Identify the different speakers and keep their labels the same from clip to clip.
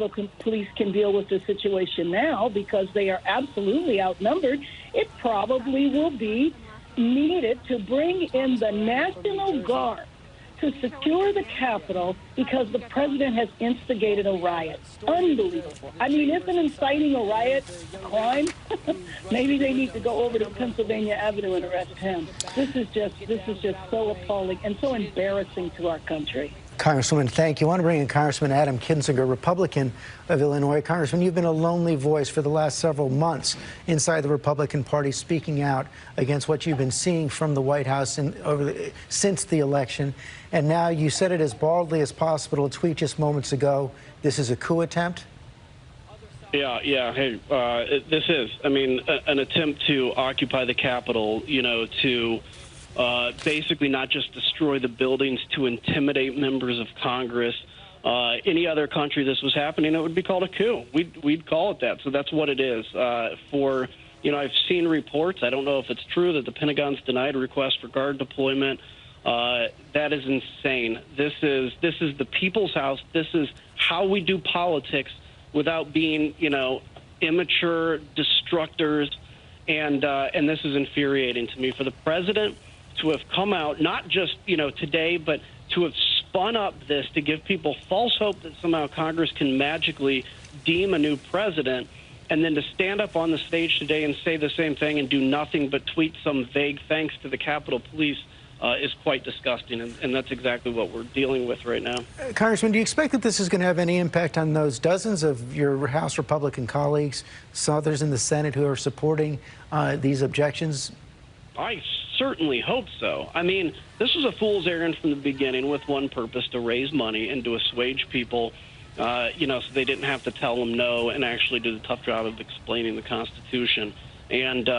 Speaker 1: Police can deal with the situation now because they are absolutely outnumbered, it probably will be needed to bring in the National Guard to secure the Capitol because the president has instigated a riot. Unbelievable. I mean, isn't inciting a riot a crime? Maybe they need to go over to Pennsylvania Avenue and arrest him. This is just so appalling and so embarrassing to our country.
Speaker 2: Congresswoman, thank you. I want to bring in Congressman Adam Kinzinger, Republican of Illinois. Congressman, you've been a lonely voice for the last several months inside the Republican Party, speaking out against what you've been seeing from the White House since the election. And now you said it as baldly as possible, a tweet just moments ago. This is a coup attempt?
Speaker 3: Yeah. Hey, this is, an attempt to occupy the Capitol, to basically not just destroy the buildings, to intimidate members of Congress. Any other country this was happening, it would be called a coup. We'd call it that. So that's what it is. I've seen reports, I don't know if it's true, that the Pentagon's denied a request for guard deployment. That is insane. This is the people's house. This is how we do politics without being, immature destructors. And this is infuriating to me. For the president to have come out, not just, today, but to have spun up this to give people false hope that somehow Congress can magically deem a new president, and then to stand up on the stage today and say the same thing and do nothing but tweet some vague thanks to the Capitol Police is quite disgusting, and that's exactly what we're dealing with right now.
Speaker 2: Congressman, do you expect that this is going to have any impact on those dozens of your House Republican colleagues, some others in the Senate who are supporting these objections?
Speaker 3: I certainly hope so. This was a fool's errand from the beginning with one purpose: to raise money and to assuage people, so they didn't have to tell them no and actually do the tough job of explaining the Constitution. And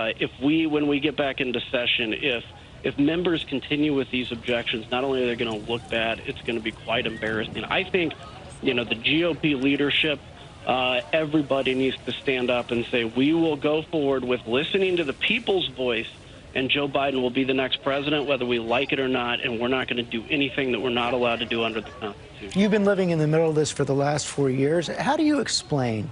Speaker 3: when we get back into session, if members continue with these objections, not only are they going to look bad, it's going to be quite embarrassing. I think, the GOP leadership, everybody needs to stand up and say, we will go forward with listening to the people's voice, and Joe Biden will be the next president, whether we like it or not, and we're not going to do anything that we're not allowed to do under the Constitution.
Speaker 2: You've been living in the middle of this for the last 4 years. How do you explain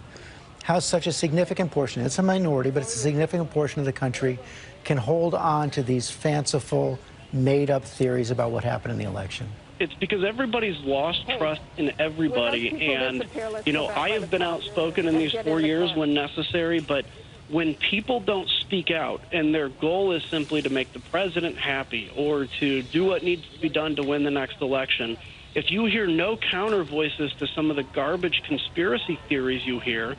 Speaker 2: how such a significant portion, it's a minority, but it's a significant portion of the country, can hold on to these fanciful, made-up theories about what happened in the election?
Speaker 3: It's because everybody's lost trust in everybody. And, I have been outspoken in these 4 years when necessary, but when people don't speak out and their goal is simply to make the president happy or to do what needs to be done to win the next election, if you hear no counter voices to some of the garbage conspiracy theories you hear,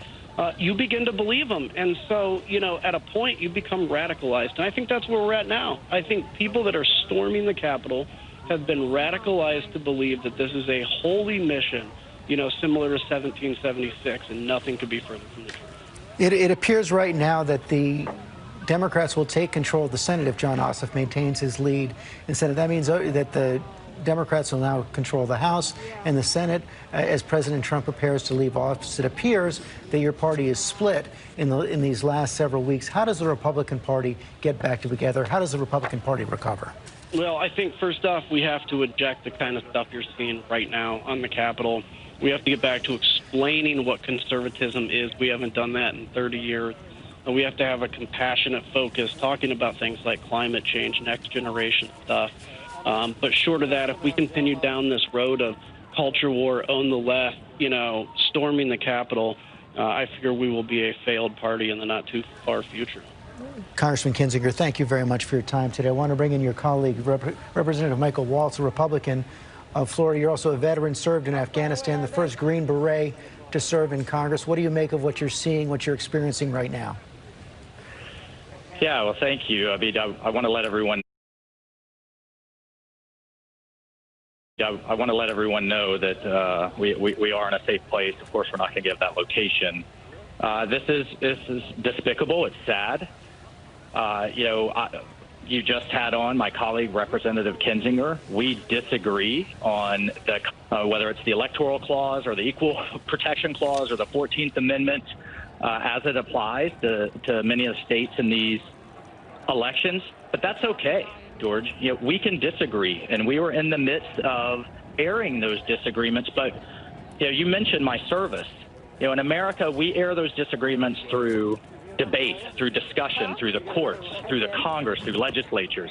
Speaker 3: you begin to believe them. And so, at a point, you become radicalized. And I think that's where we're at now. I think people that are storming the Capitol have been radicalized to believe that this is a holy mission, similar to 1776, and nothing could be further from the truth.
Speaker 2: It appears right now that the Democrats will take control of the Senate if Jon Ossoff maintains his lead in the Senate. That means that the Democrats will now control the House and the Senate as President Trump prepares to leave office. It appears that your party is split in these last several weeks. How does the Republican Party get back together? How does the Republican Party recover?
Speaker 3: Well, I think first off, we have to eject the kind of stuff you're seeing right now on the Capitol. We have to get back to explaining what conservatism is. We haven't done that in 30 years. And we have to have a compassionate focus, talking about things like climate change, next generation stuff. But short of that, if we continue down this road of culture war, own the left, storming the Capitol, I fear we will be a failed party in the not too far future.
Speaker 2: Congressman Kinzinger, thank you very much for your time today. I want to bring in your colleague, Representative Michael Waltz, a Republican of Florida. You're also a veteran, served in Afghanistan, the first Green Beret to serve in Congress. What do you make of what you're seeing, what you're experiencing right now?
Speaker 4: Yeah, well, thank you. I want to let everyone know that we are in a safe place. Of course, we're not going to give that location. This is despicable. It's sad. You just had on my colleague, Representative Kinzinger. We disagree on whether it's the Electoral Clause or the Equal Protection Clause or the 14th Amendment as it applies to many of the states in these elections. But that's okay, George. We can disagree, and we were in the midst of airing those disagreements. But you mentioned my service. In America, we air those disagreements through debate, through discussion, through the courts, through the Congress, through legislatures,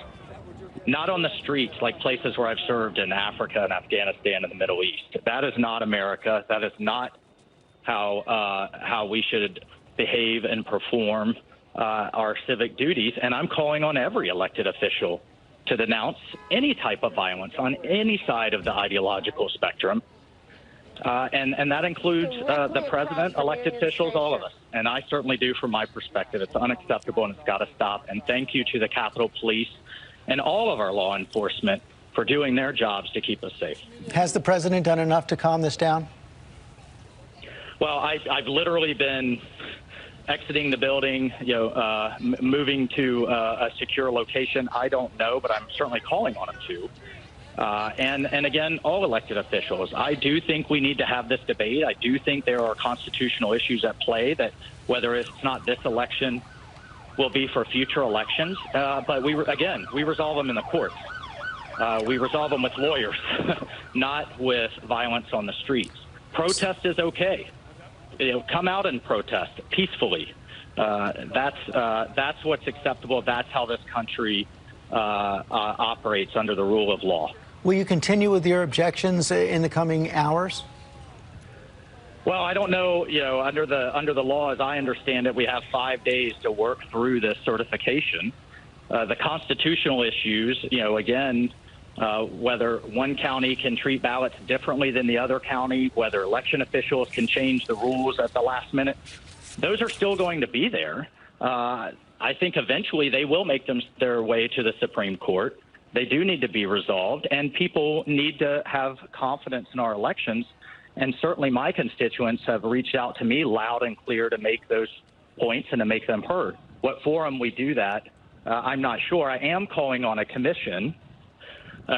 Speaker 4: not on the streets like places where I've served in Africa and Afghanistan and the Middle East. That is not America. That is not how we should behave and perform our civic duties. And I'm calling on every elected official to denounce any type of violence on any side of the ideological spectrum. And that includes the president, elected officials, all of us. And I certainly do from my perspective. It's unacceptable and it's got to stop. And thank you to the Capitol Police and all of our law enforcement for doing their jobs to keep us safe.
Speaker 2: Has the president done enough to calm this down?
Speaker 4: Well, I've literally been exiting the building, moving to a secure location. I don't know, but I'm certainly calling on him to. And again, all elected officials, I do think we need to have this debate. I do think there are constitutional issues at play that whether it's not this election will be for future elections. But we resolve them in the courts. We resolve them with lawyers, not with violence on the streets. Protest is okay. Come out and protest peacefully. That's what's acceptable. That's how this country operates under the rule of law.
Speaker 2: Will you continue with your objections in the coming hours?
Speaker 4: Well, I don't know. Under the law, as I understand it, we have 5 days to work through this certification. The constitutional issues, again, whether one county can treat ballots differently than the other county, whether election officials can change the rules at the last minute, those are still going to be there. I think eventually they will make their way to the Supreme Court. They do need to be resolved, and people need to have confidence in our elections. And certainly my constituents have reached out to me loud and clear to make those points and to make them heard. What forum we do that, I'm not sure. I am calling on a commission,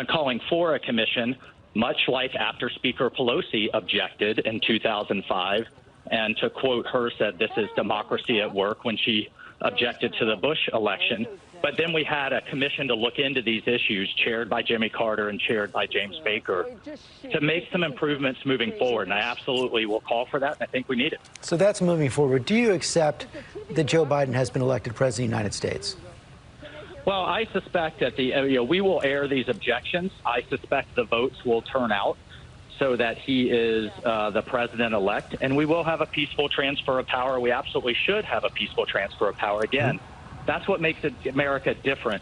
Speaker 4: calling for a commission, much like after Speaker Pelosi objected in 2005, and to quote her, said this is democracy at work when she objected to the Bush election. But then we had a commission to look into these issues, chaired by Jimmy Carter and chaired by James Baker, to make some improvements moving forward. And I absolutely will call for that, and I think we need it.
Speaker 2: So that's moving forward. Do you accept that Joe Biden has been elected president of the United States?
Speaker 4: Well, I suspect that we will air these objections. I suspect the votes will turn out so that he is the president-elect, and we will have a peaceful transfer of power. We absolutely should have a peaceful transfer of power again. That's what makes America different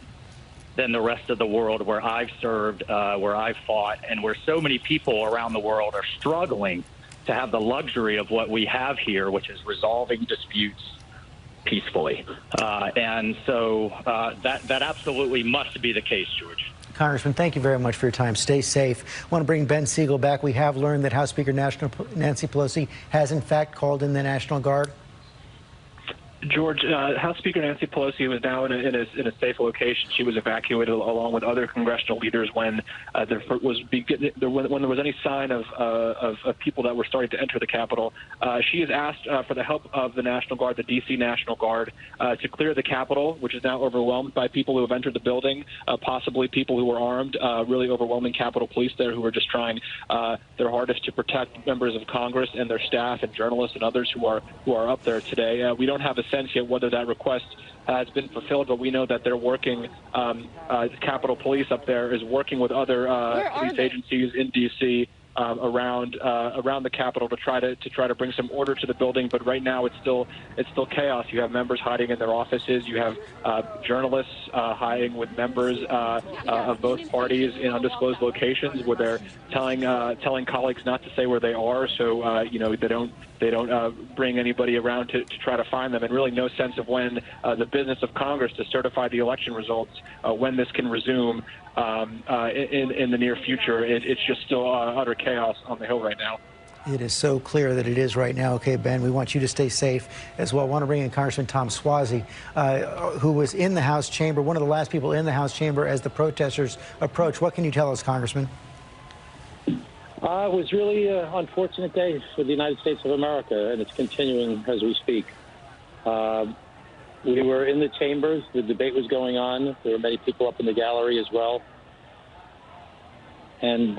Speaker 4: than the rest of the world, where I've served, where I've fought, and where so many people around the world are struggling to have the luxury of what we have here, which is resolving disputes peacefully. And so that absolutely must be the case, George.
Speaker 2: Congressman, thank you very much for your time. Stay safe. I want to bring Ben Siegel back. We have learned that House Speaker Nancy Pelosi has, in fact, called in the National Guard.
Speaker 5: George, House Speaker Nancy Pelosi was now in a safe location. She was evacuated along with other congressional leaders when there was any sign of people that were starting to enter the Capitol. She has asked for the help of the National Guard, the D.C. National Guard, to clear the Capitol, which is now overwhelmed by people who have entered the building, possibly people who were armed, really overwhelming Capitol Police there who are just trying their hardest to protect members of Congress and their staff and journalists and others who are up there today. We don't have a sense yet whether that request has been fulfilled, but we know that they're working. The Capitol Police up there is working with other police agencies in D.C. Around the Capitol to try to bring some order to the building. But right now it's still chaos. You have members hiding in their offices. You have journalists hiding with members of both parties in undisclosed locations where they're telling colleagues not to say where they are, so they don't bring anybody around to try to find them, and really no sense of when the business of Congress to certify the election results, when this can resume in the near future. It's just still utter chaos on the Hill right now.
Speaker 2: It is so clear that it is right now. Okay, Ben, we want you to stay safe as well. I want to bring in Congressman Tom Suozzi, who was in the House chamber, one of the last people in the House chamber as the protesters approached. What can you tell us, Congressman?
Speaker 6: It was really an unfortunate day for the United States of America, and it's continuing as we speak. We were in the chambers. The debate was going on. There were many people up in the gallery as well. And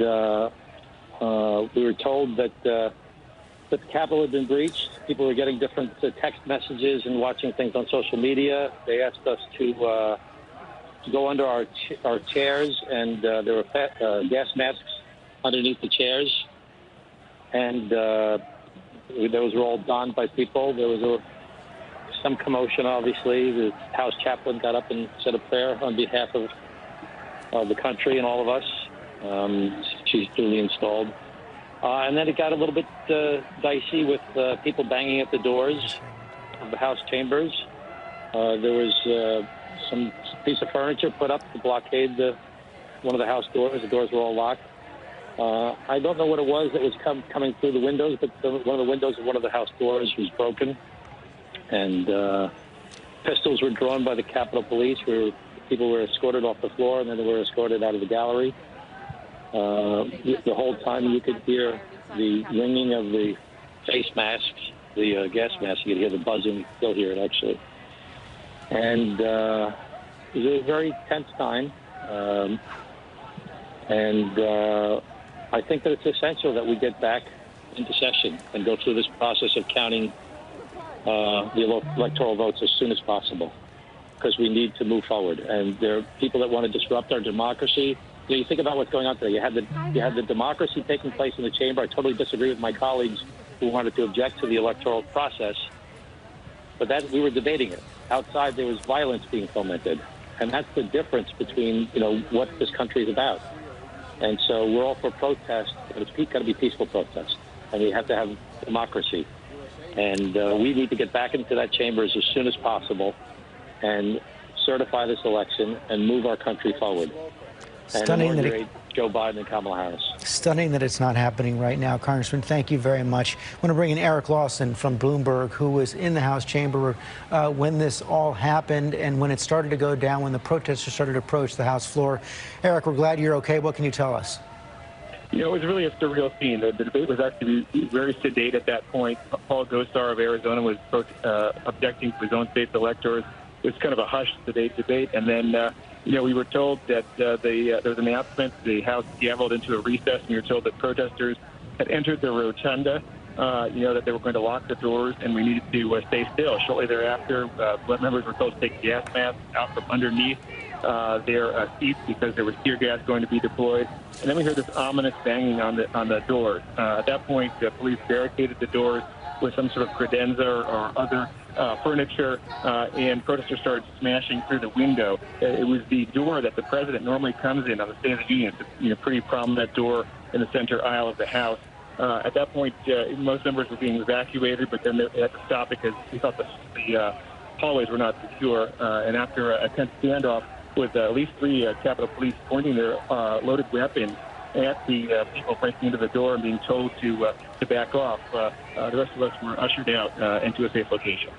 Speaker 6: we were told that that the Capitol had been breached. People were getting different text messages and watching things on social media. They asked us to go under our chairs, and there were gas masks underneath the chairs. And those were all donned by people. There was some commotion, obviously. The House chaplain got up and said a prayer on behalf of the country and all of us. She's duly installed. And then it got a little bit dicey with people banging at the doors of the House chambers. There was some piece of furniture put up to blockade one of the House doors. The doors were all locked. I don't know what it was that was coming through the windows, but one of the windows of one of the House doors was broken. And pistols were drawn by the Capitol Police, where people were escorted off the floor, and then they were escorted out of the gallery. The whole time you could hear the ringing of the face masks, the gas masks. You could hear the buzzing. You still hear it, actually. And it was a very tense time. I think that it's essential that we get back into session and go through this process of counting the electoral votes as soon as possible, because we need to move forward. And there are people that want to disrupt our democracy. You think about what's going on today. You had the democracy taking place in the chamber. I totally disagree with my colleagues who wanted to object to the electoral process, but that we were debating it. Outside, there was violence being fomented, and that's the difference between what this country is about. And so we're all for protest, but it's got to be peaceful protest, and we have to have democracy. And we need to get back into that chambers as soon as possible and certify this election and move our country forward.
Speaker 2: Stunning that
Speaker 6: Joe Biden and Kamala Harris.
Speaker 2: Stunning that it's not happening right now. Congressman, thank you very much. I want to bring in Eric Lawson from Bloomberg, who was in the House chamber when this all happened and when it started to go down, when the protesters started to approach the House floor. Eric, we're glad you're okay. What can you tell us?
Speaker 5: It was really a surreal scene. The debate was actually very sedate at that point. Paul Gosar of Arizona was objecting to his own state's electors. It was kind of a hushed, sedate debate. And then, we were told that there was an announcement. The House gavelled into a recess, and we were told that protesters had entered the rotunda, that they were going to lock the doors, and we needed to stay still. Shortly thereafter, members were told to take gas masks out from underneath their seats because there was tear gas going to be deployed. And then we heard this ominous banging on the doors. At that point, the police barricaded the doors with some sort of credenza or other furniture, and protesters started smashing through the window. It was the door that the president normally comes in on the State of the Union. It's a pretty prominent door in the center aisle of the House. At that point, most members were being evacuated, but then they had to stop because we thought the hallways were not secure. And after a tense standoff with at least 3 Capitol Police pointing their loaded weapons at the people breaking into the door and being told to back off, the rest of us were ushered out into a safe location.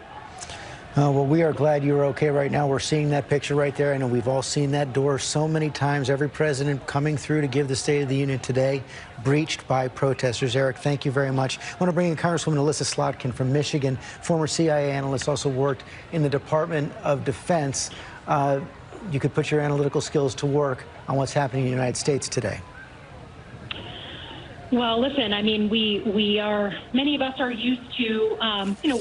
Speaker 2: Well, we are glad you're okay right now. We're seeing that picture right there. I know we've all seen that door so many times. Every president coming through to give the State of the Union today, breached by protesters. Eric, thank you very much. I want to bring in Congresswoman Elissa Slotkin from Michigan, former CIA analyst, also worked in the Department of Defense. You could put your analytical skills to work on what's happening in the United States today.
Speaker 7: Well, listen, I mean, many of us are used to,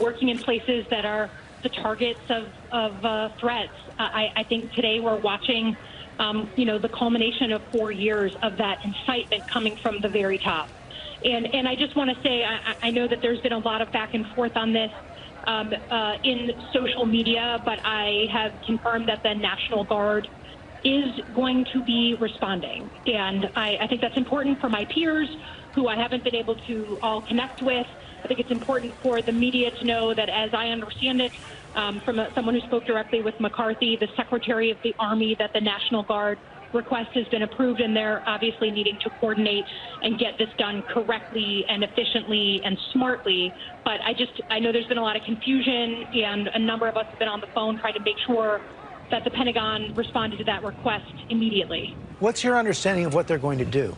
Speaker 7: working in places that are the targets of threats. I think today we're watching, the culmination of 4 years of that incitement coming from the very top. And I just want to say, I know that there's been a lot of back and forth on this in social media, but I have confirmed that the National Guard is going to be responding. And I think that's important for my peers who I haven't been able to all connect with. I think it's important for the media to know that, as I understand it, from someone who spoke directly with McCarthy, the Secretary of the Army, that the National Guard request has been approved, and they're obviously needing to coordinate and get this done correctly and efficiently and smartly. But I know there's been a lot of confusion, and a number of us have been on the phone trying to make sure that the Pentagon responded to that request immediately.
Speaker 2: What's your understanding of what they're going to do?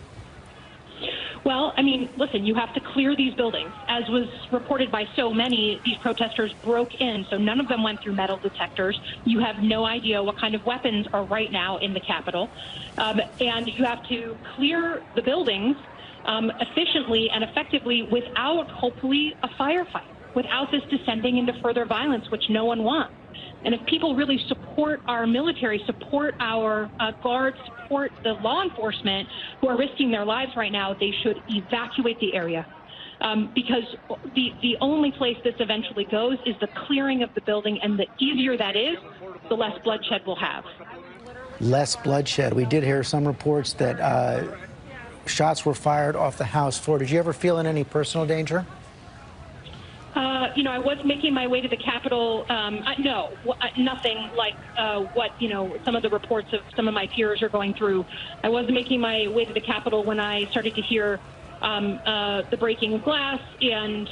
Speaker 7: Well, I mean, listen, you have to clear these buildings. As was reported by so many, these protesters broke in, so none of them went through metal detectors. You have no idea what kind of weapons are right now in the Capitol. And you have to clear the buildings efficiently and effectively without, hopefully, a firefight, without this descending into further violence, which no one wants. And if people really support our military, support our guards, support the law enforcement who are risking their lives right now, they should evacuate the area. Because the only place this eventually goes is the clearing of the building, and the easier that is, the less bloodshed we'll have.
Speaker 2: Less bloodshed. We did hear some reports that shots were fired off the House floor. Did you ever feel in any personal danger?
Speaker 7: I was making my way to the Capitol. No, nothing like what, some of the reports of some of my peers are going through. I was making my way to the Capitol when I started to hear the breaking of glass and,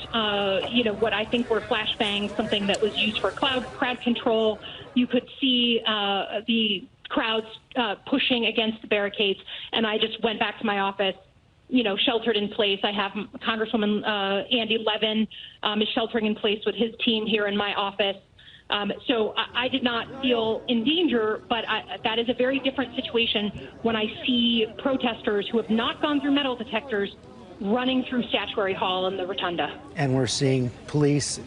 Speaker 7: what I think were flashbangs, something that was used for crowd control. You could see the crowds pushing against the barricades, and I just went back to my office, sheltered in place. I have Congresswoman Andy Levin is sheltering in place with his team here in my office. So I did not feel in danger, but that is a very different situation when I see protesters who have not gone through metal detectors running through Statuary Hall and the Rotunda.
Speaker 2: And we're seeing police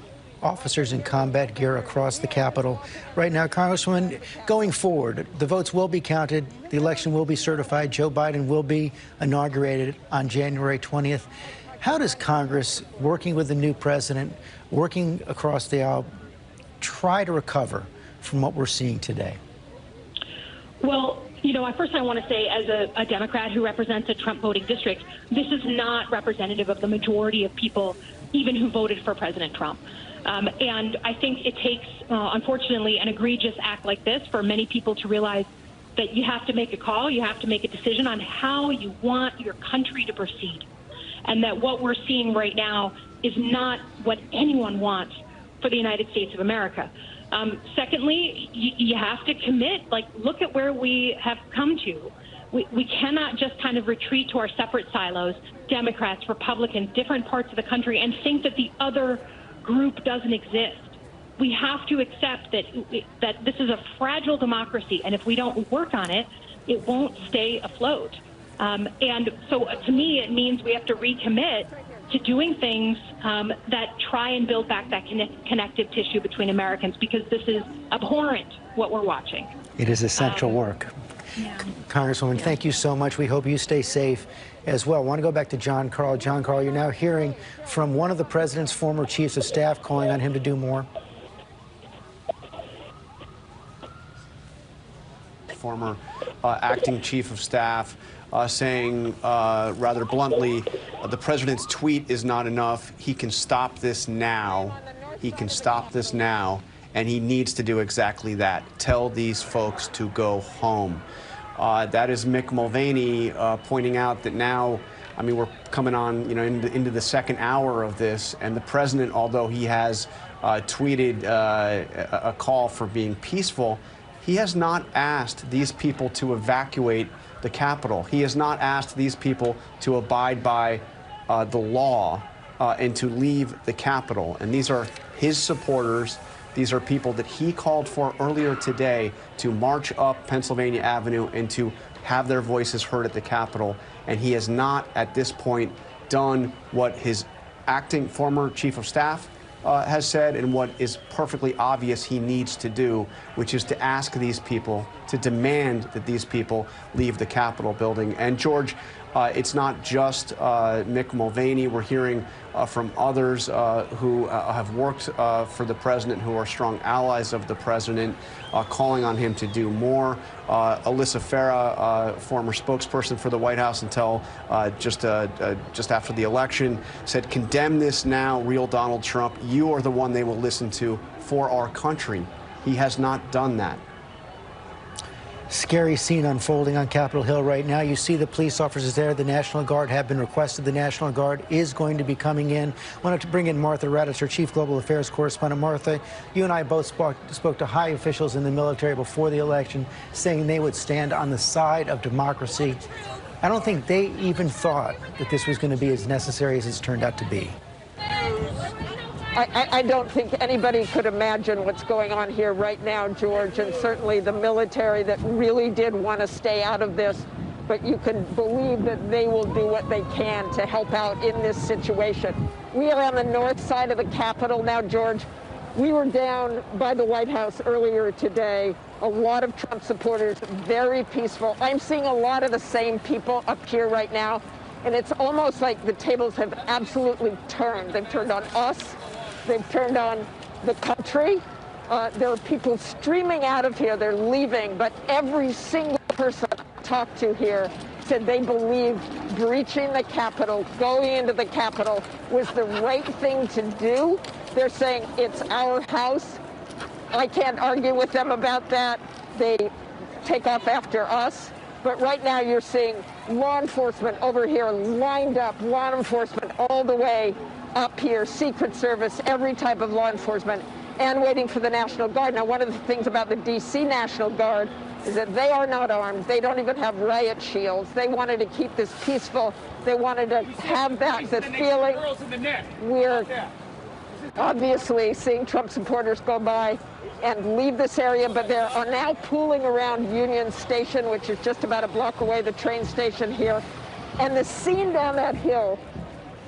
Speaker 2: officers in combat gear across the Capitol. Right now, Congresswoman, going forward, the votes will be counted, the election will be certified, Joe Biden will be inaugurated on January 20th. How does Congress, working with the new president, working across the aisle, try to recover from what we're seeing today?
Speaker 7: Well, first I want to say, as a Democrat who represents a Trump voting district, this is not representative of the majority of people, even who voted for President Trump. And I think it takes, unfortunately, an egregious act like this for many people to realize that you have to make a call, you have to make a decision on how you want your country to proceed. And that what we're seeing right now is not what anyone wants for the United States of America. Secondly, you have to commit, look at where we have come to. We cannot just kind of retreat to our separate silos, Democrats, Republicans, different parts of the country, and think that the other group doesn't exist. We have to accept that this is a fragile democracy, and if we don't work on it, it won't stay afloat. And so to me, it means we have to recommit to doing things that try and build back that connective tissue between Americans, because this is abhorrent, what we're watching.
Speaker 2: It is essential work.
Speaker 7: Yeah.
Speaker 2: Congresswoman, thank you so much. We hope you stay safe as well. I want to go back to Jon Karl. Jon Karl, you're now hearing from one of the president's former chiefs of staff calling on him to do more.
Speaker 8: Former acting chief of staff saying rather bluntly, the president's tweet is not enough. He can stop this now. He can stop this now. And he needs to do exactly that. Tell these folks to go home. That is Mick Mulvaney pointing out that now, we're coming on, into the second hour of this, and the president, although he has tweeted a call for being peaceful, he has not asked these people to evacuate the Capitol. He has not asked these people to abide by the law and to leave the Capitol. And these are his supporters. These are people that he called for earlier today to march up Pennsylvania Avenue and to have their voices heard at the Capitol. And he has not, at this point, done what his acting former chief of staff has said and what is perfectly obvious he needs to do, which is to ask these people, to demand that these people leave the Capitol building. And George, it's not just Mick Mulvaney. We're hearing from others who have worked for the president, who are strong allies of the president, calling on him to do more. Alyssa Farah, former spokesperson for the White House until just after the election, said, "Condemn this now, real Donald Trump. You are the one they will listen to for our country." He has not done that.
Speaker 2: Scary scene unfolding on Capitol Hill right now. You see the police officers there. The National Guard have been requested. The National Guard is going to be coming in. I wanted to bring in Martha Raddatz, our Chief Global Affairs Correspondent. Martha, you and I both spoke to high officials in the military before the election, saying they would stand on the side of democracy. I don't think they even thought that this was going to be as necessary as it's turned out to be.
Speaker 9: I don't think anybody could imagine what's going on here right now, George, and certainly the military that really did want to stay out of this but you can believe that they will do what they can to help out in this situation. We are on the north side of the Capitol now, George. We were down by the White House earlier today. A lot of Trump supporters, very peaceful. I'm seeing a lot of the same people up here right now, and it's almost like the tables have absolutely turned. They've turned on us. They've turned on the country. There are people streaming out of here. They're leaving, but every single person I talked to here said they believed breaching the Capitol, going into the Capitol, was the right thing to do. They're saying it's our house. I can't argue with them about that. They take off after us. But right now you're seeing law enforcement over here lined up, law enforcement all the way up here, Secret Service, every type of law enforcement, and waiting for the National Guard. Now, one of the things about the D.C. National Guard is that they are not armed. They don't even have riot shields. They wanted to keep this peaceful. They wanted to have the feeling. We're obviously seeing Trump supporters go by and leave this area, but they are now pooling around Union Station, which is just about a block away, the train station here. And the scene down that hill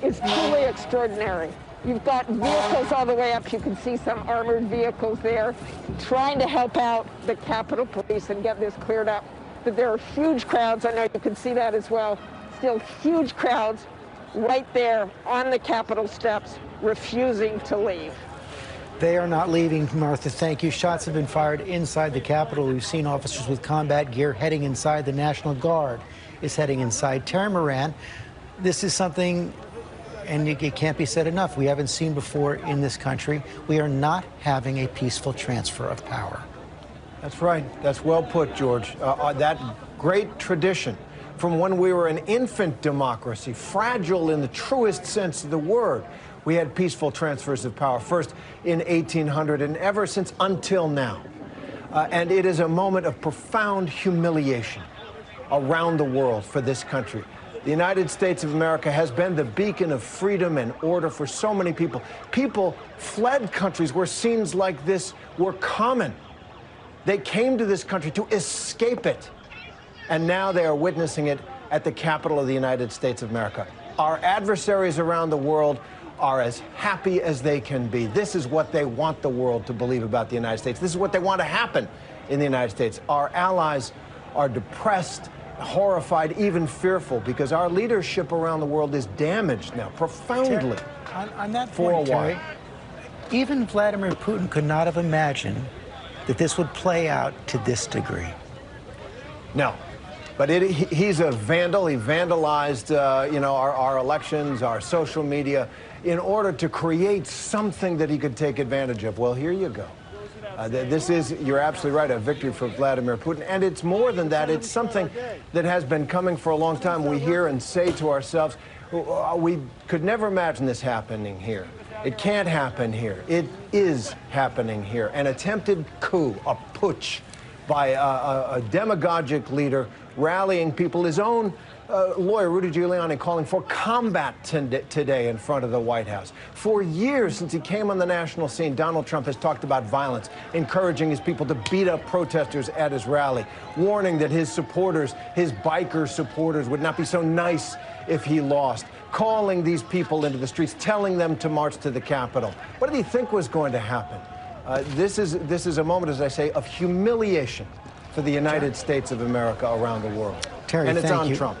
Speaker 9: is truly extraordinary. You've got vehicles all the way up. You can see some armored vehicles there trying to help out the Capitol Police and get this cleared up. But there are huge crowds. I know you can see that as well. Still huge crowds right there on the Capitol steps refusing to leave.
Speaker 2: They are not leaving, Martha. Thank you. Shots have been fired inside the Capitol. We've seen officers with combat gear heading inside. The National Guard is heading inside. Terry Moran, this is something, and it can't be said enough, we haven't seen before in this country. We are not having a peaceful transfer of power.
Speaker 10: That's right. That's well put, George. That great tradition from when we were an infant democracy, fragile in the truest sense of the word. We had peaceful transfers of power, first in 1800 and ever since until now. And it is a moment of profound humiliation around the world for this country. The United States of America has been the beacon of freedom and order for so many people. People fled countries where scenes like this were common. They came to this country to escape it. And now they are witnessing it at the Capitol of the United States of America. Our adversaries around the world are as happy as they can be. This is what they want the world to believe about the United States. This is what they want to happen in the United States. Our allies are depressed, horrified, even fearful, because our leadership around the world is damaged now, profoundly.
Speaker 2: On that point, Terry, even Vladimir Putin could not have imagined that this would play out to this degree.
Speaker 10: No. But he's a vandal. He vandalized, our elections, our social media, in order to create something that he could take advantage of. Well, here you go. This is, you're absolutely right, a victory for Vladimir Putin. And it's more than that. It's something that has been coming for a long time. We hear and say to ourselves, we could never imagine this happening here. It can't happen here. It is happening here. An attempted coup, a putsch by a demagogic leader rallying people. His own lawyer, Rudy Giuliani, calling for combat today in front of the White House. For years since he came on the national scene, Donald Trump has talked about violence, encouraging his people to beat up protesters at his rally, warning that his supporters, his biker supporters, would not be so nice if he lost, calling these people into the streets, telling them to march to the Capitol. What did he think was going to happen? This is a moment, as I say, of humiliation for the United States of America around the world.
Speaker 2: Terry,
Speaker 10: and it's
Speaker 2: thank
Speaker 10: on
Speaker 2: you.
Speaker 10: Trump.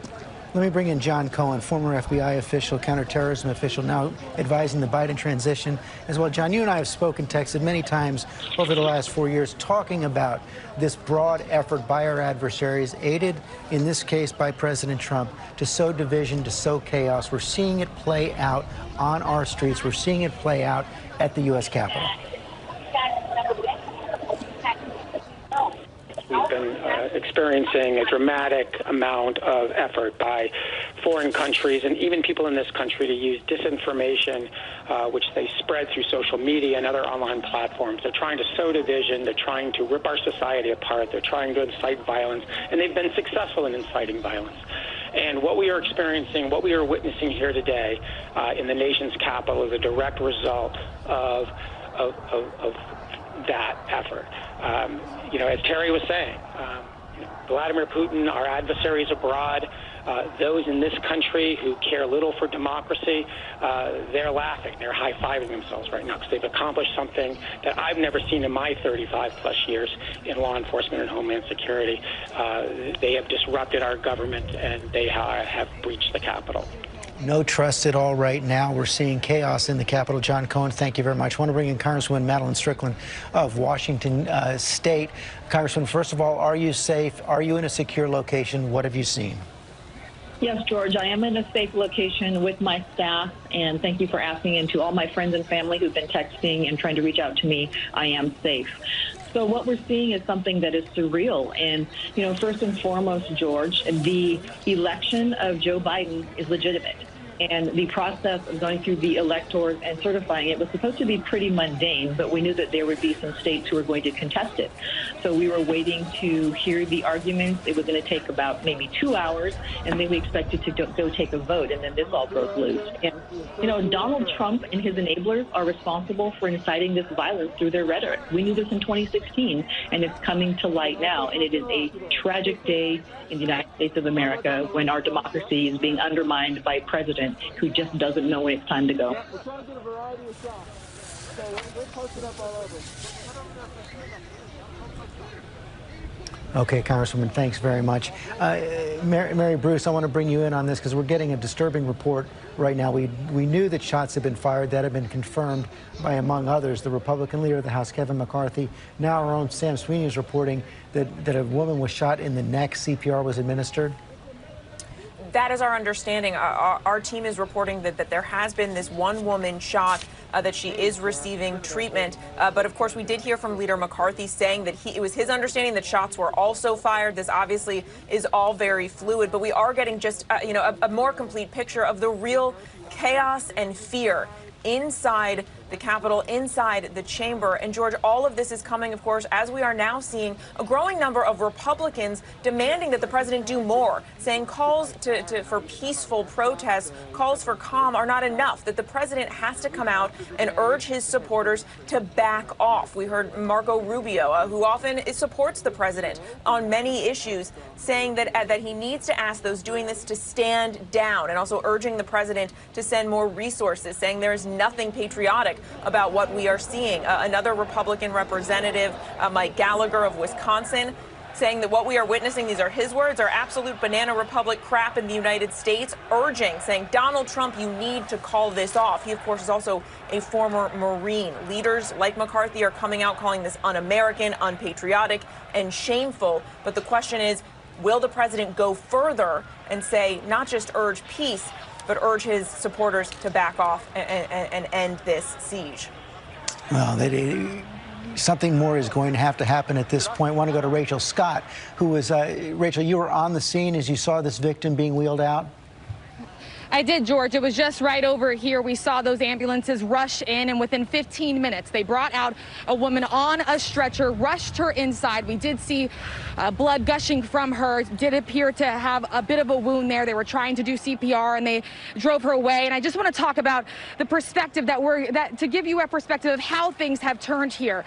Speaker 2: Let me bring in John Cohen, former FBI official, counterterrorism official, now advising the Biden transition as well. John, you and I have spoken, texted many times over the last 4 years, talking about this broad effort by our adversaries, aided in this case by President Trump, to sow division, to sow chaos. We're seeing it play out on our streets. We're seeing it play out at the U.S. Capitol.
Speaker 11: We've been experiencing a dramatic amount of effort by foreign countries and even people in this country to use disinformation, which they spread through social media and other online platforms. They're trying to sow division. They're trying to rip our society apart. They're trying to incite violence, and they've been successful in inciting violence. And what we are experiencing, what we are witnessing here today in the nation's capital is a direct result of that effort. As Terry was saying, Vladimir Putin, our adversaries abroad, those in this country who care little for democracy, they're laughing. They're high-fiving themselves right now because they've accomplished something that I've never seen in my 35-plus years in law enforcement and homeland security. They have disrupted our government, and they have breached the Capitol.
Speaker 2: No trust at all right now. We're seeing chaos in the Capitol. John Cohen, thank you very much. I want to bring in Congresswoman Madeline Strickland of Washington State. Congresswoman, first of all, are you safe? Are you in a secure location? What have you seen?
Speaker 12: Yes, George, I am in a safe location with my staff, and thank you for asking. And to all my friends and family who've been texting and trying to reach out to me, I am safe. So what we're seeing is something that is surreal. And, first and foremost, George, the election of Joe Biden is legitimate. And the process of going through the electors and certifying it was supposed to be pretty mundane, but we knew that there would be some states who were going to contest it. So we were waiting to hear the arguments. It was going to take about maybe 2 hours, and then we expected to go take a vote, and then this all broke loose. And, Donald Trump and his enablers are responsible for inciting this violence through their rhetoric. We knew this in 2016, and it's coming to light now, and it is a tragic day in the United States of America when our democracy is being undermined by a president who just doesn't know when it's time to go.
Speaker 13: We're trying to get a variety of shots. So we're posted up all over.
Speaker 2: Okay, Congresswoman, thanks very much. Mary Bruce, I want to bring you in on this because we're getting a disturbing report right now. We knew that shots had been fired. That had been confirmed by, among others, the Republican leader of the House, Kevin McCarthy. Now our own Sam Sweeney is reporting that a woman was shot in the neck. CPR was administered.
Speaker 14: That is our understanding. Our team is reporting that there has been this one woman shot, that she is receiving treatment. But of course, we did hear from Leader McCarthy saying that it was his understanding that shots were also fired. This obviously is all very fluid, but we are getting just a more complete picture of the real chaos and fear inside the Capitol, inside the chamber. And George, all of this is coming, of course, as we are now seeing a growing number of Republicans demanding that the president do more, saying calls for peaceful protests, calls for calm are not enough, that the president has to come out and urge his supporters to back off. We heard Marco Rubio, who often supports the president on many issues, saying that he needs to ask those doing this to stand down, and also urging the president to send more resources, saying there is nothing patriotic about what we are seeing. Another Republican representative, Mike Gallagher of Wisconsin, saying that what we are witnessing, these are his words, are absolute banana republic crap in the United States, saying, Donald Trump, you need to call this off. He, of course, is also a former Marine. Leaders like McCarthy are coming out calling this un-American, unpatriotic, and shameful. But the question is, will the president go further and say, not just urge peace, but urge his supporters to back off and end this siege?
Speaker 2: Well, something more is going to have to happen at this point. I want to go to Rachel Scott, who was, Rachel, you were on the scene as you saw this victim being wheeled out?
Speaker 15: I did, George. It was just right over here. We saw those ambulances rush in, and within 15 minutes, they brought out a woman on a stretcher, rushed her inside. We did see blood gushing from her. Did appear to have a bit of a wound there. They were trying to do CPR, and they drove her away. And I just want to talk about the perspective to give you a perspective of how things have turned here.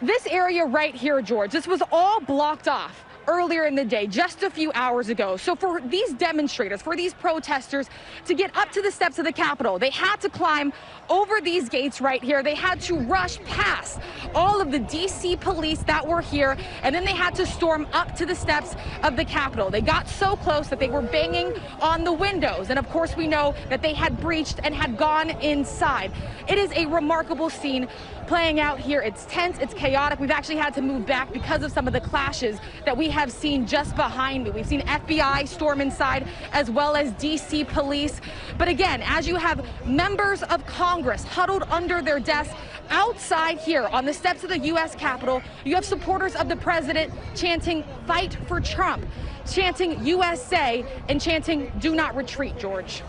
Speaker 15: This area right here, George, this was all blocked off earlier in the day, just a few hours ago. So for these demonstrators, for these protesters to get up to the steps of the Capitol, they had to climb over these gates right here. They had to rush past all of the D.C. police that were here, and then they had to storm up to the steps of the Capitol. They got so close that they were banging on the windows. And of course, we know that they had breached and had gone inside. It is a remarkable scene playing out here. It's tense, it's chaotic. We've actually had to move back because of some of the clashes that we have seen just behind me. We've seen FBI storm inside, as well as DC police. But again, as you have members of Congress huddled under their desks outside here on the steps of the U.S. Capitol, you have supporters of the president chanting "Fight for Trump," chanting USA, and chanting "Do not retreat," George.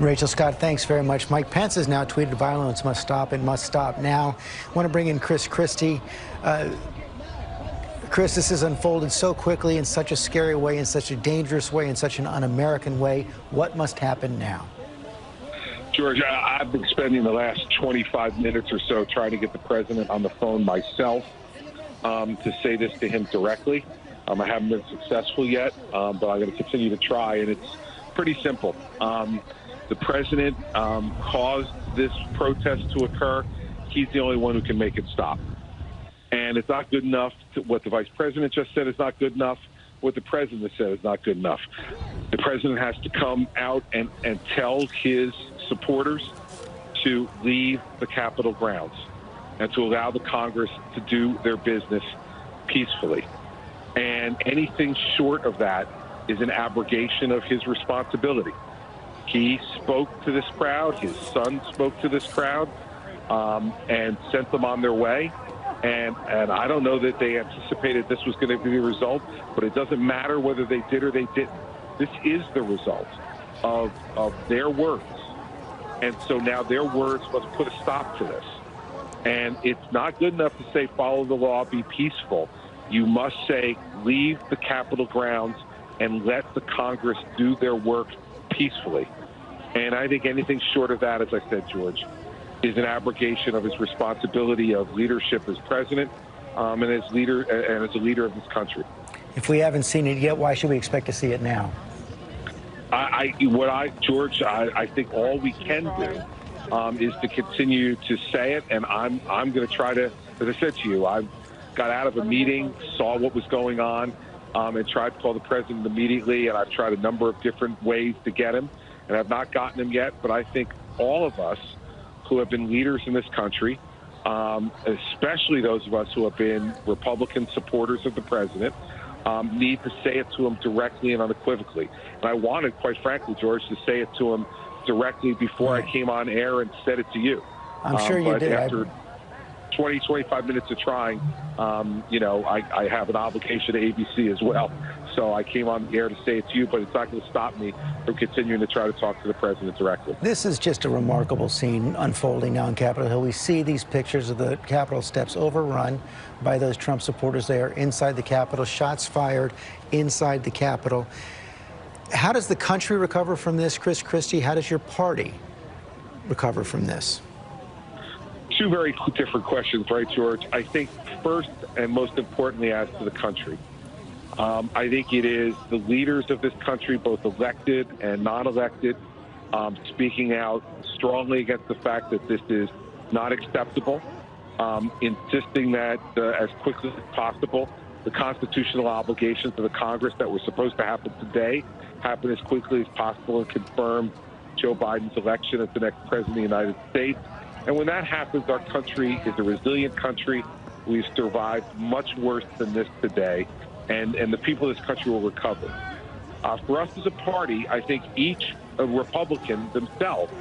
Speaker 2: Rachel Scott, thanks very much. Mike Pence has now tweeted, "Violence must stop and must stop now." I want to bring in Chris Christie. Chris, this has unfolded so quickly, in such a scary way, in such a dangerous way, in such an un-American way. What must happen now?
Speaker 16: George, I've been spending the last 25 minutes or so trying to get the president on the phone myself to say this to him directly. I haven't been successful yet, but I'm going to continue to try, and it's pretty simple. The president caused this protest to occur. He's the only one who can make it stop. And it's not good enough. What the vice president just said is not good enough. What the president said is not good enough. The president has to come out and tell his supporters to leave the Capitol grounds and to allow the Congress to do their business peacefully. And anything short of that is an abrogation of his responsibility. He spoke to this crowd. His son spoke to this crowd and sent them on their way. And I don't know that they anticipated this was going to be the result, but it doesn't matter whether they did or they didn't. This is the result of their words. And so now their words must put a stop to this. And it's not good enough to say follow the law, be peaceful. You must say leave the Capitol grounds and let the Congress do their work peacefully. And I think anything short of that, as I said, George, is an abrogation of his responsibility of leadership as president and as a leader of this country.
Speaker 2: If we haven't seen it yet, why should we expect to see it now?
Speaker 16: George, I think all we can do is to continue to say it, and I'm going to try to, as I said to you, I got out of a meeting, saw what was going on, and tried to call the president immediately, and I've tried a number of different ways to get him, and I've not gotten him yet, but I think all of us who have been leaders in this country, especially those of us who have been Republican supporters of the president, need to say it to him directly and unequivocally. And I wanted, quite frankly, George, to say it to him directly before I came on air and said it to you.
Speaker 2: I'm sure you did.
Speaker 16: After 20, 25 minutes of trying, I have an obligation to ABC as well. So I came on the air to say it to you, but it's not going to stop me from continuing to try to talk to the president directly.
Speaker 2: This is just a remarkable scene unfolding now on Capitol Hill. We see these pictures of the Capitol steps overrun by those Trump supporters. They are inside the Capitol, shots fired inside the Capitol. How does the country recover from this, Chris Christie? How does your party recover from this?
Speaker 16: Two very different questions, right, George? I think first and most importantly as to the country, I think it is the leaders of this country, both elected and non-elected, speaking out strongly against the fact that this is not acceptable, insisting that as quickly as possible, the constitutional obligations of the Congress that were supposed to happen today happen as quickly as possible and confirm Joe Biden's election as the next president of the United States. And when that happens, our country is a resilient country. We've survived much worse than this today. And the people of this country will recover. For us as a party, I think each Republican themselves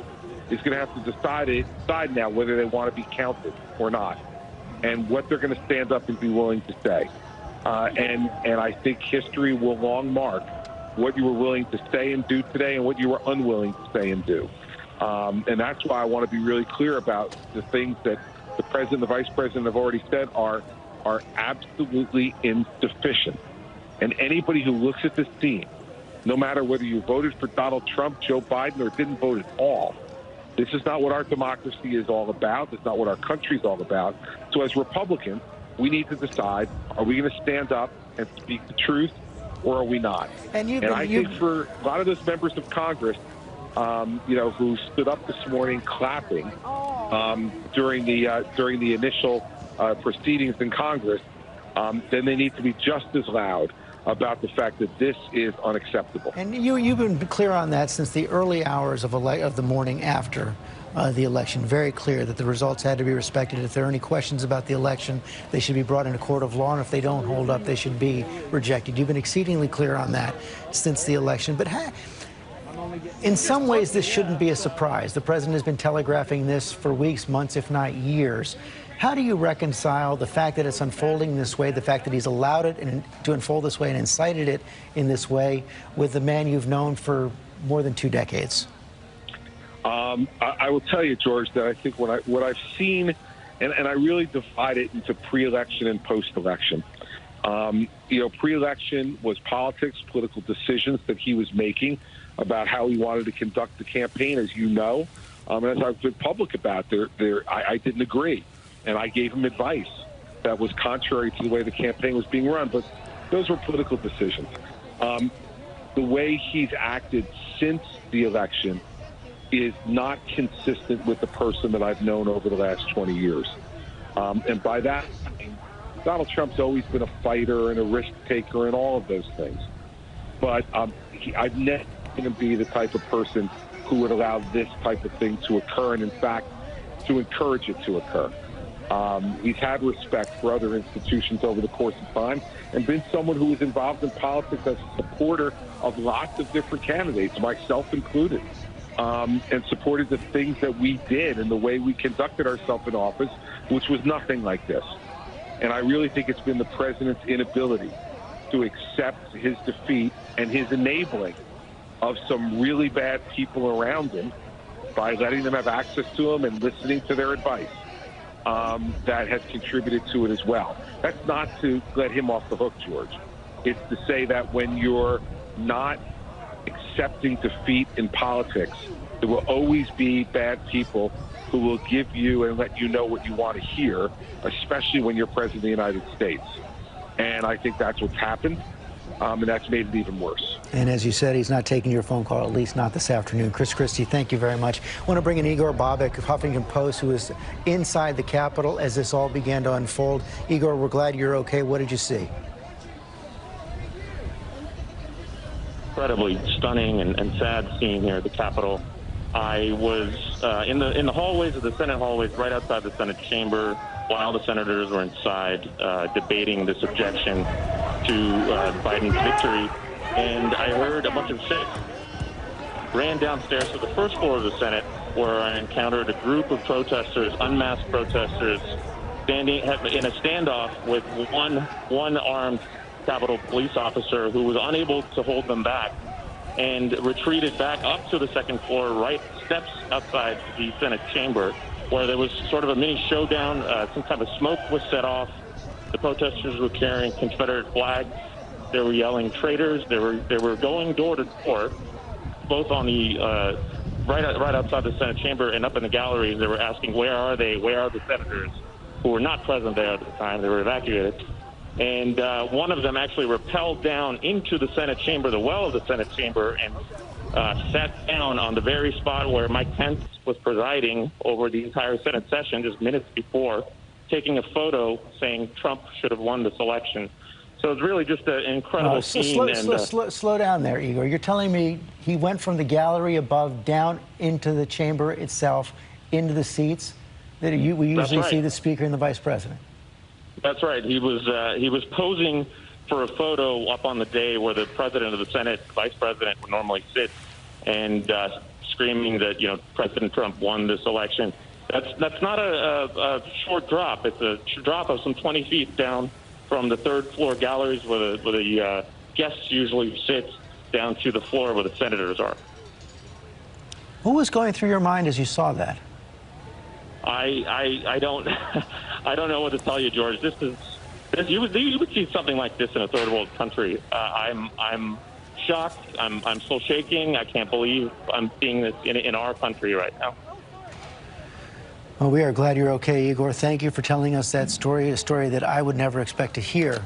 Speaker 16: is going to have to decide now whether they want to be counted or not, and what they're going to stand up and be willing to say. And I think history will long mark what you were willing to say and do today and what you were unwilling to say and do. And that's why I want to be really clear about the things that the president and the vice president have already said are absolutely insufficient. And anybody who looks at this scene, no matter whether you voted for Donald Trump, Joe Biden, or didn't vote at all, this is not what our democracy is all about. It's not what our country is all about. So as Republicans, we need to decide, are we going to stand up and speak the truth, or are we not? And I think for a lot of those members of Congress, who stood up this morning clapping during the initial proceedings in Congress, then they need to be just as loud about the fact that this is unacceptable.
Speaker 2: And you've been clear on that since the early hours of the morning after the election. Very clear that the results had to be respected. If there are any questions about the election, they should be brought into court of law, and if they don't hold up, they should be rejected. You've been exceedingly clear on that since the election. But in some ways, this shouldn't be a surprise. The president has been telegraphing this for weeks, months, if not years. How do you reconcile the fact that it's unfolding this way, the fact that he's allowed it to unfold this way and incited it in this way, with the man you've known for more than 2 decades?
Speaker 16: I will tell you, George, that I think what I've seen, and I really divide it into pre-election and post-election. Pre-election was politics, political decisions that he was making about how he wanted to conduct the campaign, as you know. And as I've been public about, I didn't agree. And I gave him advice that was contrary to the way the campaign was being run. But Those were political decisions. The way he's acted since the election is not consistent with the person that I've known over the last 20 years. And by that, I mean, Donald Trump's always been a fighter and a risk taker and all of those things. But I've never seen him be the type of person who would allow this type of thing to occur, and in fact, to encourage it to occur. He's had respect for other institutions over the course of time and been someone who was involved in politics as a supporter of lots of different candidates, myself included, and supported the things that we did and the way we conducted ourselves in office, which was nothing like this. And I really think it's been the president's inability to accept his defeat and his enabling of some really bad people around him by letting them have access to him and listening to their advice. That has contributed to it as well. That's not to let him off the hook, George. It's to say that when you're not accepting defeat in politics, there will always be bad people who will give you and let you know what you want to hear, especially when you're president of the United States. And I think that's what's happened. And that's made it even worse.
Speaker 2: And as you said, he's not taking your phone call, at least not this afternoon. Chris Christie, thank you very much. I want to bring in Igor Bobek of Huffington Post, who is inside the Capitol as this all began to unfold. Igor, we're glad you're okay. What did you see?
Speaker 17: Incredibly stunning and sad scene here at the Capitol. I was in the hallways of the Senate hallways right outside the Senate chamber while the senators were inside debating this objection to Biden's victory, and I heard a bunch of shit. Ran downstairs to the first floor of the Senate, where I encountered a group of protesters, unmasked protesters, standing in a standoff with one armed Capitol police officer who was unable to hold them back, and retreated back up to the second floor, right steps outside the Senate chamber, where there was sort of a mini showdown. Some kind of smoke was set off. The protesters were carrying Confederate flags. They were yelling traitors. They were going door to door, both on the right outside the Senate chamber and up in the galleries. They were asking, "Where are they? Where are the senators?" Who were not present there at the time. They were evacuated. And one of them actually rappelled down into the Senate chamber, the well of the Senate chamber, and sat down on the very spot where Mike Pence was presiding over the entire Senate session just minutes before, taking a photo saying Trump should have won this election. So it's really just an incredible scene.
Speaker 2: Slow down there, Igor. You're telling me he went from the gallery above down into the chamber itself, into the seats that we usually see the Speaker and the Vice President?
Speaker 17: That's right. He was posing for a photo up on the day where the President of the Senate, Vice President, would normally sit, and screaming that, you know, President Trump won this election. That's not a short drop. It's a drop of some 20 feet down from the third floor galleries where the guests usually sit, down to the floor where the senators are.
Speaker 2: What was going through your mind as you saw that?
Speaker 17: I don't I don't know what to tell you, George. You would see something like this in a third world country. I'm shocked. I'm still shaking. I can't believe I'm seeing this in our country right now.
Speaker 2: Well, we are glad you're okay, Igor. Thank you for telling us that story, a story that I would never expect to hear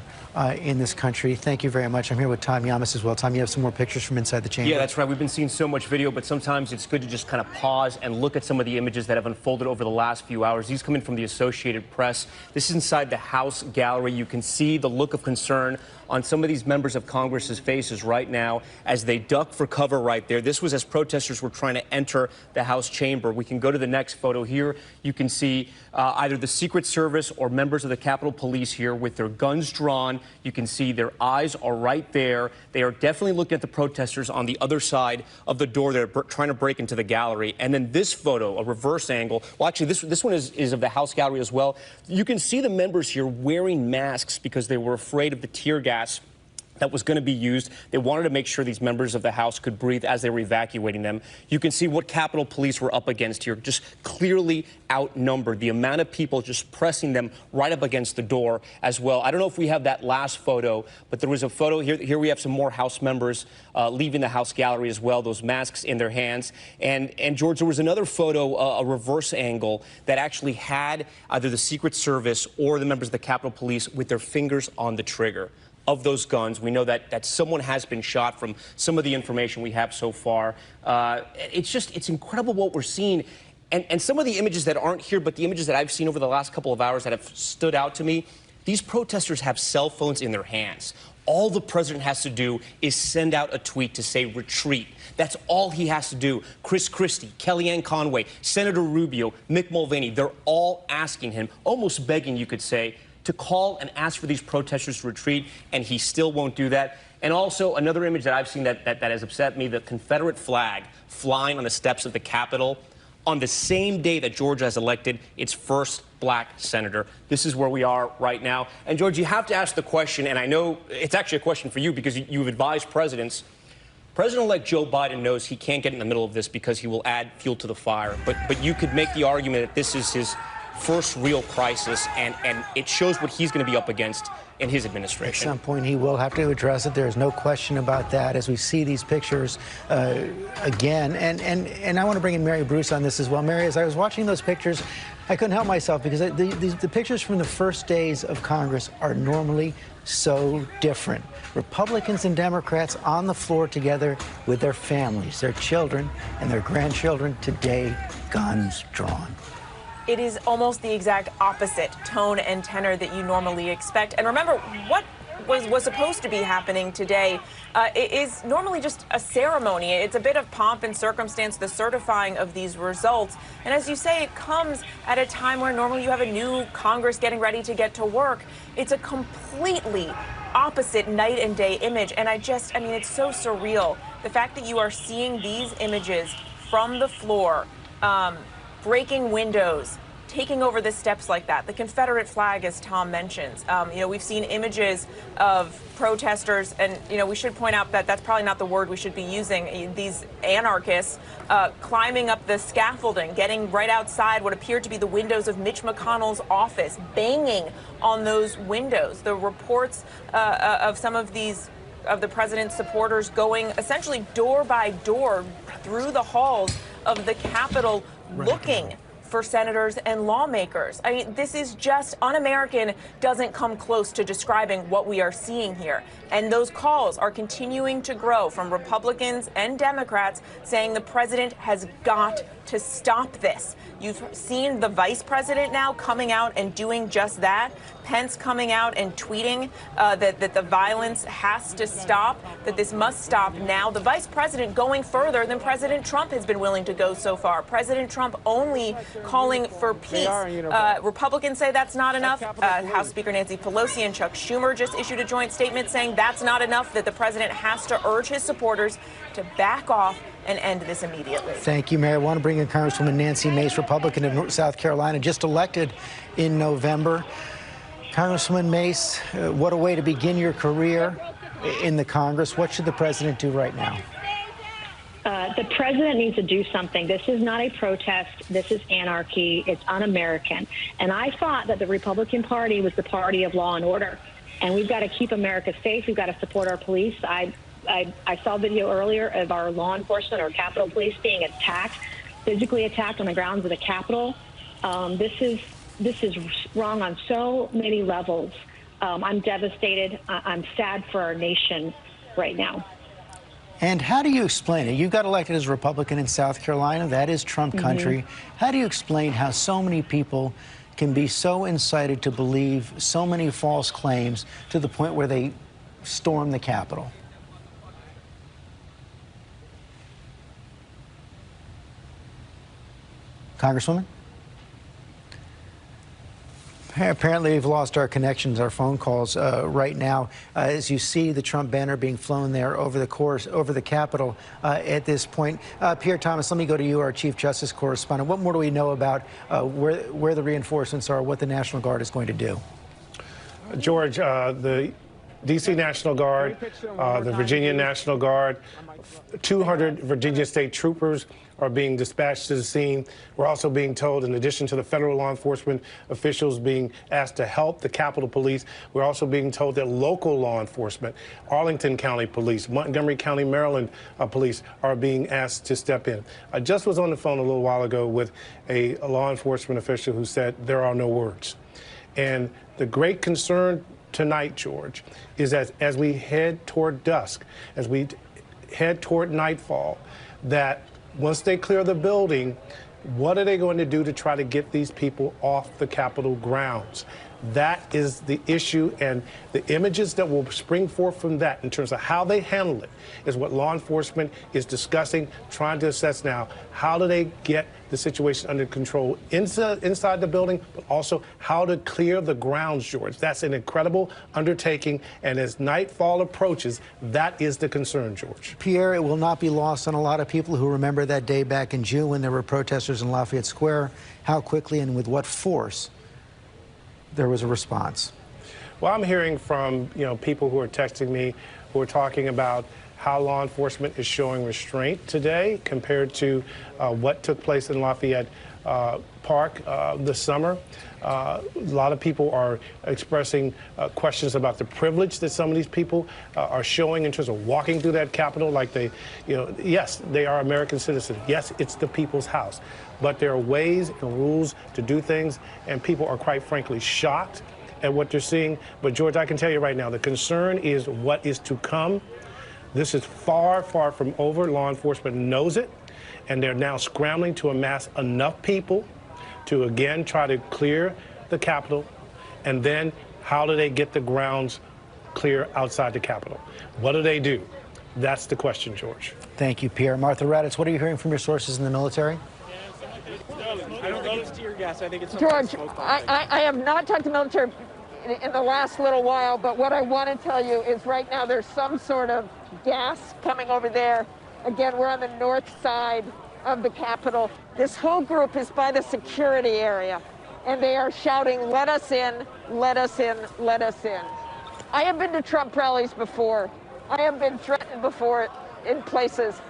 Speaker 2: in this country. Thank you very much. I'm here with Tom Llamas as well. Tom, you have some more pictures from inside the chamber.
Speaker 18: Yeah, that's right. We've been seeing so much video, but sometimes it's good to just kind of pause and look at some of the images that have unfolded over the last few hours. These come in from the Associated Press. This is inside the House gallery. You can see the look of concern on some of these members of Congress's faces right now as they duck for cover right there. This was as protesters were trying to enter the House chamber. We can go to the next photo here. You can see either the Secret Service or members of the Capitol Police here with their guns drawn. You can see their eyes are right there. They are definitely looking at the protesters on the other side of the door. They're trying to break into the gallery. And then this photo, a reverse angle. Well, actually, this one is of the House gallery as well. You can see the members here wearing masks because they were afraid of the tear gas that was going to be used. They wanted to make sure these members of the House could breathe as they were evacuating them. You can see what Capitol Police were up against here, just clearly outnumbered. The amount of people just pressing them right up against the door as well. I don't know if we have that last photo, but there was a photo here. Here we have some more House members leaving the House gallery as well, those masks in their hands. And George, there was another photo, a reverse angle, that actually had either the Secret Service or the members of the Capitol Police with their fingers on the trigger. of those guns. We know that someone has been shot from some of the information we have so far. It's incredible what we're seeing. And some of the images that aren't here, but the images that I've seen over the last couple of hours that have stood out to me, these protesters have cell phones in their hands. All the president has to do is send out a tweet to say retreat. That's all he has to do. Chris Christie, Kellyanne Conway, Senator Rubio, Mick Mulvaney, they're all asking him, almost begging, you could say, to call and ask for these protesters to retreat, and he still won't do that. And also, another image that I've seen that has upset me, the Confederate flag flying on the steps of the Capitol on the same day that Georgia has elected its first black senator. This is where we are right now. And, George, you have to ask the question, and I know it's actually a question for you because you've advised presidents. President-elect Joe Biden knows he can't get in the middle of this because he will add fuel to the fire. But you could make the argument that this is his first real crisis, and it shows what he's going to be up against in his administration.
Speaker 2: At some point, he will have to address it. There's no question about that as we see these pictures again. And I want to bring in Mary Bruce on this as well. Mary, as I was watching those pictures, I couldn't help myself because the pictures from the first days of Congress are normally so different. Republicans and Democrats on the floor together with their families, their children and their grandchildren, today, guns drawn.
Speaker 14: It is almost the exact opposite tone and tenor that you normally expect. And remember, what was supposed to be happening today is normally just a ceremony. It's a bit of pomp and circumstance, the certifying of these results. And as you say, it comes at a time where normally you have a new Congress getting ready to get to work. It's a completely opposite night and day image. And I mean, it's so surreal. The fact that you are seeing these images from the floor, breaking windows, taking over the steps like that. The Confederate flag, as Tom mentions. We've seen images of protesters, and, we should point out that that's probably not the word we should be using. These anarchists climbing up the scaffolding, getting right outside what appeared to be the windows of Mitch McConnell's office, banging on those windows. The reports of some of the president's supporters going essentially door by door through the halls of the Capitol, looking for senators and lawmakers. I mean, this is just un-American, doesn't come close to describing what we are seeing here. And those calls are continuing to grow from Republicans and Democrats saying the president has got to stop this. You've seen the vice president now coming out and doing just that. Pence coming out and tweeting that the violence has to stop, that this must stop now. The vice president going further than President Trump has been willing to go so far. President Trump only calling for peace. Republicans say that's not enough. House Speaker Nancy Pelosi and Chuck Schumer just issued a joint statement saying that's not enough, that the president has to urge his supporters to back off and end this immediately.
Speaker 2: Thank you, Mayor. I want to bring in Congresswoman Nancy Mace, Republican of South Carolina, just elected in November. Congresswoman Mace, what a way to begin your career in the Congress. What should the president do right now?
Speaker 19: The president needs to do something. This is not a protest. This is anarchy. It's un-American. And I thought that the Republican Party was the party of law and order. And we've got to keep America safe. We've got to support our police. I saw a video earlier of our law enforcement, our Capitol Police being attacked, physically attacked on the grounds of the Capitol. This is wrong on so many levels. I'm devastated. I'm sad for our nation right now.
Speaker 2: And how do you explain it? You got elected as a Republican in South Carolina. That is Trump country. How do you explain how so many people can be so incited to believe so many false claims to the point where they storm the Capitol? Congresswoman? Apparently, we've lost our connections, our phone calls right now. As you see the Trump banner being flown there over the Capitol at this point. Pierre Thomas, let me go to you, our Chief Justice correspondent. What more do we know about where the reinforcements are, what the National Guard is going to do?
Speaker 20: George, the D.C. National Guard, the Virginia National Guard, 200 Virginia State troopers are being dispatched to the scene. We're also being told, in addition to the federal law enforcement officials being asked to help the Capitol Police, we're also being told that local law enforcement, Arlington County Police, Montgomery County, Maryland Police are being asked to step in. I just was on the phone a little while ago with a law enforcement official who said there are no words. And the great concern tonight, George, is as we head toward dusk, as we head toward nightfall, that once they clear the building, what are they going to do to try to get these people off the Capitol grounds? That is the issue, and the images that will spring forth from that in terms of how they handle it is what law enforcement is discussing, trying to assess now. How do they get the situation under control inside the building, but also how to clear the grounds, George? That's an incredible undertaking, and as nightfall approaches, that is the concern, George.
Speaker 2: Pierre, it will not be lost on a lot of people who remember that day back in June when there were protesters in Lafayette Square, how quickly and with what force there was a response.
Speaker 20: Well, I'm hearing from people who are texting me who are talking about how law enforcement is showing restraint today compared to what took place in Lafayette Park this summer. A lot of people are expressing questions about the privilege that some of these people are showing in terms of walking through that Capitol like they, yes, they are American citizens. Yes, it's the people's house. But there are ways and rules to do things, and people are quite frankly shocked at what they're seeing. But, George, I can tell you right now, the concern is what is to come. This is far, far from over. Law enforcement knows it, and they're now scrambling to amass enough people to, again, try to clear the Capitol. And then how do they get the grounds clear outside the Capitol? What do they do? That's the question, George.
Speaker 2: Thank you, Pierre. Martha Raddatz, what are you hearing from your sources in the military?
Speaker 13: I don't think it's tear gas. I think it's
Speaker 9: George, I have not talked to military in the last little while, but what I want to tell you is right now there's some sort of gas coming over there. Again, we're on the north side of the Capitol. This whole group is by the security area, and they are shouting, "Let us in, let us in, let us in." I have been to Trump rallies before. I have been threatened before in places.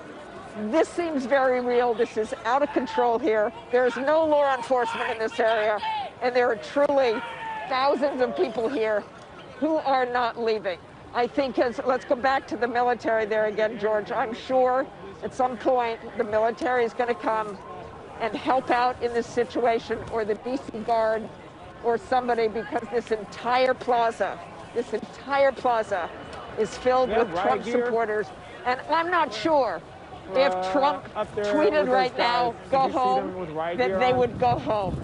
Speaker 9: This seems very real. This is out of control here. There's no law enforcement in this area, and there are truly thousands of people here who are not leaving. I think let's go back to the military there again, George. I'm sure at some point the military is going to come and help out in this situation, or the DC Guard or somebody, because this entire plaza is filled with Trump supporters. And I'm not sure if Trump tweeted right now, go home, that they would go home.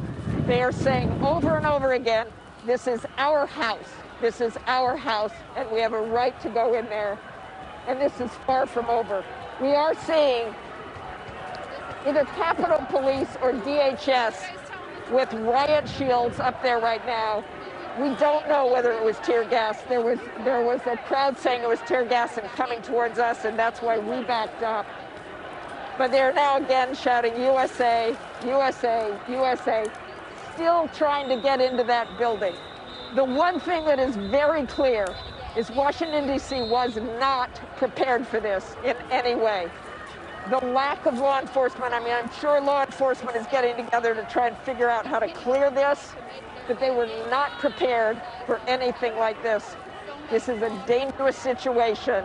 Speaker 9: They are saying over and over again, this is our house. This is our house, and we have a right to go in there. And this is far from over. We are seeing either Capitol Police or DHS with riot shields up there right now. We don't know whether it was tear gas. There was a crowd saying it was tear gas and coming towards us, and that's why we backed up. But they're now again shouting USA, USA, USA, still trying to get into that building. The one thing that is very clear is Washington, D.C. was not prepared for this in any way. The lack of law enforcement, I mean, I'm sure law enforcement is getting together to try and figure out how to clear this, but they were not prepared for anything like this. This is a dangerous situation,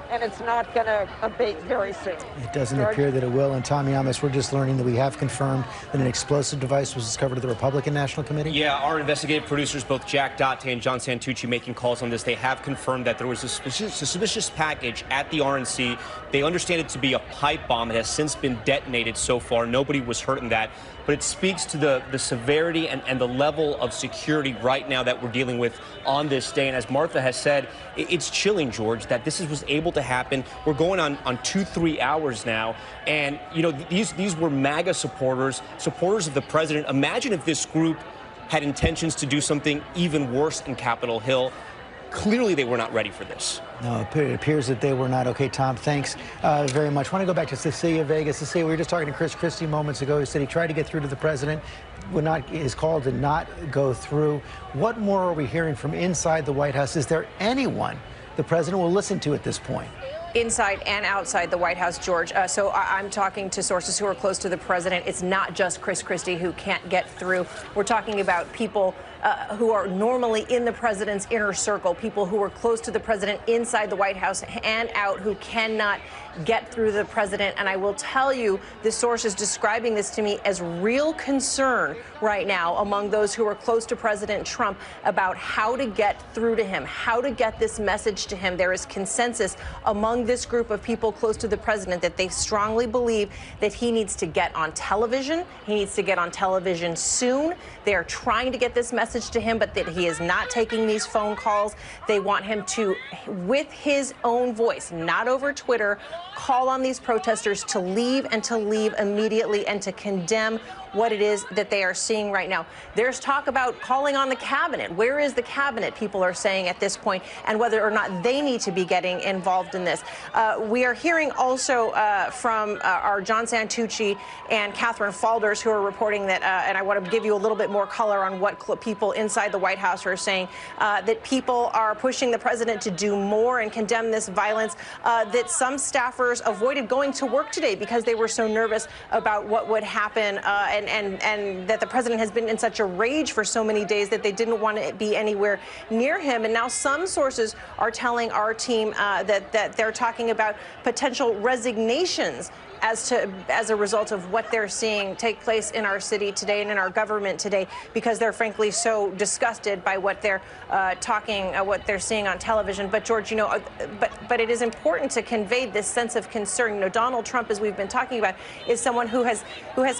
Speaker 9: and it's not going to abate very soon.
Speaker 2: It doesn't appear that it will. And Tommy Amos, we're just learning that we have confirmed that an explosive device was discovered at the Republican National Committee.
Speaker 18: Yeah, our investigative producers, both Jack Date and John Santucci, making calls on this. They have confirmed that there was a suspicious package at the RNC. They understand it to be a pipe bomb. It has since been detonated so far. Nobody was hurt in that. But it speaks to the severity and the level of security right now that we're dealing with on this day. And as Martha has said, it's chilling, George, that this was able to happen. We're going on 2-3 hours now. And, these were MAGA supporters of the president. Imagine if this group had intentions to do something even worse in Capitol Hill. Clearly, they were not ready for this.
Speaker 2: No, it appears that they were not. Okay, Tom, thanks very much. I want to go back to Cecilia Vega. Cecilia, we were just talking to Chris Christie moments ago. He said he tried to get through to the president. His call did not go through. What more are we hearing from inside the White House? Is there anyone the president will listen to at this point?
Speaker 14: Inside and outside the White House, George. So I'm talking to sources who are close to the president. It's not just Chris Christie who can't get through. We're talking about people
Speaker 21: who are normally in the president's inner circle, people who are close to the president inside the White House and out, who cannot get through the president. And I will tell you, this source is describing this to me as real concern right now among those who are close to President Trump about how to get through to him, how to get this message to him. There is consensus among this group of people close to the president that they strongly believe that he needs to get on television. He needs to get on television soon. They are trying to get this message to him, but that he is not taking these phone calls. They want him to, with his own voice, not over Twitter, call on these protesters to leave and to leave immediately and to condemn what it is that they are seeing right now. There's talk about calling on the cabinet. Where is the cabinet, people are saying at this point, and whether or not they need to be getting involved in this. We are hearing also from our John Santucci and Catherine Falders, who are reporting that, and I want to give you a little bit more color on what people inside the White House are saying, that people are pushing the president to do more and condemn this violence, that some staffers avoided going to work today because they were so nervous about what would happen, and that the president has been in such a rage for so many days that they didn't want to be anywhere near him. And now some sources are telling our team that they're talking about potential resignations as a result of what they're seeing take place in our city today and in our government today, because they're frankly so disgusted by what they're what they're seeing on television. But George, you know, but it is important to convey this sense of concern. You know, Donald Trump, as we've been talking about, is someone who has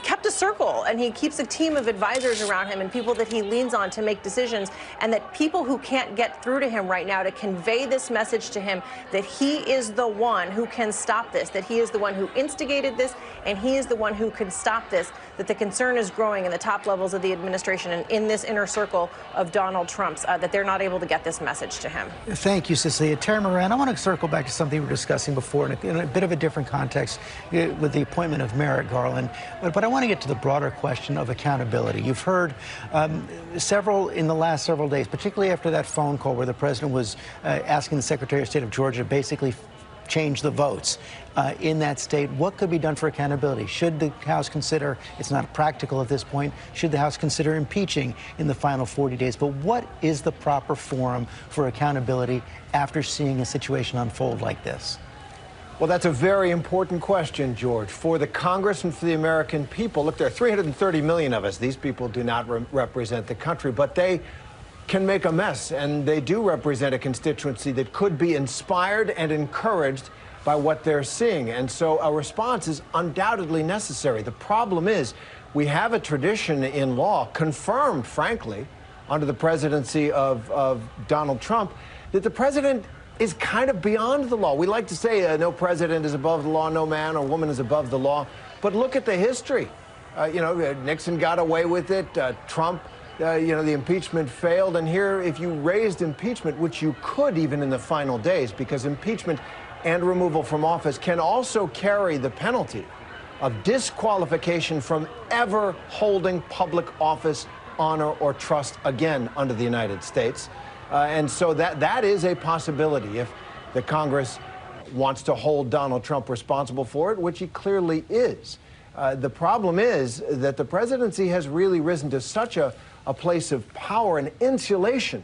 Speaker 21: kept a circle, and he keeps a team of advisors around him and people that he leans on to make decisions, and that people who can't get through to him right now to convey this message to him that he is the one who can stop this, that he is the one who instigated this, and he is the one who could stop this, that the concern is growing in the top levels of the administration and in this inner circle of Donald Trump's, that they're not able to get this message to him.
Speaker 2: Thank you, Cecilia. Tara Moran, I want to circle back to something we were discussing before in a bit of a different context with the appointment of Merrick Garland, but I want to get to the broader question of accountability. You've heard several in the last several days, particularly after that phone call where the president was asking the Secretary of State of Georgia to basically change the votes in that state. What could be done for accountability? Should the House consider, it's not practical at this point, should the House consider impeaching in the final 40 days? But what is the proper forum for accountability after seeing a situation unfold like this?
Speaker 10: Well, that's a very important question, George. For the Congress and for the American people, look, there are 330 million of us. These people do not represent the country, but they can make a mess, and they do represent a constituency that could be inspired and encouraged by what they're seeing. And so a response is undoubtedly necessary. The problem is we have a tradition in law, confirmed, frankly, under the presidency of Donald Trump, that the president is kind of beyond the law. We like to say no president is above the law, no man or woman is above the law. But look at the history. You know, Nixon got away with it. Trump, you know, the impeachment failed. And here, if you raised impeachment, which you could even in the final days, because impeachment and removal from office can also carry the penalty of disqualification from ever holding public office, honor, or trust again under the United States. And so that is a possibility if the Congress wants to hold Donald Trump responsible for it, which he clearly is. The problem is that the presidency has really risen to such a place of power and insulation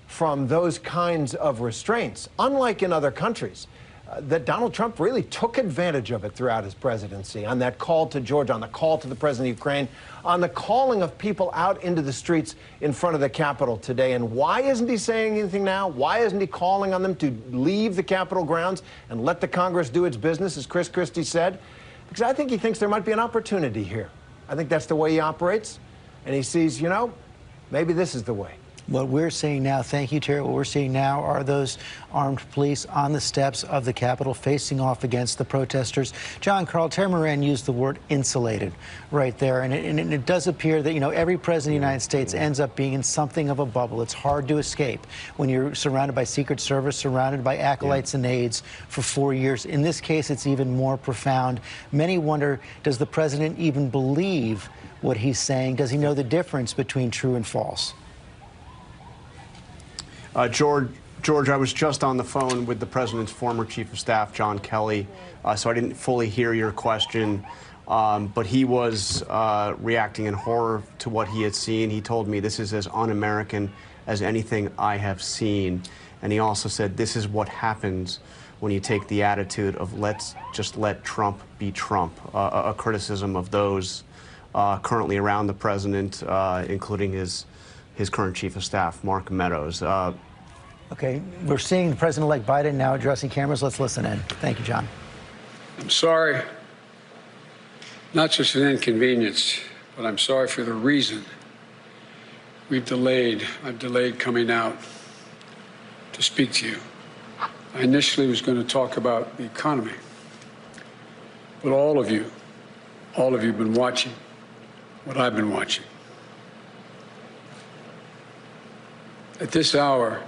Speaker 10: from those kinds of restraints, unlike in other countries, that Donald Trump really took advantage of it throughout his presidency, on that call to Georgia, on the call to the president of Ukraine, on the calling of people out into the streets in front of the Capitol today. And why isn't he saying anything now? Why isn't he calling on them to leave the Capitol grounds and let the Congress do its business, as Chris Christie said? Because I think he thinks there might be an opportunity here. I think that's the way he operates. And he sees, you know, maybe this is the way.
Speaker 2: What we're seeing now, thank you, Terry, what we're seeing now are those armed police on the steps of the Capitol facing off against the protesters. John Karl, Terry Moran used the word insulated right there. And it does appear that, you know, every president of the United States ends up being in something of a bubble. It's hard to escape when you're surrounded by Secret Service, surrounded by acolytes and aides for 4 years. In this case, it's even more profound. Many wonder, does the president even believe what he's saying? Does he know the difference between true and false?
Speaker 8: George, I was just on the phone with the president's former chief of staff, John Kelly, so I didn't fully hear your question But he was reacting in horror to what he had seen. He told me, this is as un-American as anything I have seen. And he also said, this is what happens when you take the attitude of let's just let Trump be Trump, a criticism of those currently around the president, including his current chief of staff, Mark Meadows.
Speaker 2: Okay, we're seeing President-elect Biden now addressing cameras. Let's listen in. Thank you, John.
Speaker 1: I'm sorry, not just an inconvenience, but I'm sorry for the reason I've delayed coming out to speak to you. I initially was going to talk about the economy, but all of you have been watching what I've been watching. At this hour,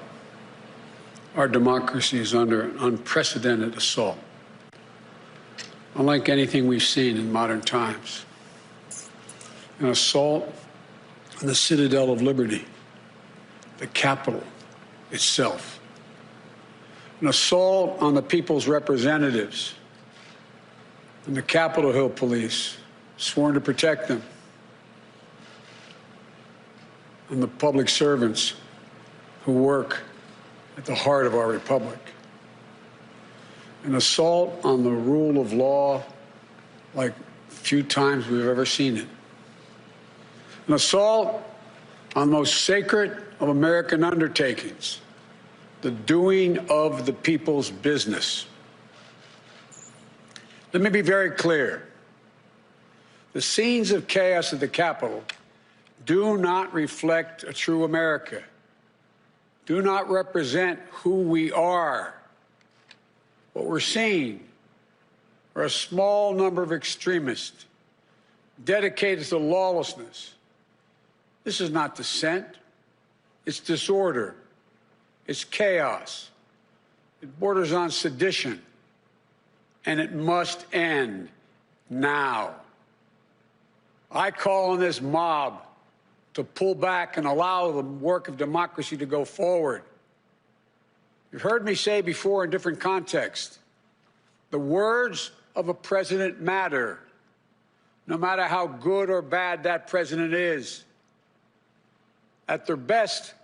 Speaker 1: our democracy is under an unprecedented assault, unlike anything we've seen in modern times. An assault on the citadel of liberty, the Capitol itself. An assault on the people's representatives and the Capitol Hill police, sworn to protect them, and the public servants who work at the heart of our republic. An assault on the rule of law like few times we've ever seen it. An assault on the most sacred of American undertakings, the doing of the people's business. Let me be very clear. The scenes of chaos at the Capitol do not reflect a true America, do not represent who we are. What we're seeing are a small number of extremists dedicated to lawlessness. This is not dissent. It's disorder. It's chaos. It borders on sedition. And it must end now. I call on this mob to pull back and allow the work of democracy to go forward. You've heard me say before in different contexts, the words of a president matter, no matter how good or bad that president is. At their best,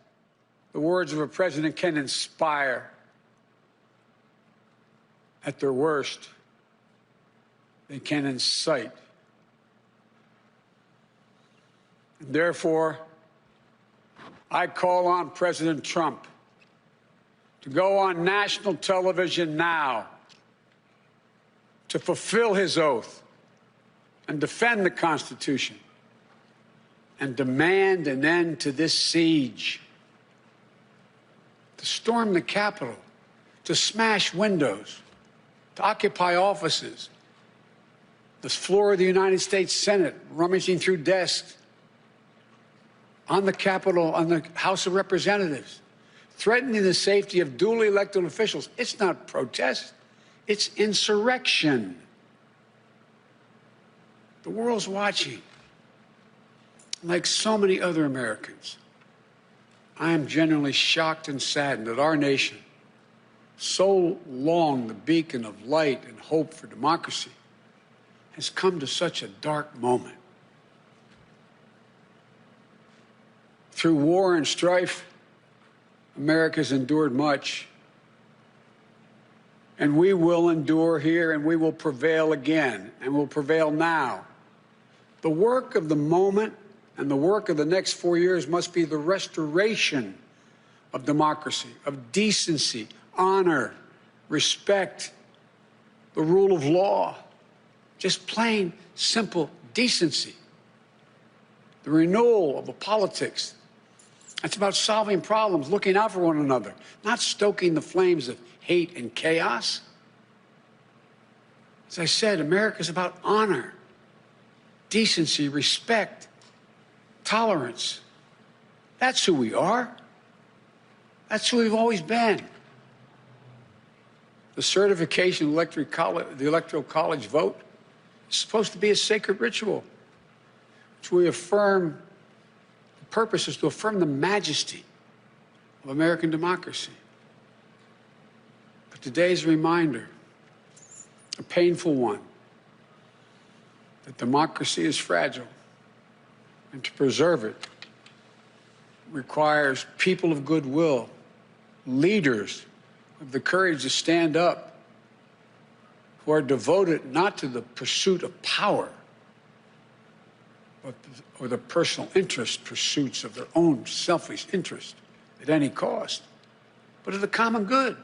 Speaker 1: the words of a president can inspire. At their worst, they can incite. And therefore, I call on President Trump to go on national television now to fulfill his oath and defend the Constitution and demand an end to this siege, to storm the Capitol, to smash windows, to occupy offices, the floor of the United States Senate, rummaging through desks, on the Capitol, on the House of Representatives, threatening the safety of duly elected officials. It's not protest, it's insurrection. The world's watching. Like so many other Americans, I am genuinely shocked and saddened that our nation, so long the beacon of light and hope for democracy, has come to such a dark moment. Through war and strife, America's endured much. And we will endure here, and we will prevail again, and will prevail now. The work of the moment and the work of the next 4 years must be the restoration of democracy, of decency, honor, respect, the rule of law, just plain, simple decency. The renewal of the politics. It's about solving problems, looking out for one another, not stoking the flames of hate and chaos. As I said, America's about honor, decency, respect, tolerance. That's who we are. That's who we've always been. The certification of the Electoral College vote is supposed to be a sacred ritual, which we affirm. The purpose is to affirm the majesty of American democracy. But today's reminder, a painful one, that democracy is fragile, and to preserve it requires people of goodwill, leaders with the courage to stand up, who are devoted not to the pursuit of power, or the personal interest pursuits of their own selfish interest at any cost, but of the common good.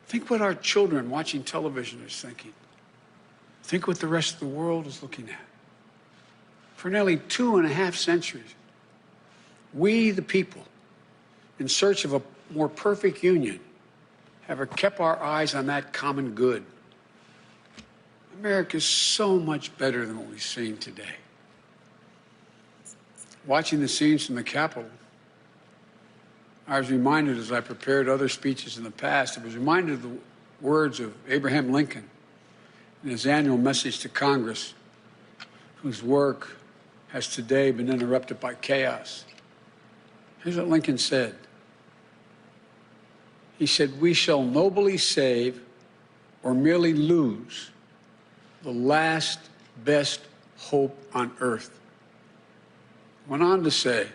Speaker 1: Think what our children watching television is thinking. Think what the rest of the world is looking at. For nearly 2.5 centuries, we, the people, in search of a more perfect union, have kept our eyes on that common good. America is so much better than what we've seen today. Watching the scenes from the Capitol, I was reminded, as I prepared other speeches in the past, I was reminded of the words of Abraham Lincoln in his annual message to Congress, whose work has today been interrupted by chaos. Here's what Lincoln said. He said, "We shall nobly save or merely lose the last best hope on earth." Went on to say,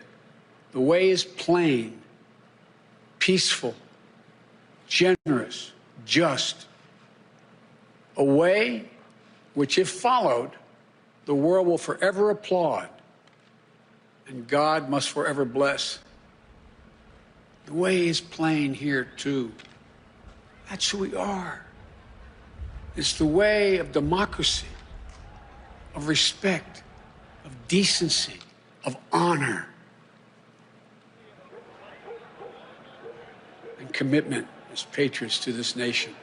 Speaker 1: "The way is plain, peaceful, generous, just. A way which, if followed, the world will forever applaud and God must forever bless." The way is plain here, too. That's who we are. It's the way of democracy, of respect, of decency, of honor, and commitment as patriots to this nation.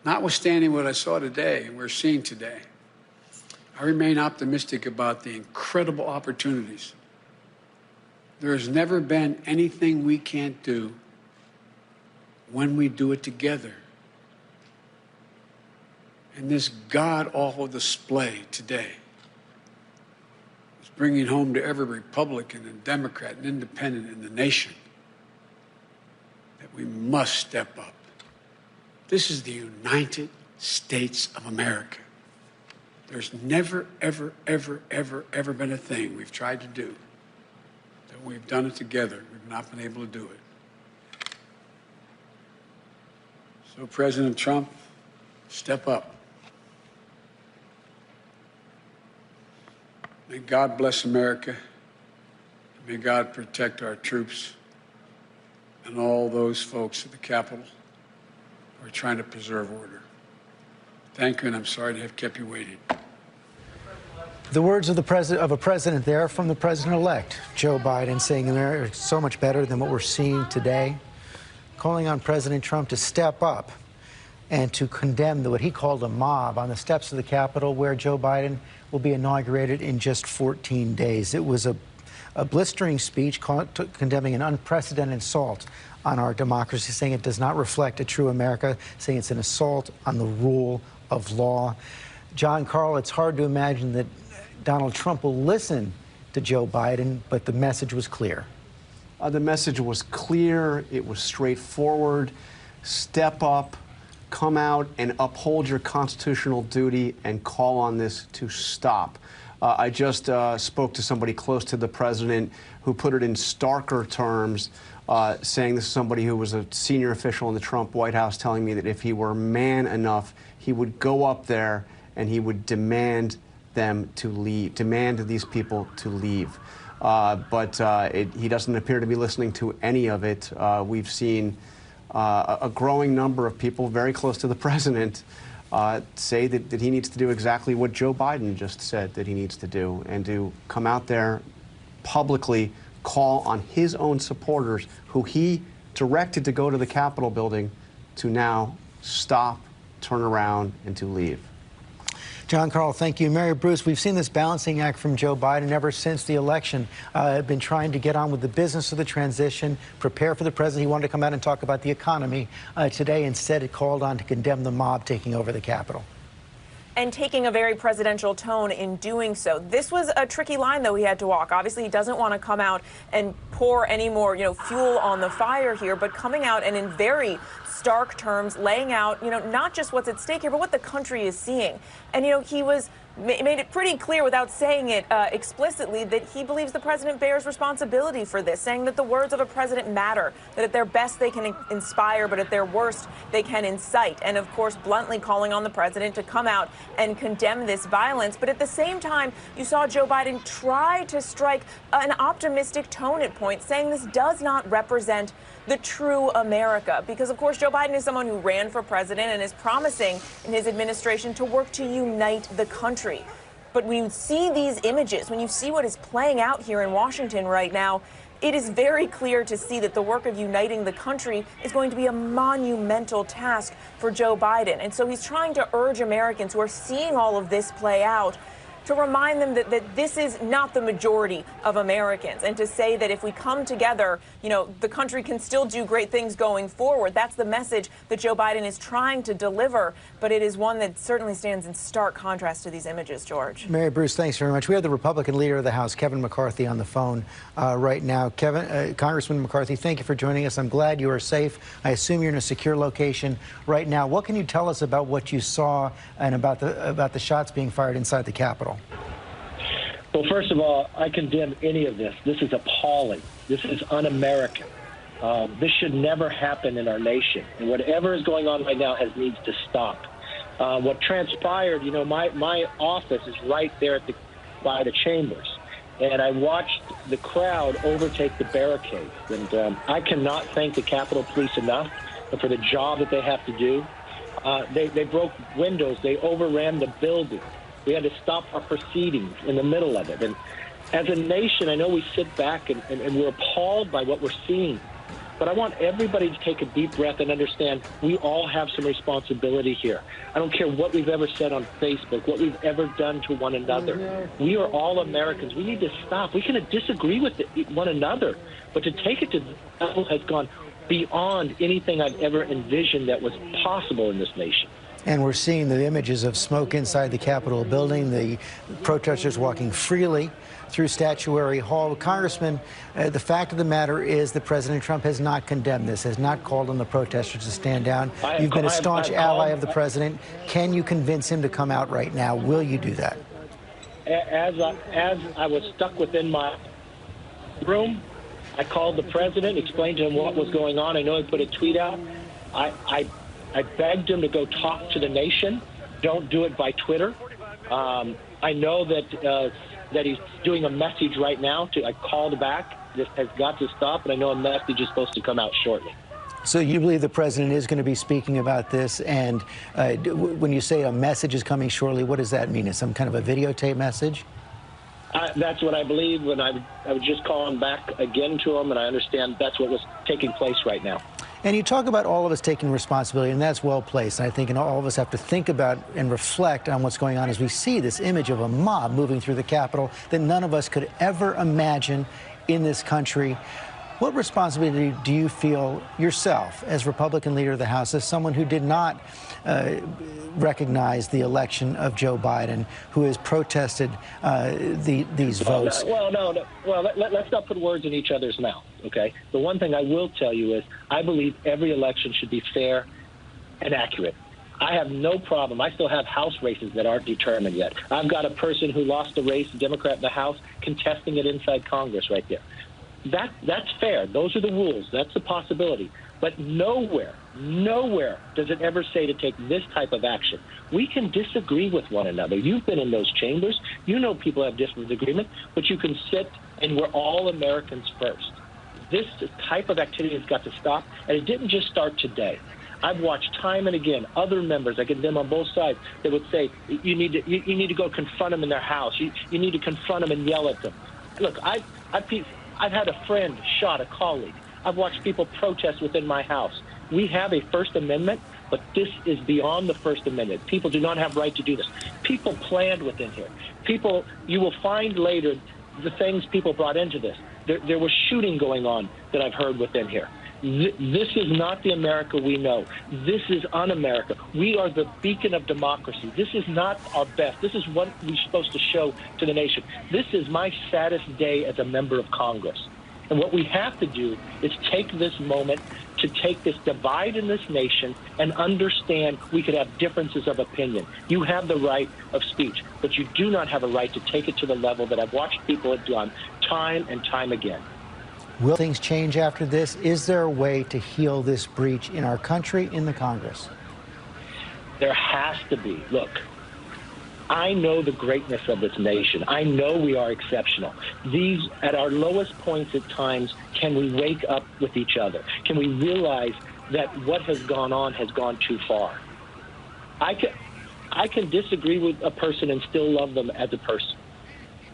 Speaker 1: Notwithstanding what I saw today and we're seeing today, I remain optimistic about the incredible opportunities. There has never been anything we can't do when we do it together. And this god-awful display today is bringing home to every Republican and Democrat and Independent in the nation that we must step up. This is the United States of America. There's never, ever, ever, ever, ever been a thing we've tried to do that we've done it together. We've not been able to do it. So, President Trump, step up. May God bless America. May God protect our troops and all those folks at the Capitol who are trying to preserve order. Thank you, and I'm sorry to have kept you waiting.
Speaker 2: The words of a president there from the president-elect, Joe Biden, saying America is so much better than what we're seeing today, calling on President Trump to step up and to condemn what he called a mob on the steps of the Capitol, where Joe Biden will be inaugurated in just 14 days. It was a blistering speech condemning an unprecedented assault on our democracy, saying it does not reflect a true America, saying it's an assault on the rule of law. John Karl, it's hard to imagine that Donald Trump will listen to Joe Biden, but the message was clear.
Speaker 8: The message was clear. It was straightforward. Step up, come out and uphold your constitutional duty and call on this to stop. I just spoke to somebody close to the president who put it in starker terms, saying this is somebody who was a senior official in the Trump White House, telling me that if he were man enough, he would go up there and he would demand them to leave, demand these people to leave. But he doesn't appear to be listening to any of it. We've seen a growing number of people very close to the president say that he needs to do exactly what Joe Biden just said that he needs to do, and to come out there publicly, call on his own supporters, who he directed to go to the Capitol building, to now stop, turn around, and to leave.
Speaker 2: John Karl, thank you. Mary Bruce, we've seen this balancing act from Joe Biden ever since the election. Been trying to get on with the business of the transition, prepare for the president. He wanted to come out and talk about the economy today. Instead, it called on to condemn the mob taking over the Capitol.
Speaker 14: and taking a very presidential tone in doing so. This was a tricky line, though, he had to walk. Obviously, he doesn't want to come out and pour any more, fuel on the fire here, but coming out and in very stark terms, laying out, not just what's at stake here, but what the country is seeing. And, he made it pretty clear without saying it explicitly that he believes the president bears responsibility for this, saying that the words of a president matter, that at their best they can inspire, but at their worst they can incite. And of course, bluntly calling on the president to come out and condemn this violence. But at the same time, you saw Joe Biden try to strike an optimistic tone at points, saying this does not represent the true America. Because, of course, Joe Biden is someone who ran for president and is promising in his administration to work to unite the country. But when you see these images, when you see what is playing out here in Washington right now, it is very clear to see that the work of uniting the country is going to be a monumental task for Joe Biden. And so he's trying to urge Americans who are seeing all of this play out to remind them that this is not the majority of Americans, and to say that if we come together, the country can still do great things going forward. That's the message that Joe Biden is trying to deliver, but it is one that certainly stands in stark contrast to these images, George.
Speaker 2: Mary Bruce, thanks very much. We have the Republican leader of the House, Kevin McCarthy, on the phone right now. Congressman McCarthy, thank you for joining us. I'm glad you are safe. I assume you're in a secure location right now. What can you tell us about what you saw and about the shots being fired inside the Capitol?
Speaker 3: Well, first of all, I condemn any of this. This is appalling. This is un-American. This should never happen in our nation. And whatever is going on right now needs to stop. What transpired, my office is right there by the chambers. And I watched the crowd overtake the barricades. And I cannot thank the Capitol Police enough for the job that they have to do. They broke windows. They overran the building. We had to stop our proceedings in the middle of it. And as a nation, I know we sit back and we're appalled by what we're seeing. But I want everybody to take a deep breath and understand we all have some responsibility here. I don't care what we've ever said on Facebook, what we've ever done to one another. We are all Americans. We need to stop. We can disagree with one another, but to take it to the level has gone beyond anything I've ever envisioned that was possible in this nation.
Speaker 2: And we're seeing the images of smoke inside the Capitol building, the protesters walking freely through Statuary Hall. Congressman, the fact of the matter is that President Trump has not condemned this, has not called on the protesters to stand down. You've been a staunch ally of the president. Can you convince him to come out right now? Will you do that?
Speaker 3: As I was stuck within my room, I called the president, explained to him what was going on. I know he put a tweet out. I begged him to go talk to the nation. Don't do it by Twitter. I know that he's doing a message right now. I called back. This has got to stop, and I know a message is supposed to come out shortly.
Speaker 2: So you believe the president is going to be speaking about this, and when you say a message is coming shortly, what does that mean? Is some kind of a videotape message?
Speaker 3: That's what I believe. When I was just calling back again to him, and I understand that's what was taking place right now.
Speaker 2: And you talk about all of us taking responsibility, and that's well placed. And I think all of us have to think about and reflect on what's going on as we see this image of a mob moving through the Capitol that none of us could ever imagine in this country. What responsibility do you feel yourself as Republican leader of the House, as someone who did not recognize the election of Joe Biden, who has protested these votes?
Speaker 3: Let's not put words in each other's mouth, okay? The one thing I will tell you is I believe every election should be fair and accurate. I have no problem. I still have House races that aren't determined yet. I've got a person who lost a race, a Democrat in the House, contesting it inside Congress right there. That's fair. Those are the rules. That's the possibility. But nowhere does it ever say to take this type of action. We can disagree with one another. You've been in those chambers. You know people have disagreement, but you can sit and we're all Americans first. This type of activity has got to stop, and it didn't just start today. I've watched time and again other members, I get them on both sides, that would say, you need to go confront them in their house. You need to confront them and yell at them. Look, I've had a friend shot a colleague. I've watched people protest within my house. We have a First Amendment, but this is beyond the First Amendment. People do not have right to do this. People planned within here. People, you will find later the things people brought into this. There was shooting going on that I've heard within here. This is not the America we know. This is un-America. We are the beacon of democracy. This is not our best. This is what we're supposed to show to the nation. This is my saddest day as a member of Congress. And what we have to do is take this moment to take this divide in this nation and understand we could have differences of opinion. You have the right of speech, but you do not have a right to take it to the level that I've watched people have done time and time again.
Speaker 2: Will things change after this? Is there a way to heal this breach in our country, in the Congress?
Speaker 3: There has to be. Look, I know the greatness of this nation. I know we are exceptional. These, at our lowest points at times, can we wake up with each other? Can we realize that what has gone on has gone too far? I can disagree with a person and still love them as a person.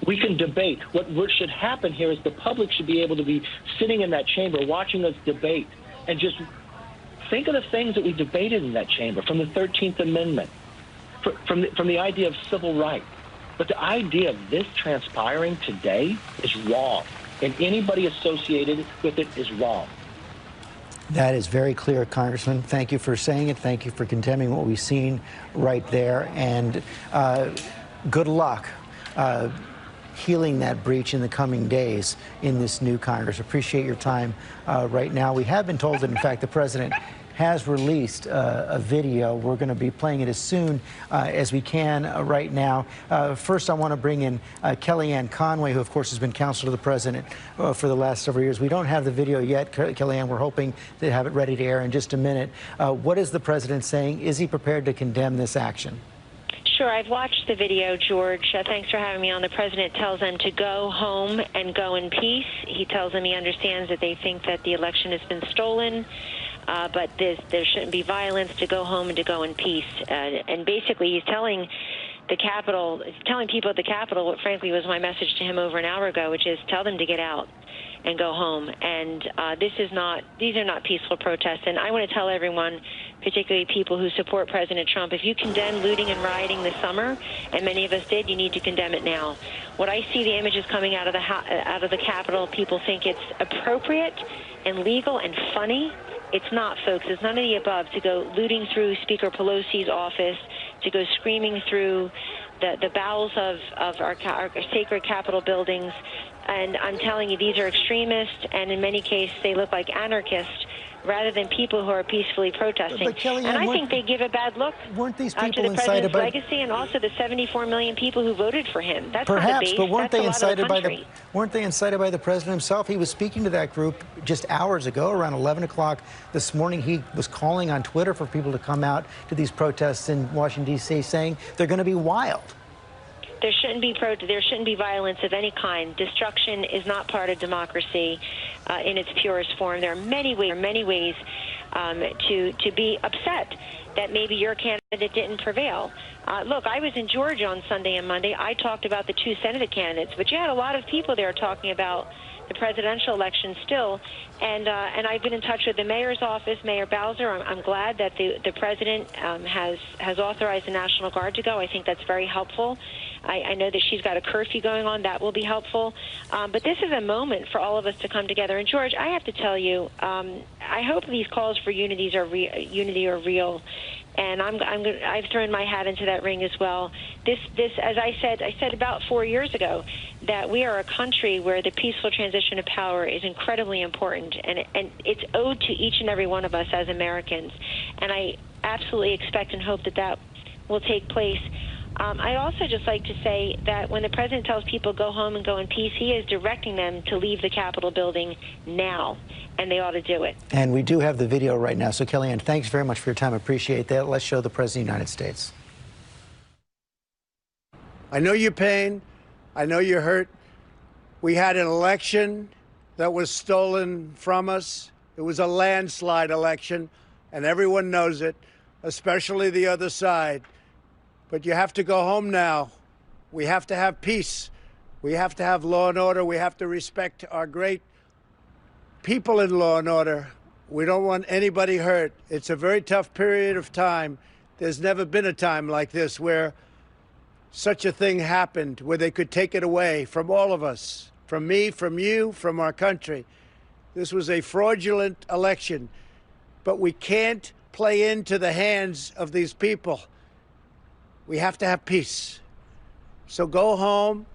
Speaker 3: We can debate. What should happen here is the public should be able to be sitting in that chamber watching us debate and just think of the things that we debated in that chamber, from the 13th Amendment, from the idea of civil rights. But the idea of this transpiring today is wrong, and anybody associated with it is wrong.
Speaker 2: That is very clear, Congressman. Thank you for saying it. Thank you for condemning what we've seen right there. And good luck healing that breach in the coming days in this new Congress. Appreciate your time right now. We have been told that, in fact, the president has released a video. We're going to be playing it as soon as we can right now. First, I want to bring in Kellyanne Conway, who, of course, has been counsel to the president for the last several years. We don't have the video yet, Kellyanne. We're hoping to have it ready to air in just a minute. What is the president saying? Is he prepared to condemn this action?
Speaker 4: Sure. I've watched the video, George. Thanks for having me on. The president tells them to go home and go in peace. He tells them he understands that they think that the election has been stolen, but there shouldn't be violence, to go home and to go in peace. And basically, he's telling the Capitol, telling people at the Capitol what, frankly, was my message to him over an hour ago, which is tell them to get out and go home. And these are not peaceful protests. And I want to tell everyone, particularly people who support President Trump, if you condemn looting and rioting this summer, and many of us did, you need to condemn it now. What I see, the images coming out of the Capitol, people think it's appropriate and legal and funny. It's not, folks. It's none of the above. To go looting through Speaker Pelosi's office, to go screaming through the bowels of our sacred Capitol buildings. And I'm telling you, these are extremists, and in many cases, they look like anarchists rather than people who are peacefully protesting.
Speaker 2: Kellyanne,
Speaker 4: and I think they give a bad look
Speaker 2: weren't these
Speaker 4: to
Speaker 2: people
Speaker 4: the
Speaker 2: incited
Speaker 4: president's
Speaker 2: by
Speaker 4: legacy and also the 74 million people who voted for him. That's not a
Speaker 2: perhaps,
Speaker 4: base.
Speaker 2: but weren't
Speaker 4: That's
Speaker 2: they
Speaker 4: a lot of the
Speaker 2: incited by
Speaker 4: country.
Speaker 2: weren't they incited by the president himself? He was speaking to that group just hours ago, around 11 o'clock this morning. He was calling on Twitter for people to come out to these protests in Washington, D.C., saying they're going to be wild.
Speaker 4: There shouldn't be violence of any kind. Destruction is not part of democracy in its purest form. There are many ways to be upset that maybe your candidate didn't prevail. Look, I was in Georgia on Sunday and Monday. I talked about the two Senate candidates, but you had a lot of people there talking about the presidential election still. And I've been in touch with the mayor's office, Mayor Bowser. I'm glad that the president has authorized the National Guard to go. I think that's very helpful. I know that she's got a curfew going on. That will be helpful. But this is a moment for all of us to come together. And, George, I have to tell you, I hope these calls for unity are real. And I've thrown my hat into that ring as well. This, as I said about 4 years ago, that we are a country where the peaceful transition of power is incredibly important, and it's owed to each and every one of us as Americans. And I absolutely expect and hope that will take place. I also just like to say that when the president tells people go home and go in peace, he is directing them to leave the Capitol building now, and they ought to do it. And we do have the video right now. So, Kellyanne, thanks very much for your time. I appreciate that. Let's show the President of the United States.
Speaker 22: I know your pain. I know you're hurt. We had an election that was stolen from us. It was a landslide election, and everyone knows it, especially the other side. But you have to go home now. We have to have peace. We have to have law and order. We have to respect our great people in law and order. We don't want anybody hurt. It's a very tough period of time. There's never been a time like this where such a thing happened, where they could take it away from all of us, from me, from you, from our country. This was a fraudulent election, but we can't play into the hands of these people. We have to have peace. So go home.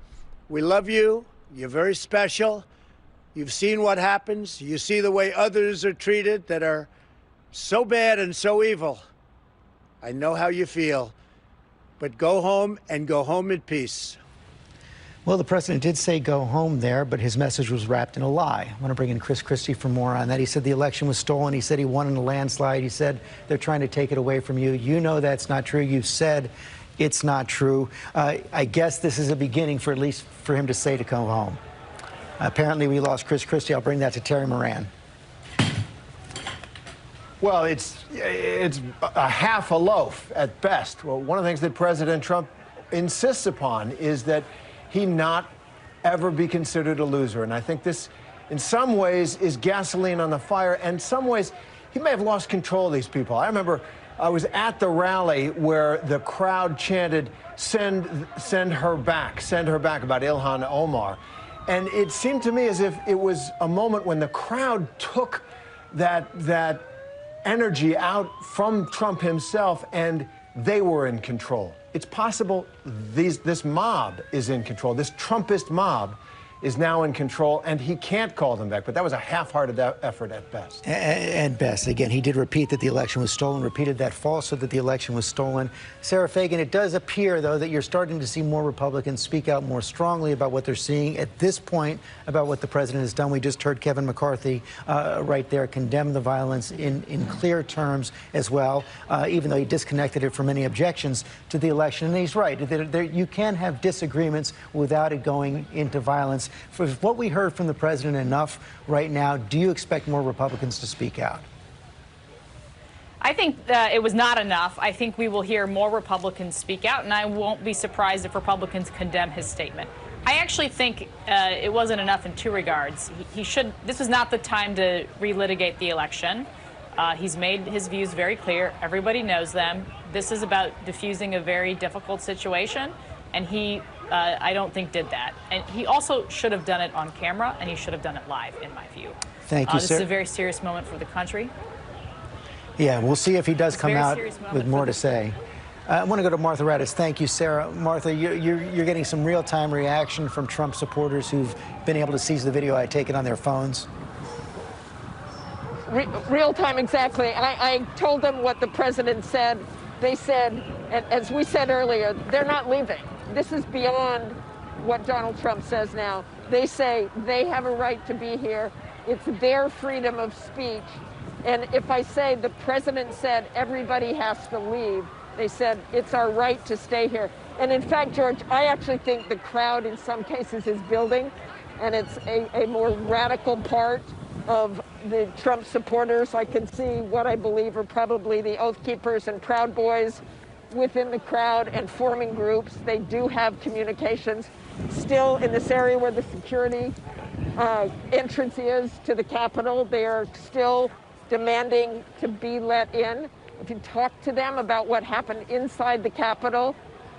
Speaker 22: We love you. You're very special. You've seen what happens. You see the way others are treated that are so bad and so evil. I know how you feel. But go home and go home in peace.
Speaker 2: Well, the president did say go home there, but his message was wrapped in a lie. I want to bring in Chris Christie for more on that. He said the election was stolen. He said he won in a landslide. He said they're trying to take it away from you. You know that's not true. You said it's not true. I guess this is a beginning for at least for him to say to come home. Apparently, we lost Chris Christie. I'll bring that to Terry Moran.
Speaker 10: Well, it's a half a loaf at best. Well, one of the things that President Trump insists upon is that he not ever be considered a loser. And I think this, in some ways, is gasoline on the fire. And in some ways, he may have lost control of these people. I remember I was at the rally where the crowd chanted, send her back about Ilhan Omar. And it seemed to me as if it was a moment when the crowd took that energy out from Trump himself, and they were in control. It's possible this mob is in control. This Trumpist mob is now in control, and he can't call them back. But that was a half-hearted effort at best.
Speaker 2: At best. Again, he did repeat that the election was stolen, repeated that falsehood that the election was stolen. Sarah Fagan, it does appear, though, that you're starting to see more Republicans speak out more strongly about what they're seeing at this point, about what the president has done. We just heard Kevin McCarthy right there condemn the violence in clear terms as well, even though he disconnected it from any objections to the election. And he's right. You can have disagreements without it going into violence. For what we heard from the president enough right now, do you expect more Republicans to speak out?
Speaker 5: I think it was not enough. I think we will hear more Republicans speak out, and I won't be surprised if Republicans condemn his statement. I actually think it wasn't enough in two regards. This was not the time to relitigate the election. He's made his views very clear. Everybody knows them. This is about diffusing a very difficult situation, and he I don't think did that. And he also should have done it on camera, and he should have done it live, in my view.
Speaker 2: Thank you,
Speaker 5: This
Speaker 2: sir.
Speaker 5: is a very serious moment for the country.
Speaker 2: Yeah, we'll see if he does come out with more to say. I want to go to Martha Raddatz. Thank you, Sarah. Martha, you're getting some real-time reaction from Trump supporters who've been able to seize the video, I take it, on their phones.
Speaker 9: Real time, exactly. I told them what the president said. They said, as we said earlier, they're not leaving. This is beyond what Donald Trump says now. They say they have a right to be here. It's their freedom of speech. And if I say the president said everybody has to leave, they said it's our right to stay here. And in fact, George, I actually think the crowd in some cases is building, and it's a more radical part of the Trump supporters. I can see what I believe are probably the Oath Keepers and Proud Boys within the crowd and forming groups. They do have communications still in this area where the security entrance is to the Capitol. They are still demanding to be let in. If you talk to them about what happened inside the Capitol,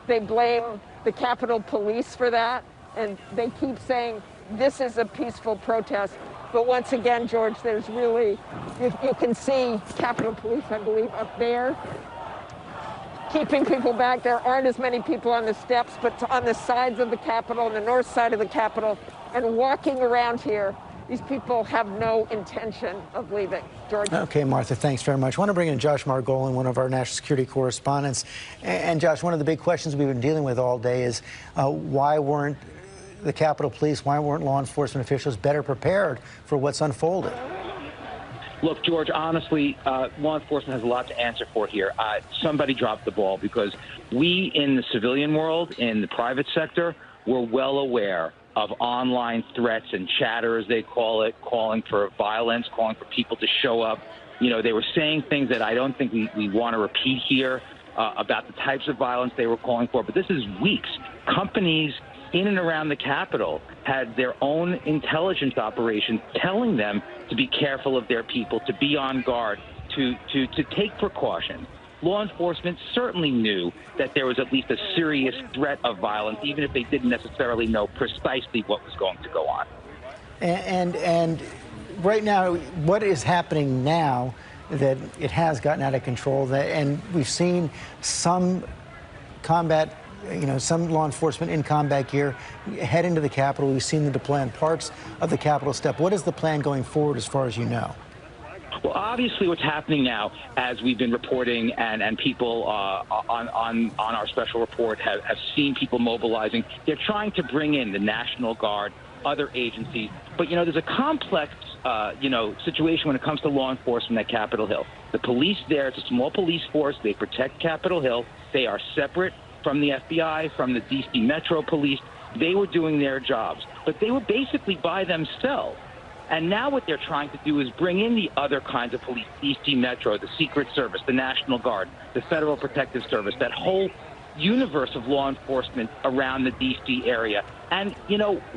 Speaker 9: they blame the Capitol Police for that, and they keep saying this is a peaceful protest. But once again, George, there's really, you can see Capitol Police, I believe, up there, keeping people back. There aren't as many people on the steps, but on the sides of the Capitol, on the north side of the Capitol, and walking around here, these people have no intention of leaving. George.
Speaker 2: Okay, Martha, thanks very much. I want to bring in Josh Margolin, one of our national security correspondents. And Josh, one of the big questions we've been dealing with all day is why weren't the Capitol Police, why weren't law enforcement officials better prepared for what's unfolded?
Speaker 6: Look, George, honestly, law enforcement has a lot to answer for here. Somebody dropped the ball, because we in the civilian world, in the private sector, were well aware of online threats and chatter, as they call it, calling for violence, calling for people to show up. You know, they were saying things that I don't think we want to repeat here about the types of violence they were calling for. But this is weeks. Companies in and around the Capitol had their own intelligence operations telling them to be careful of their people, to be on guard, to take precautions. Law enforcement certainly knew that there was at least a serious threat of violence, even if they didn't necessarily know precisely what was going to go on.
Speaker 2: And right now, what is happening now that it has gotten out of control, and we've seen some combat, some law enforcement in combat gear head into the Capitol. We've seen the planned parts of the Capitol step. What is the plan going forward as far as you know?
Speaker 6: Well, obviously what's happening now, as we've been reporting, and people on our special report have seen people mobilizing, they're trying to bring in the National Guard, other agencies. But, there's a complex, situation when it comes to law enforcement at Capitol Hill. The police there, it's a small police force. They protect Capitol Hill. They are separate from the FBI, from the D.C. Metro Police. They were doing their jobs, but they were basically by themselves. And now what they're trying to do is bring in the other kinds of police, D.C. Metro, the Secret Service, the National Guard, the Federal Protective Service, that whole universe of law enforcement around the D.C. area. And,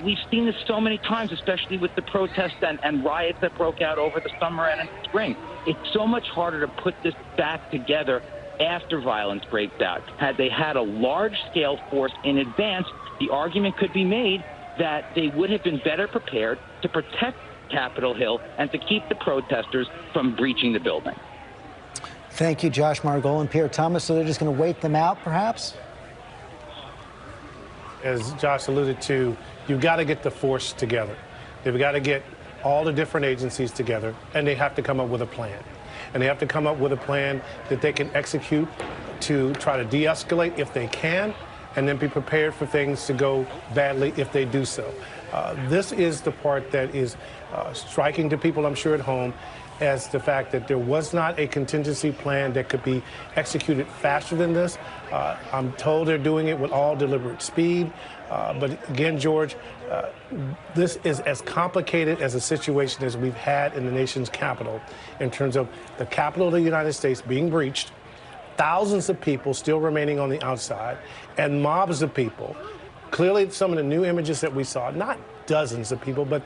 Speaker 6: we've seen this so many times, especially with the protests and riots that broke out over the summer and in the spring. It's so much harder to put this back together after violence breaks out. Had they had a large-scale force in advance, the argument could be made that they would have been better prepared to protect Capitol Hill and to keep the protesters from breaching the building.
Speaker 2: Thank you, Josh Margolin, Pierre Thomas. So they're just going to wait them out, perhaps?
Speaker 20: As Josh alluded to, you've got to get the force together. They've got to get all the different agencies together, and they have to come up with a plan. And they have to come up with a plan that they can execute to try to de-escalate if they can, and then be prepared for things to go badly if they do so. This is the part that is striking to people, I'm sure, at home, as the fact that there was not a contingency plan that could be executed faster than this. I'm told they're doing it with all deliberate speed. But again, George, this is as complicated as a situation as we've had in the nation's capital in terms of the Capitol of the United States being breached, thousands of people still remaining on the outside, and mobs of people. Clearly, some of the new images that we saw, not dozens of people, but,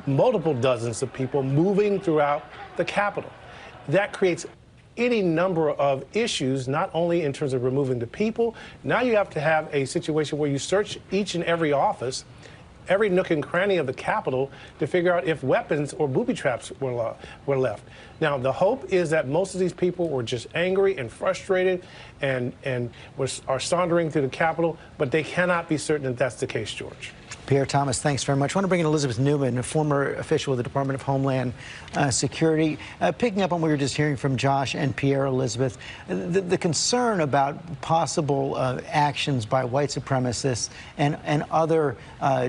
Speaker 20: multiple dozens of people moving throughout the Capitol. That creates any number of issues, not only in terms of removing the people. Now you have to have a situation where you search each and every office, every nook and cranny of the Capitol, to figure out if weapons or booby traps were left. Now, the hope is that most of these people were just angry and frustrated and are sauntering through the Capitol, but they cannot be certain that that's the case, George.
Speaker 2: Pierre Thomas, thanks very much. I want to bring in Elizabeth Newman, a former official with the Department of Homeland Security. Picking up on what we were just hearing from Josh and Pierre, Elizabeth, the concern about possible actions by white supremacists and other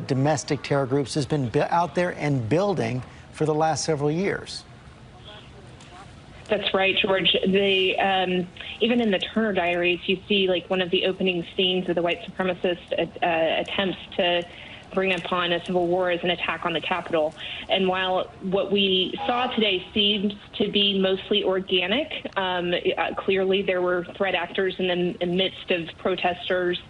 Speaker 2: domestic terror groups has been out there and building for the last several years.
Speaker 7: That's right, George. Even in the Turner Diaries, you see like one of the opening scenes of the white supremacist attempts to bring upon a civil war as an attack on the Capitol. And while what we saw today seems to be mostly organic, clearly there were threat actors in the midst of protesters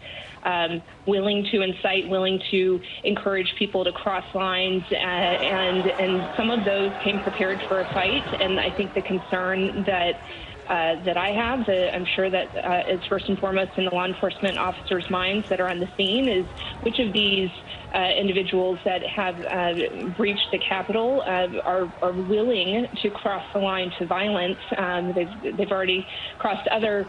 Speaker 7: willing to incite, willing to encourage people to cross lines, and some of those came prepared for a fight. And I think the concern that I have, I'm sure that is first and foremost in the law enforcement officers' minds that are on the scene, is which of these individuals that have breached the Capitol are willing to cross the line to violence. They've already crossed other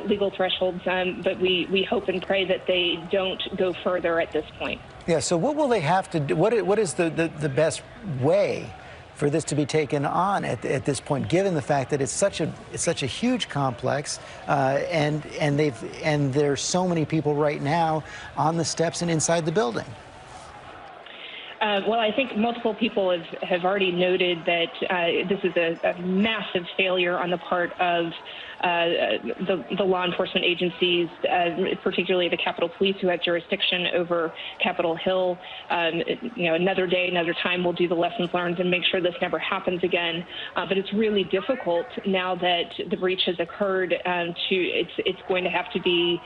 Speaker 7: legal thresholds, but we hope and pray that they don't go further at this point.
Speaker 2: Yeah, so what will they have to do? What is the best way for this to be taken on at this point, given the fact that it's such a huge complex, and there's so many people right now on the steps and inside the building?
Speaker 7: Well, I think multiple people have already noted that this is a massive failure on the part of the law enforcement agencies, particularly the Capitol Police, who have jurisdiction over Capitol Hill. Another day, another time, we'll do the lessons learned and make sure this never happens again. But it's really difficult now that the breach has occurred. It's going to have to be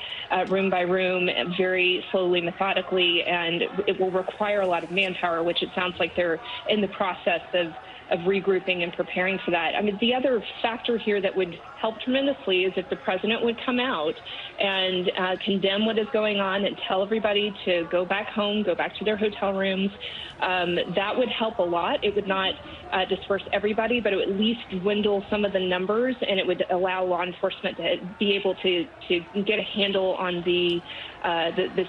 Speaker 7: room by room, very slowly, methodically, and it will require a lot of manpower, which it sounds like they're in the process of regrouping and preparing for that. I mean, the other factor here that would help tremendously tremendously is if the president would come out and condemn what is going on and tell everybody to go back home, go back to their hotel rooms. That would help a lot. It would not disperse everybody, but it would at least dwindle some of the numbers, and it would allow law enforcement to be able to get a handle on the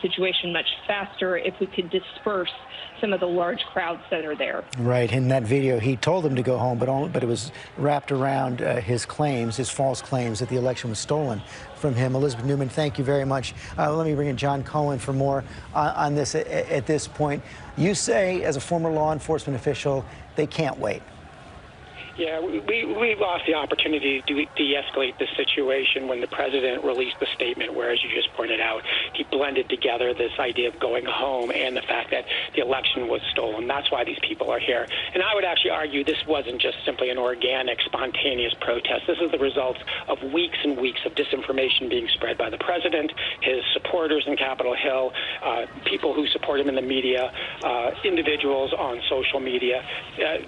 Speaker 7: situation much faster if we could disperse some of the large crowds that are there.
Speaker 2: Right. In that video, he told them to go home, but it was wrapped around his claims, his false claims that the election was stolen from him. Elizabeth Newman, thank you very much. Let me bring in John Cohen for more on this at this point. You say, as a former law enforcement official, they can't wait.
Speaker 11: Yeah, we lost the opportunity to de-escalate the situation when the president released the statement where, as you just pointed out, he blended together this idea of going home and the fact that the election was stolen. That's why these people are here. And I would actually argue this wasn't just simply an organic, spontaneous protest. This is the result of weeks and weeks of disinformation being spread by the president, his supporters in Capitol Hill, people who support him in the media, individuals on social media.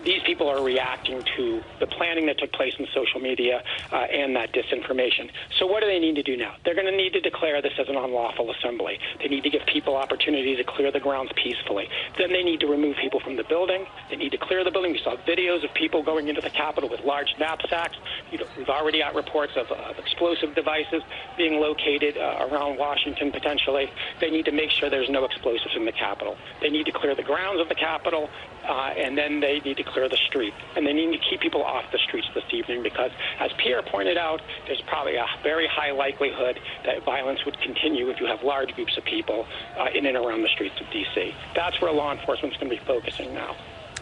Speaker 11: These people are reacting to the planning that took place in social media and that disinformation. So what do they need to do now? They're going to need to declare this as an unlawful assembly. They need to give people opportunity to clear the grounds peacefully. Then they need to remove people from the building. They need to clear the building. We saw videos of people going into the Capitol with large knapsacks. We've already got reports of explosive devices being located around Washington potentially. They need to make sure there's no explosives in the Capitol. They need to clear the grounds of the Capitol, and then they need to clear the street. And they need to keep people off the streets this evening because, as Pierre pointed out, there's probably a very high likelihood that violence would continue if you have large groups of people in and around the streets of D.C. That's where law enforcement is going to be focusing now.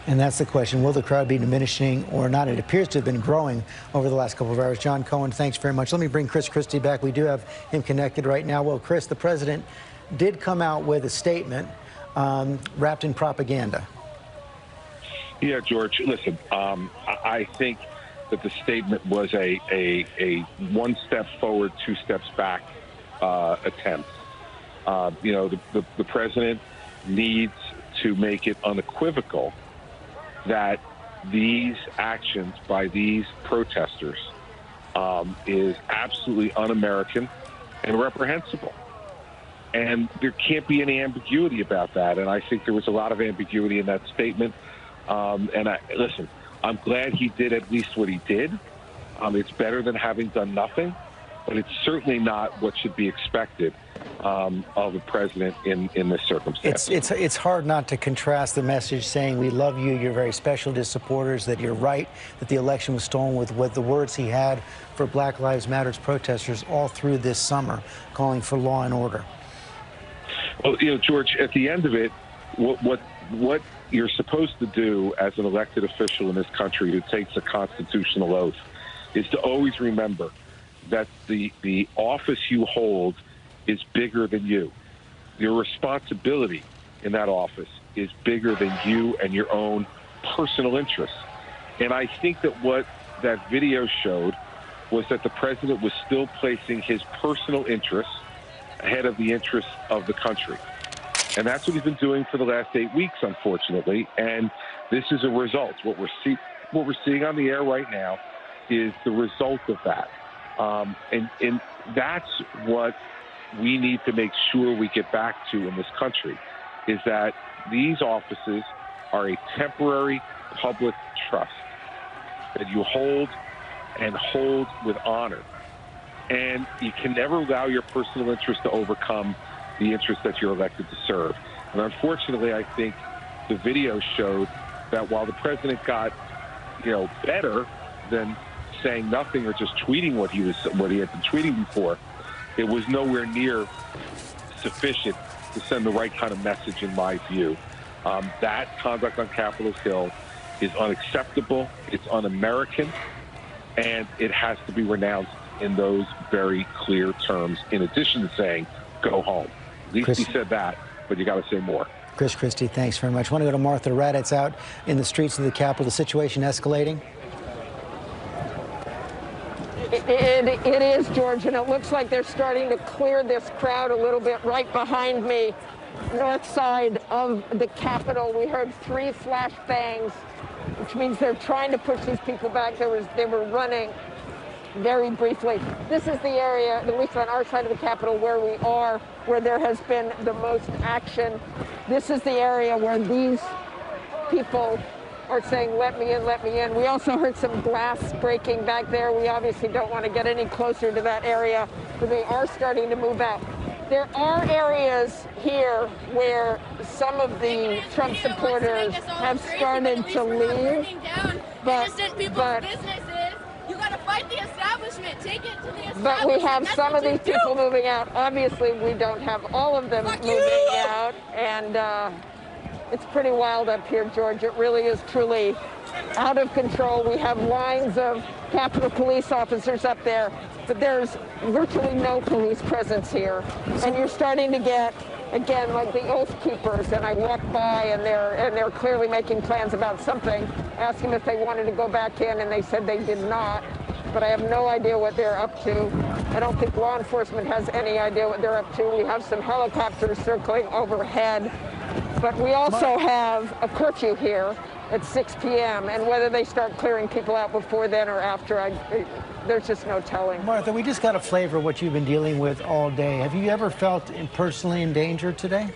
Speaker 2: And that's the question. Will the crowd be diminishing or not? It appears to have been growing over the last couple of hours. John Cohen, thanks very much. Let me bring Chris Christie back. We do have him connected right now. Well, Chris, the president did come out with a statement wrapped in propaganda.
Speaker 16: Yeah, George, listen, I think that the statement was a one step forward, two steps back attempt. The president needs to make it unequivocal that these actions by these protesters is absolutely un-American and reprehensible. And there can't be any ambiguity about that. And I think there was a lot of ambiguity in that statement. Listen, I'm glad he did at least what he did. It's better than having done nothing, but it's certainly not what should be expected of a president in this circumstance.
Speaker 2: It's hard not to contrast the message saying we love you, you're very special to supporters, that you're right, that the election was stolen, with the words he had for Black Lives Matter protesters all through this summer, calling for law and order.
Speaker 16: Well, George, at the end of it, what you're supposed to do as an elected official in this country who takes a constitutional oath is to always remember that the office you hold is bigger than you. Your responsibility in that office is bigger than you and your own personal interests. And I think that what that video showed was that the president was still placing his personal interests ahead of the interests of the country. And that's what he's been doing for the last 8 weeks, unfortunately. And this is a result. What we're seeing on the air right now is the result of that. And that's what we need to make sure we get back to in this country, is that these offices are a temporary public trust that you hold and hold with honor. And you can never allow your personal interest to overcome the interest that you're elected to serve. And unfortunately, I think the video showed that while the president got, better than saying nothing or just tweeting what he had been tweeting before, it was nowhere near sufficient to send the right kind of message, in my view. That conduct on Capitol Hill is unacceptable. It's un-American, and it has to be renounced in those very clear terms, in addition to saying, go home. At least he said that, but you got to say more.
Speaker 2: Chris Christie, thanks very much. I want to go to Martha Raddatz out in the streets of the Capitol. The situation escalating?
Speaker 9: It is, George, and it looks like they're starting to clear this crowd a little bit right behind me, north side of the Capitol. We heard 3 flashbangs, which means they're trying to push these people back. They were running. very briefly. This is the area, at least on our side of the Capitol, where we are, where there has been the most action. This is the area where these people are saying, let me in, let me in. We also heard some glass breaking back there. We obviously don't want to get any closer to that area, but they are starting to move out. There are areas here where some of the Trump supporters have started to leave, but
Speaker 12: you gotta fight the establishment. Take it to the establishment.
Speaker 9: But we have
Speaker 12: That's
Speaker 9: some
Speaker 12: what
Speaker 9: of these
Speaker 12: you
Speaker 9: people
Speaker 12: do.
Speaker 9: moving out. Obviously, we don't have all of them moving out, and it's pretty wild up here, George. It really is truly out of control. We have lines of Capitol Police officers up there, but there's virtually no police presence here. And you're starting to get, again, like the Oath Keepers, and I walk by and they're clearly making plans about something. Asked them if they wanted to go back in, and they said they did not. But I have no idea what they're up to. I don't think law enforcement has any idea what they're up to. We have some helicopters circling overhead. But we also have a curfew here at 6 p.m., and whether they start clearing people out before then or after, there's just no telling.
Speaker 2: Martha, we just got a flavor of what you've been dealing with all day. Have you ever felt personally in danger today?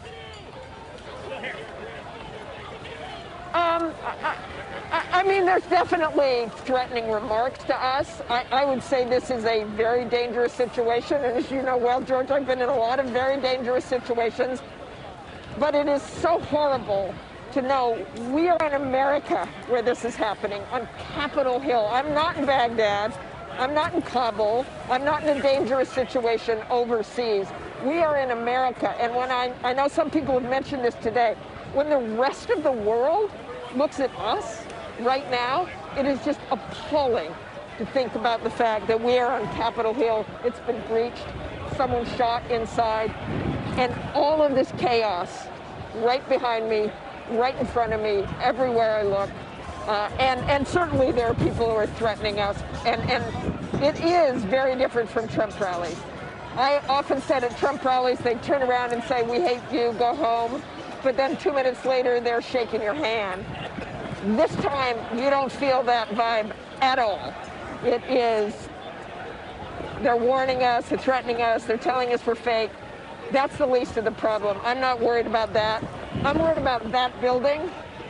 Speaker 9: I mean, there's definitely threatening remarks to us. I would say this is a very dangerous situation, and as you know well, George, I've been in a lot of very dangerous situations. But it is so horrible to know we are in America where this is happening, on Capitol Hill. I'm not in Baghdad. I'm not in Kabul. I'm not in a dangerous situation overseas. We are in America. And when I know some people have mentioned this today, when the rest of the world looks at us right now, it is just appalling to think about the fact that we are on Capitol Hill. It's been breached. Someone shot inside. And all of this chaos right behind me, right in front of me, everywhere I look. And certainly there are people who are threatening us. And it is very different from Trump rallies. I often said at Trump rallies, they turn around and say, we hate you, go home. But then 2 minutes later, they're shaking your hand. This time, you don't feel that vibe at all. It is, they're warning us, they're threatening us, they're telling us we're fake. That's the least of the problem. I'm not worried about that. I'm worried about that building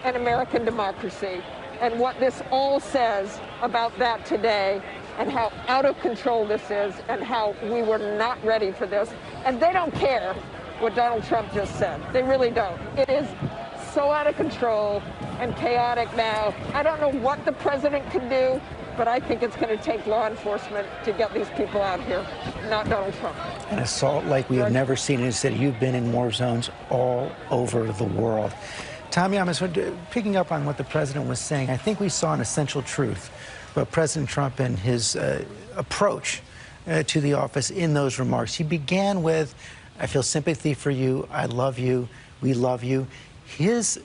Speaker 9: and American democracy and what this all says about that today and how out of control this is and how we were not ready for this. And they don't care what Donald Trump just said. They really don't. It is so out of control and chaotic now. I don't know what the president can do, but I think it's going to take law enforcement to get these people out here, not Donald Trump.
Speaker 2: An assault like we have never seen in a city. You've been in war zones all over the world. Tom Llamas, picking up on what the president was saying, I think we saw an essential truth about President Trump and his approach to the office in those remarks. He began with, I feel sympathy for you, I love you, we love you. His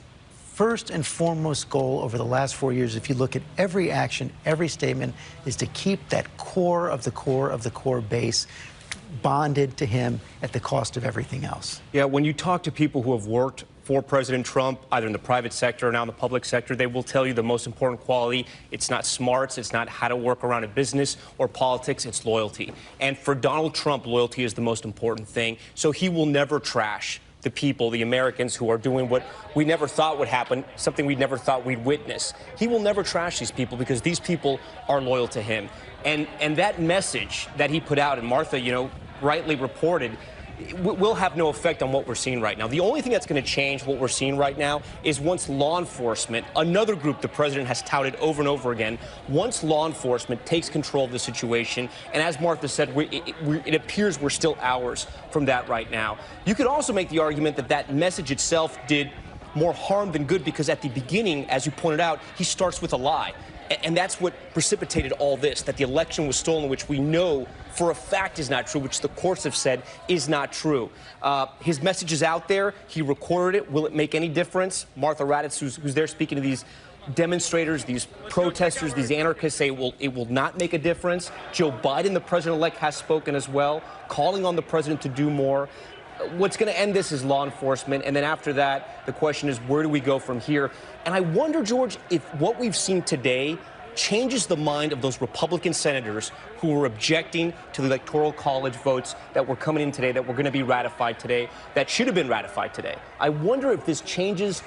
Speaker 2: first and foremost goal over the last 4 years, if you look at every action, every statement, is to keep that core of the core of the core base bonded to him at the cost of everything else.
Speaker 18: Yeah, when you talk to people who have worked for President Trump, either in the private sector or now in the public sector, they will tell you the most important quality, it's not smarts, it's not how to work around a business or politics, it's loyalty. And for Donald Trump, loyalty is the most important thing. So he will never trash the people, the Americans who are doing what we never thought would happen, something we never thought we'd witness. He will never trash these people because these people are loyal to him. And that message that he put out, and Martha, rightly reported, will have no effect on what we're seeing right now. The only thing that's going to change what we're seeing right now is once law enforcement, another group the president has touted over and over again, once law enforcement takes control of the situation, and as Martha said, it appears we're still hours from that right now. You could also make the argument that that message itself did more harm than good because at the beginning, as you pointed out, he starts with a lie. And that's what precipitated all this, that the election was stolen, which we know for a fact is not true, which the courts have said is not true. His message is out there. He recorded it. Will it make any difference? Martha Raddatz, who's there speaking to these demonstrators, these protesters, these anarchists, say it will not make a difference. Joe Biden, the president-elect, has spoken as well, calling on the president to do more. What's going to end this is law enforcement. And then after that, the question is, where do we go from here? And I wonder, George, if what we've seen today changes the mind of those Republican senators who were objecting to the Electoral College votes that were coming in today, that were going to be ratified today, that should have been ratified today. I wonder if this changes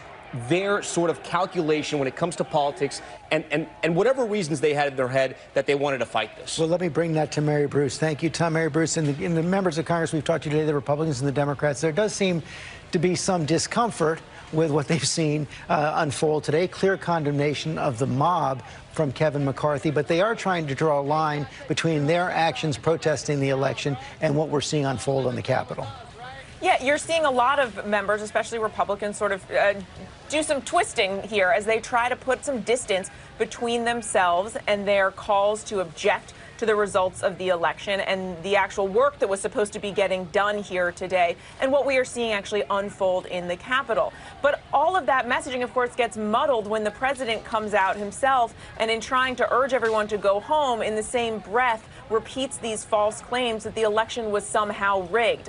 Speaker 18: their sort of calculation when it comes to politics and whatever reasons they had in their head that they wanted to fight this.
Speaker 2: Well, let me bring that to Mary Bruce. Thank you, Tom. Mary Bruce, and the members of Congress we've talked to today, the Republicans and the Democrats, there does seem to be some discomfort with what they've seen unfold today. Clear condemnation of the mob from Kevin McCarthy, but they are trying to draw a line between their actions protesting the election and what we're seeing unfold on the Capitol.
Speaker 14: Yeah, you're seeing a lot of members, especially Republicans, sort of do some twisting here as they try to put some distance between themselves and their calls to object to the results of the election and the actual work that was supposed to be getting done here today and what we are seeing actually unfold in the Capitol. But all of that messaging, of course, gets muddled when the president comes out himself and in trying to urge everyone to go home, in the same breath repeats these false claims that the election was somehow rigged.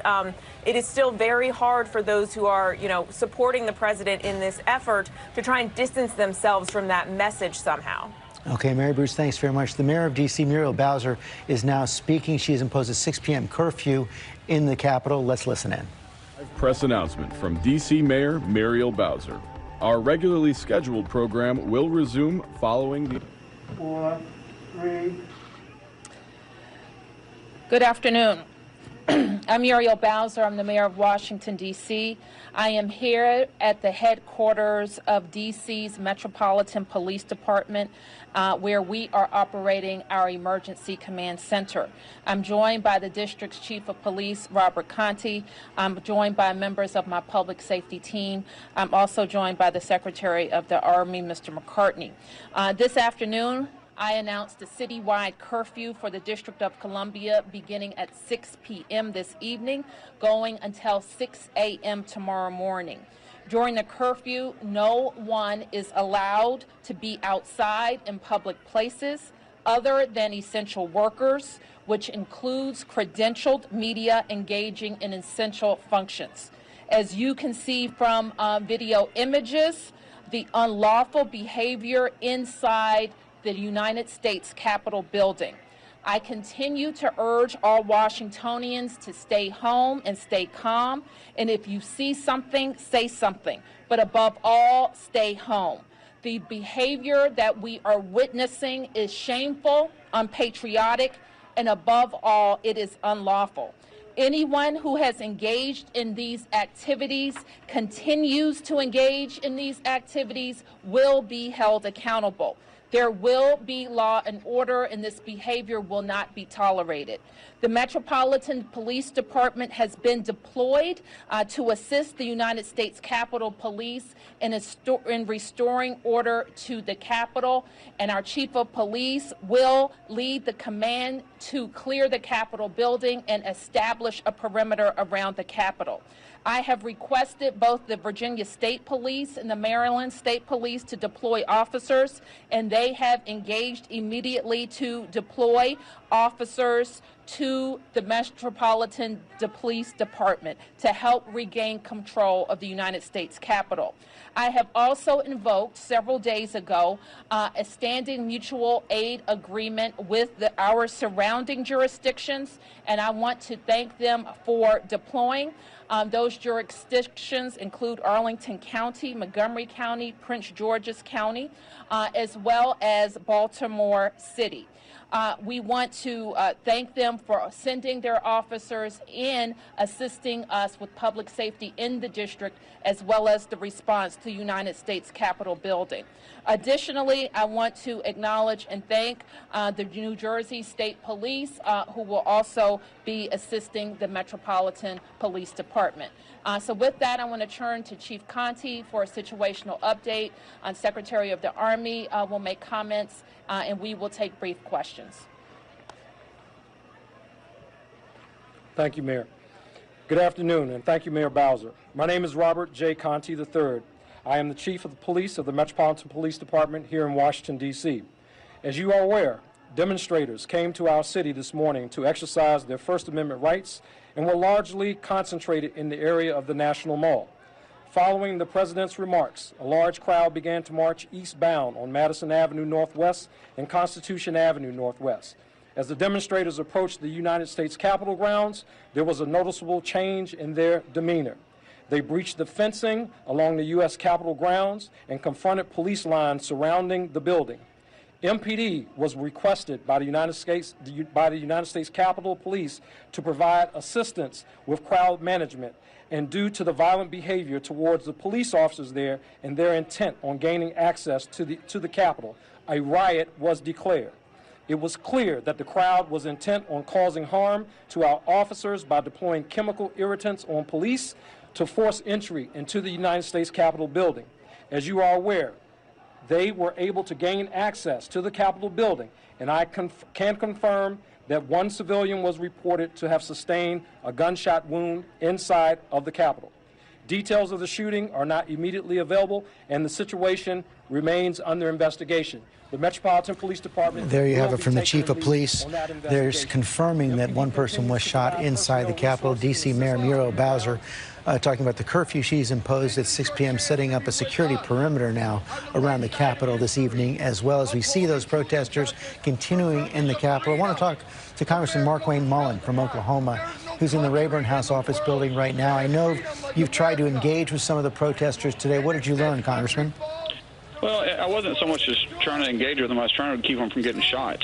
Speaker 14: It is still very hard for those who are, supporting the president in this effort to try and distance themselves from that message somehow.
Speaker 2: Okay, Mary Bruce, thanks very much. The mayor of D.C., Muriel Bowser, is now speaking. She has imposed a 6 p.m. curfew in the Capitol. Let's listen in.
Speaker 15: Press announcement from D.C. Mayor Muriel Bowser. Our regularly scheduled program will resume following the...
Speaker 2: 4, 3.
Speaker 17: Good afternoon. I'm Muriel Bowser. I'm the mayor of Washington, D.C. I am here at the headquarters of D.C.'s Metropolitan Police Department, where we are operating our emergency command center. I'm joined by the district's chief of police, Robert Contee. I'm joined by members of my public safety team. I'm also joined by the Secretary of the Army, Mr. McCartney. This afternoon, I announced a citywide curfew for the District of Columbia beginning at 6 p.m. this evening, going until 6 a.m. tomorrow morning. During the curfew, no one is allowed to be outside in public places other than essential workers, which includes credentialed media engaging in essential functions. As you can see from video images, the unlawful behavior inside the United States Capitol building. I continue to urge all Washingtonians to stay home and stay calm, and if you see something, say something, but above all, stay home. The behavior that we are witnessing is shameful, unpatriotic, and above all, it is unlawful. Anyone who has engaged in these activities, continues to engage in these activities, will be held accountable. There will be law and order, and this behavior will not be tolerated. The Metropolitan Police Department has been deployed to assist the United States Capitol Police in restoring order to the Capitol, and our Chief of Police will lead the command to clear the Capitol building and establish a perimeter around the Capitol. I have requested both the Virginia State Police and the Maryland State Police to deploy officers, and they have engaged immediately to deploy officers to the Metropolitan Police Department to help regain control of the United States Capitol. I have also invoked several days ago a standing mutual aid agreement with our surrounding jurisdictions, and I want to thank them for deploying. Those jurisdictions include Arlington County, Montgomery County, Prince George's County, as well as Baltimore City. We want to thank them for sending their officers in, assisting us with public safety in the district, as well as the response to the United States Capitol building. Additionally, I want to acknowledge and thank the New Jersey State Police, who will also be assisting the Metropolitan Police Department. So with that, I want to turn to Chief Contee for a situational update. Secretary of the Army will make comments, and we will take brief questions.
Speaker 23: Thank you, Mayor. Good afternoon, and thank you, Mayor Bowser. My name is Robert J. Contee III. I am the Chief of the Police of the Metropolitan Police Department here in Washington, D.C. As you are aware, demonstrators came to our city this morning to exercise their First Amendment rights and were largely concentrated in the area of the National Mall. Following the president's remarks, a large crowd began to march eastbound on Madison Avenue Northwest and Constitution Avenue Northwest. As the demonstrators approached the United States Capitol grounds, there was a noticeable change in their demeanor. They breached the fencing along the U.S. Capitol grounds and confronted police lines surrounding the building. MPD was requested by the United States Capitol Police to provide assistance with crowd management, and due to the violent behavior towards the police officers there and their intent on gaining access to the Capitol, a riot was declared. It was clear that the crowd was intent on causing harm to our officers by deploying chemical irritants on police to force entry into the United States Capitol building. As you are aware, they were able to gain access to the Capitol building, and I can confirm that one civilian was reported to have sustained a gunshot wound inside of the Capitol. Details of the shooting are not immediately available, and the situation remains under investigation. The Metropolitan Police Department...
Speaker 2: There you have it from the chief of police. There's confirming that one person was shot inside the Capitol. D.C. Mayor Muriel Bowser talking about the curfew she's imposed at 6 p.m., setting up a security perimeter now around the Capitol this evening, as well as we see those protesters continuing in the Capitol. I want to talk to Congressman Markwayne Mullin from Oklahoma, who's in the Rayburn House office building right now. I know you've tried to engage with some of the protesters today. What did you learn, Congressman?
Speaker 13: Well, I wasn't so much just trying to engage with them. I was trying to keep them from getting shot.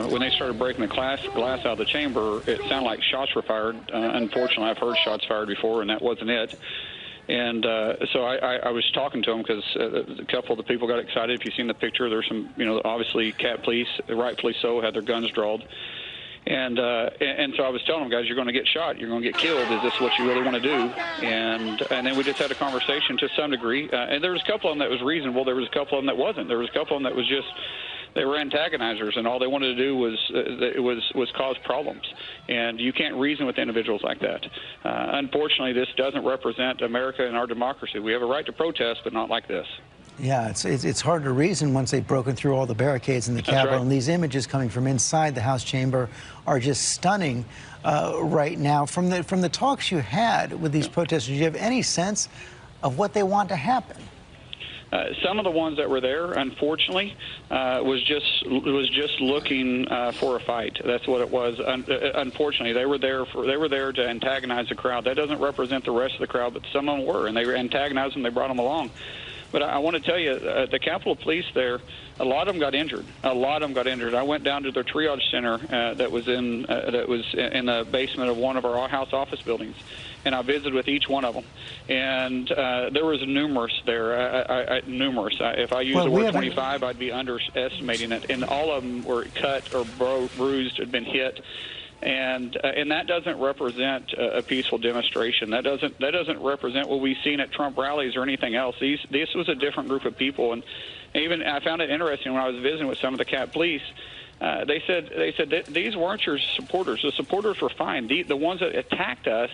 Speaker 13: When they started breaking the glass out of the chamber, it sounded like shots were fired. Unfortunately, I've heard shots fired before, and that wasn't it. And so I was talking to them because a couple of the people got excited. If you've seen the picture, there's some, obviously Cat Police, rightfully so, had their guns drawn. And so I was telling them, guys, you're going to get shot. You're going to get killed. Is this what you really want to do? And then we just had a conversation to some degree. And there was a couple of them that was reasonable. There was a couple of them that wasn't. There was a couple of them that was just, they were antagonizers, and all they wanted to do was cause problems. And you can't reason with individuals like that. Unfortunately, this doesn't represent America and our democracy. We have a right to protest, but not like this.
Speaker 2: Yeah, it's hard to reason once they've broken through all the barricades in the Capitol. Right. And these images coming from inside the House chamber are just stunning right now. From the talks you had with these protesters, do you have any sense of what they want to happen?
Speaker 13: Some of the ones that were there, unfortunately, was just looking for a fight. That's what it was. Unfortunately, they were there to antagonize the crowd. That doesn't represent the rest of the crowd, but some of them were, and they antagonized them. They brought them along. But I want to tell you, the Capitol Police there, a lot of them got injured. A lot of them got injured. I went down to their triage center that was in the basement of one of our House office buildings, and I visited with each one of them. And there was numerous there, numerous. If I use the word 25, I'd be underestimating it. And all of them were cut or bruised, had been hit. And that doesn't represent a peaceful demonstration. That doesn't represent what we've seen at Trump rallies or anything else. This was a different group of people, and even I found it interesting when I was visiting with some of the Cap Police. They said that these weren't your supporters. The supporters were fine. The ones that attacked us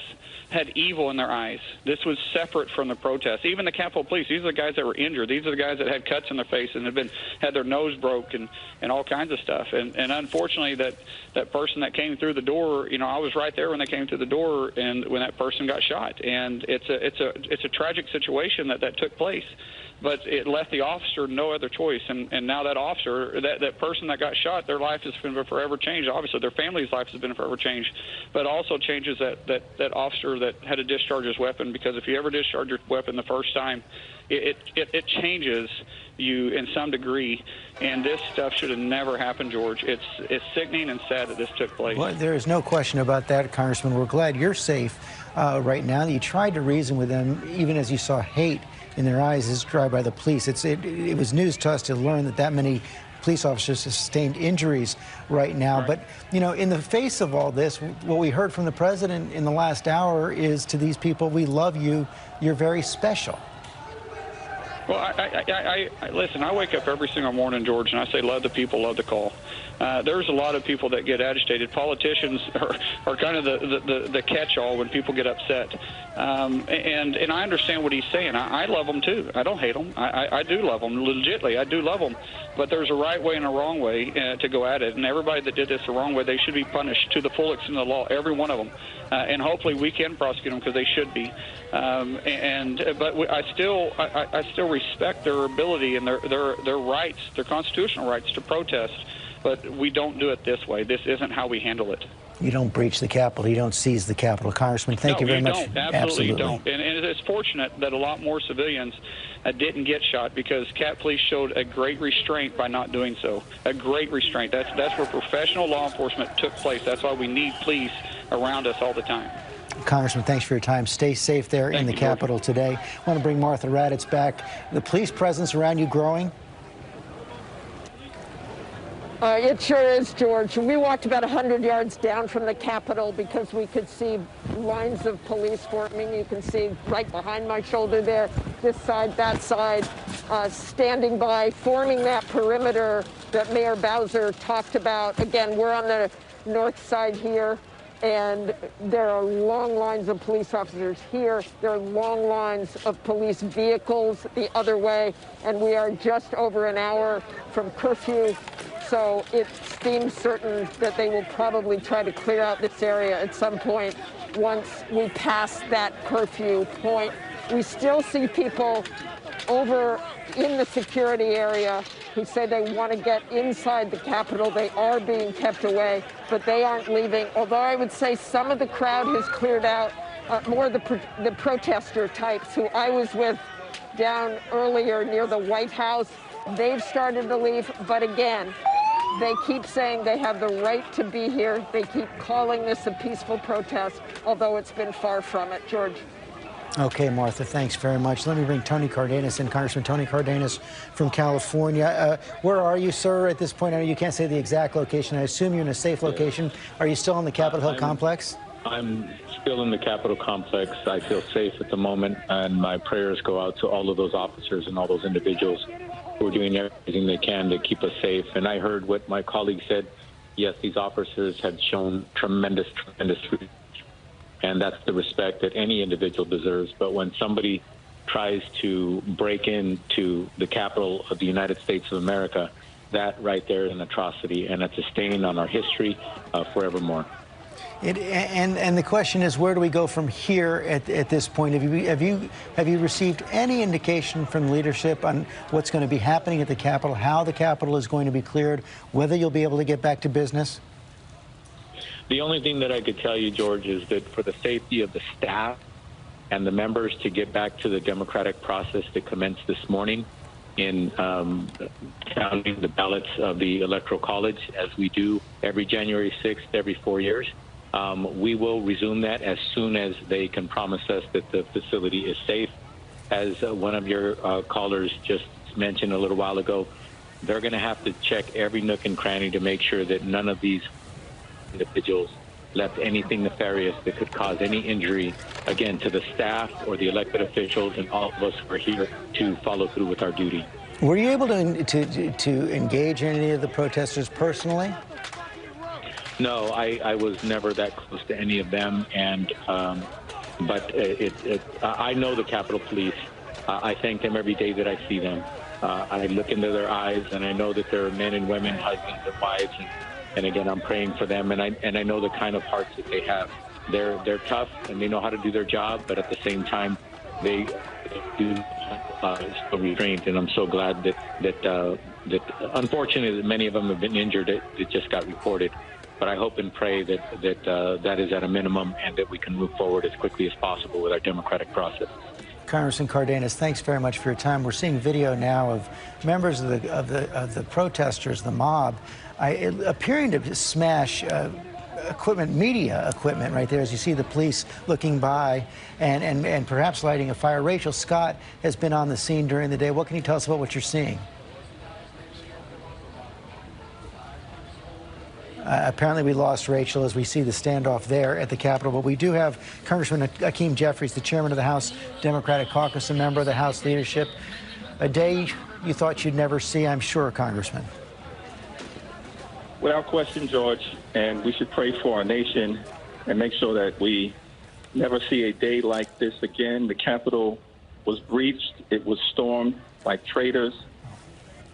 Speaker 13: had evil in their eyes. This was separate from the protests. Even the Capitol Police, these are the guys that were injured. These are the guys that had cuts in their face and had their nose broke and all kinds of stuff. And unfortunately, that person that came through the door, I was right there when they came through the door and when that person got shot. And it's a tragic situation that took place. But it left the officer no other choice, and now that officer, that person that got shot, their life has been forever changed. Obviously, their family's life has been forever changed, but also changes that officer that had to discharge his weapon, because if you ever discharge your weapon the first time, it changes you in some degree, and this stuff should have never happened, George. It's sickening and sad that this took place.
Speaker 2: Well, there is no question about that, Congressman. We're glad you're safe right now. You tried to reason with them, even as you saw hate in their eyes is drive by the police. It was news to us to learn that many police officers sustained injuries right now. Right. But, in the face of all this, what we heard from the president in the last hour is to these people, we love you, you're very special.
Speaker 13: Well, I listen, I wake up every single morning, George, and I say, love the people, love the call. There's a lot of people that get agitated. Politicians are kind of the catch-all when people get upset. And I understand what he's saying. I love them, too. I don't hate them. I do love them. Legitimately, I do love them. But there's a right way and a wrong way to go at it. And everybody that did this the wrong way, they should be punished to the full extent of the law, every one of them. And hopefully we can prosecute them because they should be. But I still respect their ability and their rights, their constitutional rights to protest. But we don't do it this way. This isn't how we handle it.
Speaker 2: You don't breach the Capitol. You don't seize the Capitol. Congressman, thank you very much.
Speaker 13: No, you don't. Absolutely don't. And it's fortunate that a lot more civilians didn't get shot because Cat Police showed a great restraint by not doing so. A great restraint. That's where professional law enforcement took place. That's why we need police around us all the time.
Speaker 2: Congressman, thanks for your time. Stay safe there in the Capitol today. I want to bring Martha Raddatz back. The police presence around you growing?
Speaker 9: It sure is, George. We walked about 100 yards down from the Capitol because we could see lines of police forming. You can see right behind my shoulder there, this side, that side, standing by, forming that perimeter that Mayor Bowser talked about. Again, we're on the north side here, and there are long lines of police officers here. There are long lines of police vehicles the other way, and we are just over an hour from curfew. So it seems certain that they will probably try to clear out this area at some point once we pass that curfew point. We still see people over in the security area who say they want to get inside the Capitol. They are being kept away, but they aren't leaving. Although I would say some of the crowd has cleared out, more the protester types who I was with down earlier near the White House. They've started to leave, but again, they keep saying they have the right to be here. They keep calling this a peaceful protest, although it's been far from it. George.
Speaker 2: Okay, Martha, thanks very much. Let me bring Tony Cardenas in. Congressman Tony Cardenas from California. Where are you, sir, at this point? I know you can't say the exact location. I assume you're in a safe location. Are you still in the Capitol Hill complex?
Speaker 1: I'm still in the Capitol complex. I feel safe at the moment, and my prayers go out to all of those officers and all those individuals who are doing everything they can to keep us safe. And I heard what my colleague said. Yes, these officers have shown tremendous respect, and that's the respect that any individual deserves. But when somebody tries to break into the Capitol of the United States of America, that right there is an atrocity, and it's a stain on our history forevermore.
Speaker 2: And the question is, where do we go from here at this point? Have you received any indication from leadership on what's going to be happening at the Capitol, how the Capitol is going to be cleared, whether you'll be able to get back to business?
Speaker 1: The only thing that I could tell you, George, is that for the safety of the staff and the members to get back to the democratic process that commenced this morning in counting the ballots of the Electoral College, as we do every January 6th, every 4 years, we will resume that as soon as they can promise us that the facility is safe. As one of your callers just mentioned a little while ago, they're going to have to check every nook and cranny to make sure that none of these individuals left anything nefarious that could cause any injury, again, to the staff or the elected officials, and all of us who are here to follow through with our duty.
Speaker 2: Were you able to engage any of the protesters personally?
Speaker 1: No, I was never that close to any of them, and but I know the Capitol Police. I thank them every day that I see them. I look into their eyes, and I know that they're men and women, husbands and wives, and again, I'm praying for them, and I know the kind of hearts that they have. They're tough, and they know how to do their job, but at the same time, they do still restraint, and I'm so glad that unfortunately that many of them have been injured. It just got reported. But I hope and pray that is at a minimum, and that we can move forward as quickly as possible with our democratic process.
Speaker 2: Congressman Cardenas, thanks very much for your time. We're seeing video now of members of the protesters, the mob, appearing to smash media equipment right there, as you see the police looking by and perhaps lighting a fire. Rachel Scott has been on the scene during the day. What can you tell us about what you're seeing? Apparently we lost Rachel as we see the standoff there at the Capitol, but we do have Congressman Hakeem Jeffries, the chairman of the House Democratic Caucus, a member of the House leadership. A day you thought you'd never see, I'm sure, Congressman.
Speaker 8: Without question, George, and we should pray for our nation and make sure that we never see a day like this again. The Capitol was breached. It was stormed by traitors,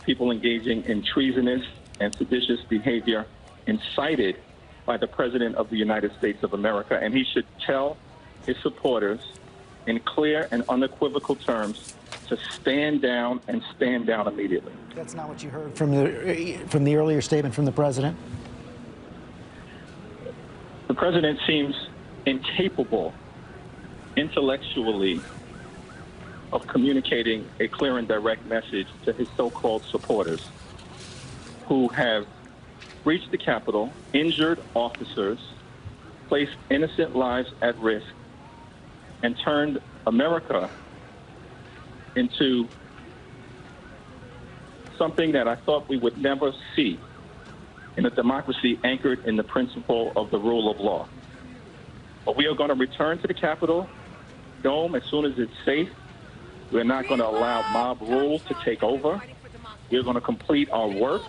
Speaker 8: people engaging in treasonous and seditious behavior incited by the President of the United States of America. And he should tell his supporters in clear and unequivocal terms to stand down and stand down immediately.
Speaker 2: That's not what you heard from the earlier statement from the President?
Speaker 8: The President seems incapable intellectually of communicating a clear and direct message to his so-called supporters who have breached the Capitol, injured officers, placed innocent lives at risk, and turned America into something that I thought we would never see in a democracy anchored in the principle of the rule of law. But we are going to return to the Capitol Dome as soon as it's safe. We're not going to allow mob rule to take over. We're going to complete our work.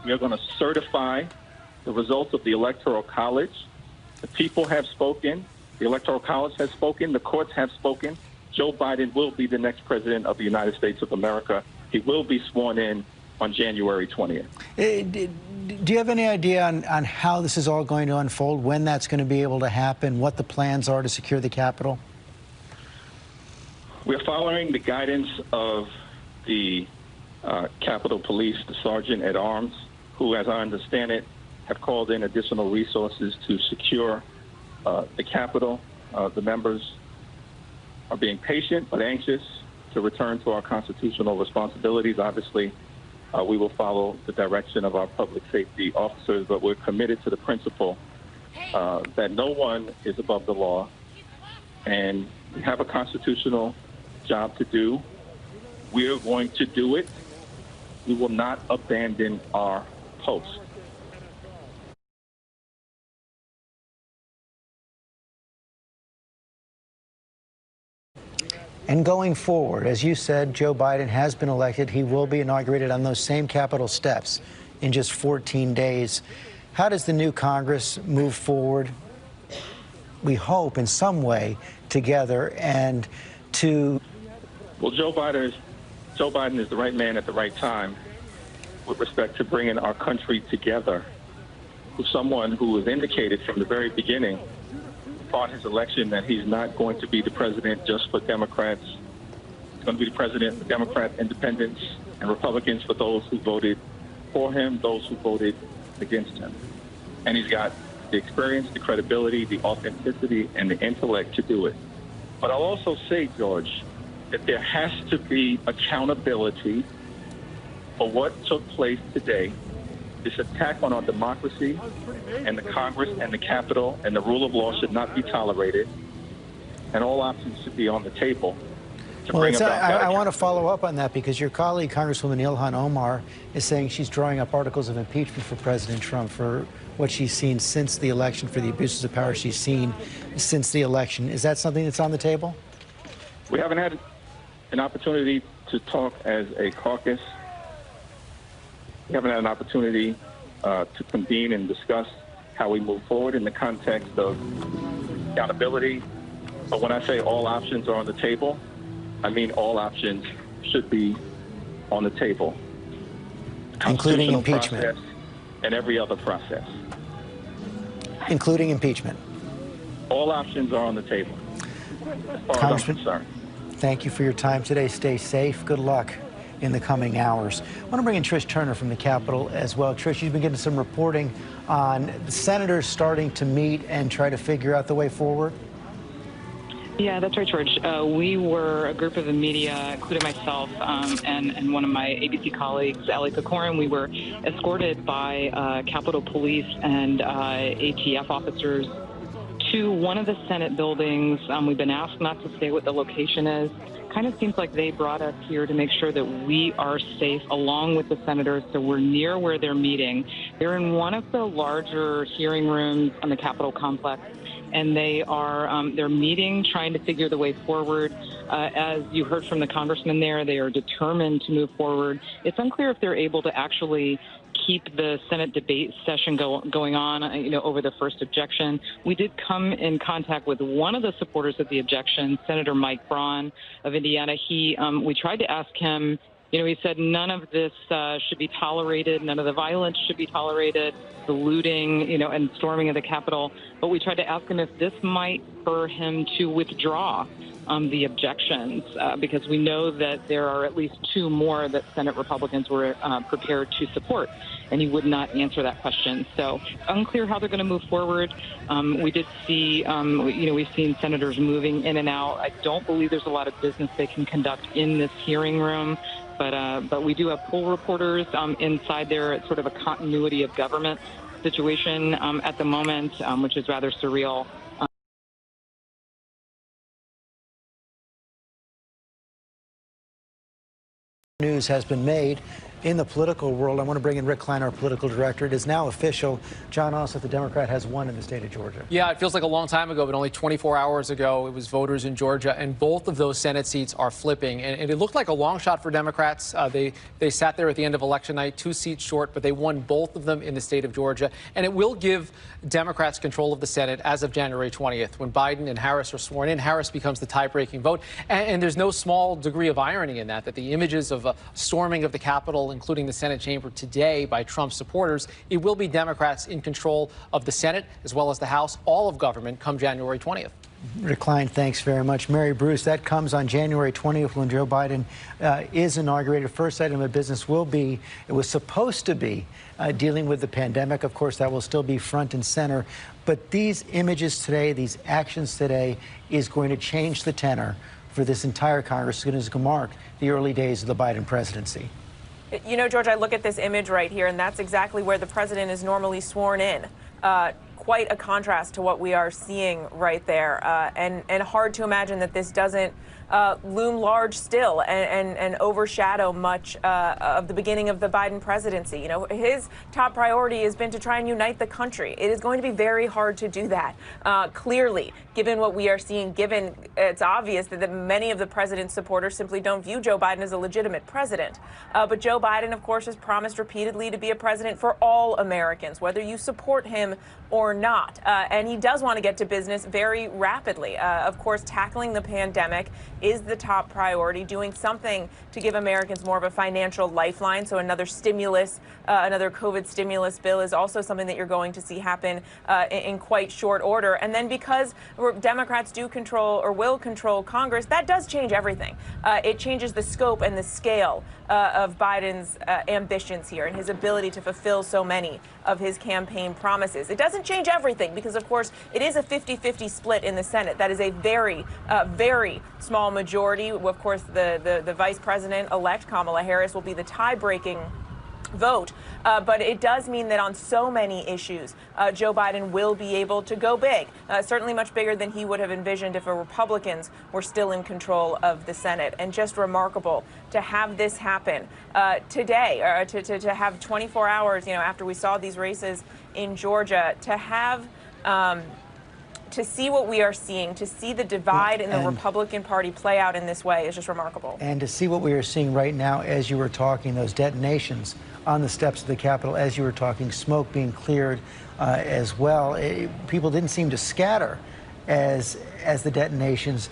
Speaker 8: We are going to certify the results of the Electoral College. The people have spoken. The Electoral College has spoken. The courts have spoken. Joe Biden will be the next president of the United States of America. He will be sworn in on January 20th.
Speaker 2: Do you have any idea on how this is all going to unfold, when that's going to be able to happen, what the plans are to secure the Capitol?
Speaker 8: We're following the guidance of the Capitol Police, the Sergeant at Arms, who, as I understand it, have called in additional resources to secure the Capitol. The members are being patient but anxious to return to our constitutional responsibilities. Obviously, we will follow the direction of our public safety officers, but we're committed to the principle that no one is above the law, and we have a constitutional job to do. We're going to do it. We will not abandon our post.
Speaker 2: And going forward, as you said, Joe Biden has been elected. He will be inaugurated on those same Capitol steps in just 14 days. How does the new Congress move forward, we hope, in some way together and to...
Speaker 8: Well, Joe Biden is the right man at the right time with respect to bringing our country together. Who's someone who has indicated from the very beginning upon his election that he's not going to be the president just for Democrats. He's going to be the president for Democrats, independents, and Republicans, for those who voted for him, those who voted against him. And he's got the experience, the credibility, the authenticity, and the intellect to do it. But I'll also say, George, that there has to be accountability for what took place today. This attack on our democracy and the Congress and the Capitol and the rule of law should not be tolerated, and all options should be on the table to bring about
Speaker 2: I want to follow up on that, because your colleague, Congresswoman Ilhan Omar, is saying she's drawing up articles of impeachment for President Trump for what she's seen since the election, for the abuses of power she's seen since the election. Is that something that's on the table?
Speaker 8: We haven't had an opportunity to talk as a caucus. We haven't had an opportunity to convene and discuss how we move forward in the context of accountability. But when I say all options are on the table, I mean all options should be on the table.
Speaker 2: Including impeachment.
Speaker 8: And every other process.
Speaker 2: Including impeachment.
Speaker 8: All options are on the table, as far as I'm concerned.
Speaker 2: Thank you for your time today. Stay safe. Good luck in the coming hours. I want to bring in Trish Turner from the Capitol as well. Trish, you've been getting some reporting on the senators starting to meet and try to figure out the way forward.
Speaker 19: Yeah, that's right, George. We were a group of the media, including myself and one of my ABC colleagues, Ali Kokorin. We were escorted by Capitol Police and ATF officers to one of the Senate buildings. We've been asked not to say what the location is. Kind of seems like they brought us here to make sure that we are safe along with the senators, so we're near where they're meeting. They're in one of the larger hearing rooms on the Capitol complex. and they are they're meeting, trying to figure the way forward. As you heard from the congressman there, they are determined to move forward. It's unclear if they're able to actually keep the Senate debate session going on, over the first objection. We did come in contact with one of the supporters of the objection, Senator Mike Braun of Indiana. We tried to ask him, he said none of this should be tolerated, none of the violence should be tolerated, the looting, and storming of the Capitol. But we tried to ask him if this might spur him to withdraw the objections, because we know that there are at least two more that Senate Republicans were prepared to support, and he would not answer that question. So unclear how they're going to move forward. We did see, we've seen senators moving in and out. I don't believe there's a lot of business they can conduct in this hearing room, but we do have poll reporters inside there. It's sort of a continuity of government situation at the moment, which is rather surreal.
Speaker 2: News has been made in the political world. I want to bring in Rick Klein, our political director. It is now official. Jon Ossoff, the Democrat, has won in the state of Georgia.
Speaker 3: Yeah, it feels like a long time ago, but only 24 hours ago, it was voters in Georgia, and both of those Senate seats are flipping. And it looked like a long shot for Democrats. They sat there at the end of election night, 2 seats short, but they won both of them in the state of Georgia. And it will give Democrats control of the Senate as of January 20th. When Biden and Harris are sworn in, Harris becomes the tie-breaking vote. And there's no small degree of irony in that the images of a storming of the Capitol, including the Senate chamber today by Trump supporters, it will be Democrats in control of the Senate as well as the House, all of government, come January 20th.
Speaker 2: Rick Klein, thanks very much. Mary Bruce, that comes on January 20th when Joe Biden is inaugurated. First item of business will be, it was supposed to be, dealing with the pandemic. Of course, that will still be front and center. But these images today, these actions today, is going to change the tenor for this entire Congress. It's going to mark the early days of the Biden presidency.
Speaker 14: George, I look at this image right here, and that's exactly where the president is normally sworn in. Quite a contrast to what we are seeing right there, and hard to imagine that this doesn't loom large still and overshadow much of the beginning of the Biden presidency. His top priority has been to try and unite the country. It is going to be very hard to do that. Clearly, given what we are seeing, given it's obvious that many of the president's supporters simply don't view Joe Biden as a legitimate president. But Joe Biden, of course, has promised repeatedly to be a president for all Americans, whether you support him or not. And he does want to get to business very rapidly. Of course, tackling the pandemic is the top priority, doing something to give Americans more of a financial lifeline. So another stimulus, another COVID stimulus bill is also something that you're going to see happen in quite short order. And then because Democrats do control or will control Congress, that does change everything. It changes the scope and the scale of Biden's ambitions here and his ability to fulfill so many of his campaign promises. It doesn't change everything because, of course, it is a 50-50 split in the Senate. That is a very, very small majority. Of course, the vice president-elect Kamala Harris will be the tie-breaking vote. But it does mean that on so many issues, Joe Biden will be able to go big, certainly much bigger than he would have envisioned if the Republicans were still in control of the Senate. And just remarkable to have this happen today, or to have 24 hours, after we saw these races in Georgia, to have to see what we are seeing, to see the divide in the Republican Party play out in this way is just remarkable.
Speaker 2: And to see what we are seeing right now as you were talking, those detonations on the steps of the Capitol, as you were talking, smoke being cleared as well. People didn't seem to scatter as the detonations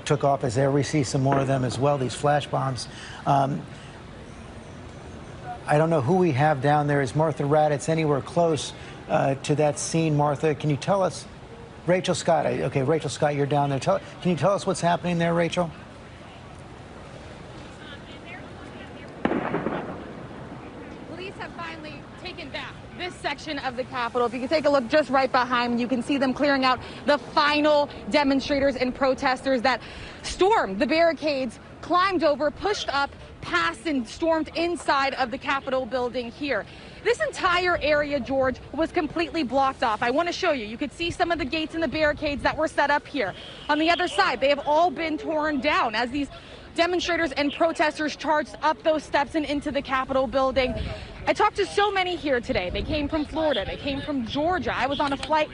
Speaker 2: took off, as there we see some more of them as well, these flash bombs. I don't know who we have down there. Is Martha Raddatz anywhere close to that scene? Martha, can you tell us? Rachel Scott. Okay, Rachel Scott, you're down there. Can you tell us what's happening there, Rachel?
Speaker 4: Police have finally taken back this section of the Capitol. If you can take a look just right behind me, you can see them clearing out the final demonstrators and protesters that stormed the barricades, climbed over, pushed up, passed and stormed inside of the Capitol building here. This entire area, George, was completely blocked off. I want to show you. You could see some of the gates and the barricades that were set up here. On the other side, they have all been torn down as these demonstrators and protesters charged up those steps and into the Capitol building. I talked to so many here today. They came from Florida. They came from Georgia. I was on a flight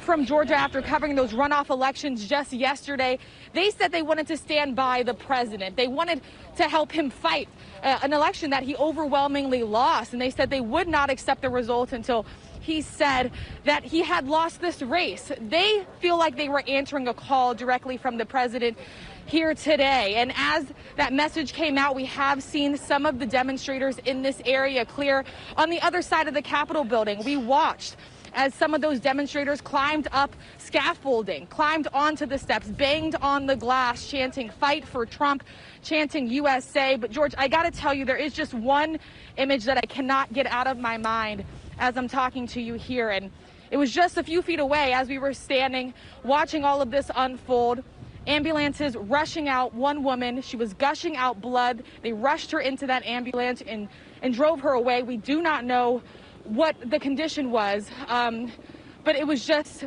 Speaker 4: from Georgia after covering those runoff elections just yesterday. They said they wanted to stand by the president. They wanted to help him fight an election that he overwhelmingly lost. And they said they would not accept the results until he said that he had lost this race. They feel like they were answering a call directly from the president here today. And as that message came out, we have seen some of the demonstrators in this area clear on the other side of the Capitol building. We watched as some of those demonstrators climbed up scaffolding, climbed onto the steps, banged on the glass, chanting "Fight for Trump," chanting USA. But George, I got to tell you, there is just one image that I cannot get out of my mind as I'm talking to you here. And it was just a few feet away as we were standing, watching all of this unfold. Ambulances rushing out one woman. She was gushing out blood. They rushed her into that ambulance and drove her away. We do not know what the condition was, but it was just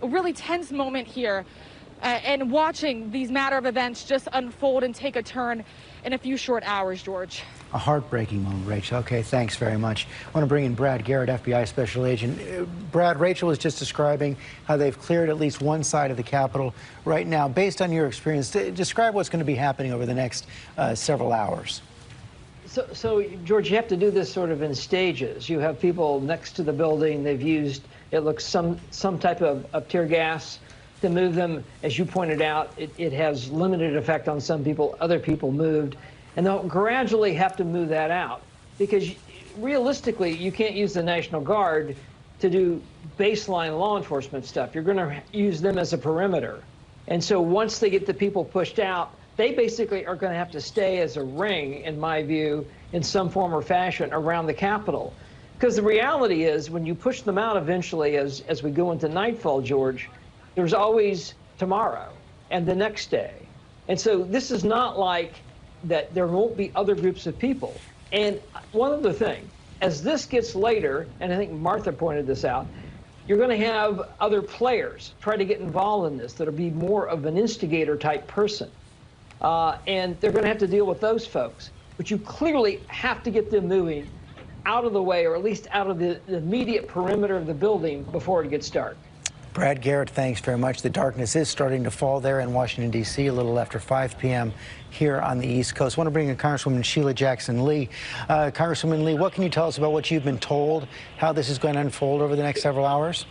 Speaker 4: a really tense moment here. And watching these matter of events just unfold and take a turn in a few short hours, George.
Speaker 2: A heartbreaking moment, Rachel. Okay, thanks very much. I want to bring in Brad Garrett, FBI Special Agent. Brad, Rachel was just describing how they've cleared at least one side of the Capitol right now. Based on your experience, describe what's going to be happening over the next several hours.
Speaker 10: So, George, you have to do this sort of in stages. You have people next to the building. They've used, it looks, some type of tear gas to move them. As you pointed out, it has limited effect on some people. Other people moved. And they'll gradually have to move that out because realistically, you can't use the National Guard to do baseline law enforcement stuff. You're going to use them as a perimeter. And so once they get the people pushed out, they basically are going to have to stay as a ring, in my view, in some form or fashion around the Capitol. Because the reality is when you push them out eventually, as we go into nightfall, George, there's always tomorrow and the next day. And so this is not like that there won't be other groups of people. And one other thing, as this gets later, and I think Martha pointed this out, you're going to have other players try to get involved in this that'll be more of an instigator type person. And they're going to have to deal with those folks. But you clearly have to get them moving out of the way, or at least out of the immediate perimeter of the building before it gets dark.
Speaker 2: Brad Garrett, thanks very much. The darkness is starting to fall there in Washington, D.C. a little after 5 p.m. here on the East Coast. I want to bring in Congresswoman Sheila Jackson Lee. Congresswoman Lee, what can you tell us about what you've been told, how this is going to unfold over the next several hours?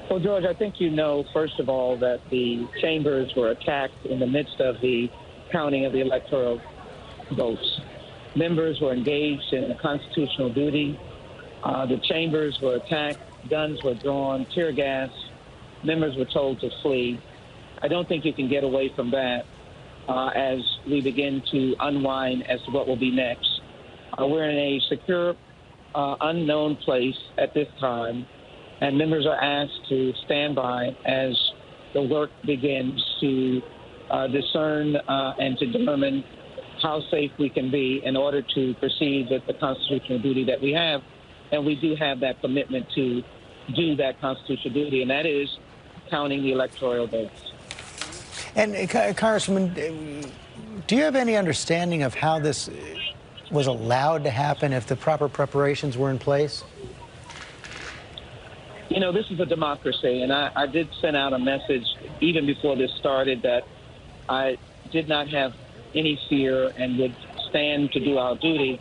Speaker 21: Well, George, I think you know, first of all, that the chambers were attacked in the midst of the counting of the electoral votes. Members were engaged in a constitutional duty. The chambers were attacked. Guns were drawn, tear gas. Members were told to flee. I don't think you can get away from that as we begin to unwind as to what will be next. We're in a secure, unknown place at this time, and members are asked to stand by as the work begins to discern and to determine how safe we can be in order to proceed with the constitutional duty that we have. And we do have that commitment to do that constitutional duty, and that is counting the electoral votes.
Speaker 2: And, Congresswoman, do you have any understanding of how this was allowed to happen, if the proper preparations were in place?
Speaker 21: You know, this is a democracy, and I did send out a message even before this started that I did not have any fear and would stand to do our duty.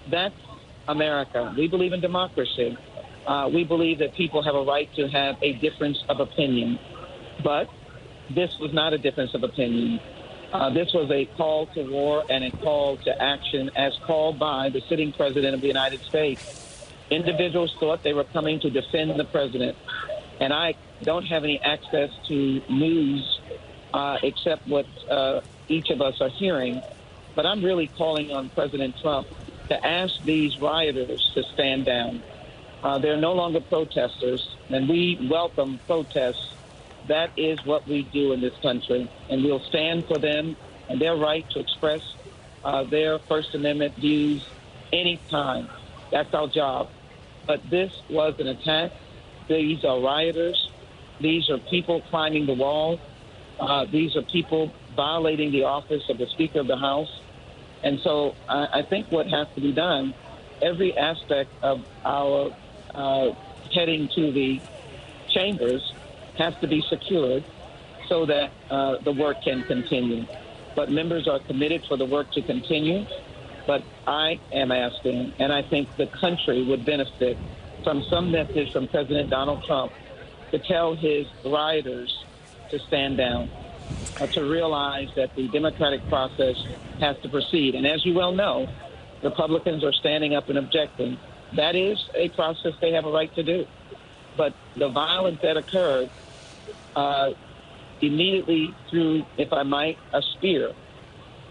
Speaker 21: That's America. We believe in democracy. We believe that people have a right to have a difference of opinion. But this was not a difference of opinion. This was a call to war and a call to action as called by the sitting president of the United States. Individuals thought they were coming to defend the president. And I don't have any access to news except what each of us are hearing. But I'm really calling on President Trump to ask these rioters to stand down. They're no longer protesters, and we welcome protests. That is what we do in this country, and we'll stand for them and their right to express their First Amendment views anytime. That's our job. But this was an attack. These are rioters. These are people climbing the wall. These are people violating the office of the Speaker of the House. And so I think what has to be done, every aspect of our heading to the chambers has to be secured so that the work can continue. But members are committed for the work to continue. But I am asking, and I think the country would benefit from some message from President Donald Trump to tell his rioters to stand down, to realize that the democratic process has to proceed. And as you well know, Republicans are standing up and objecting. That is a process they have a right to do. But the violence that occurred immediately threw, if I might, a spear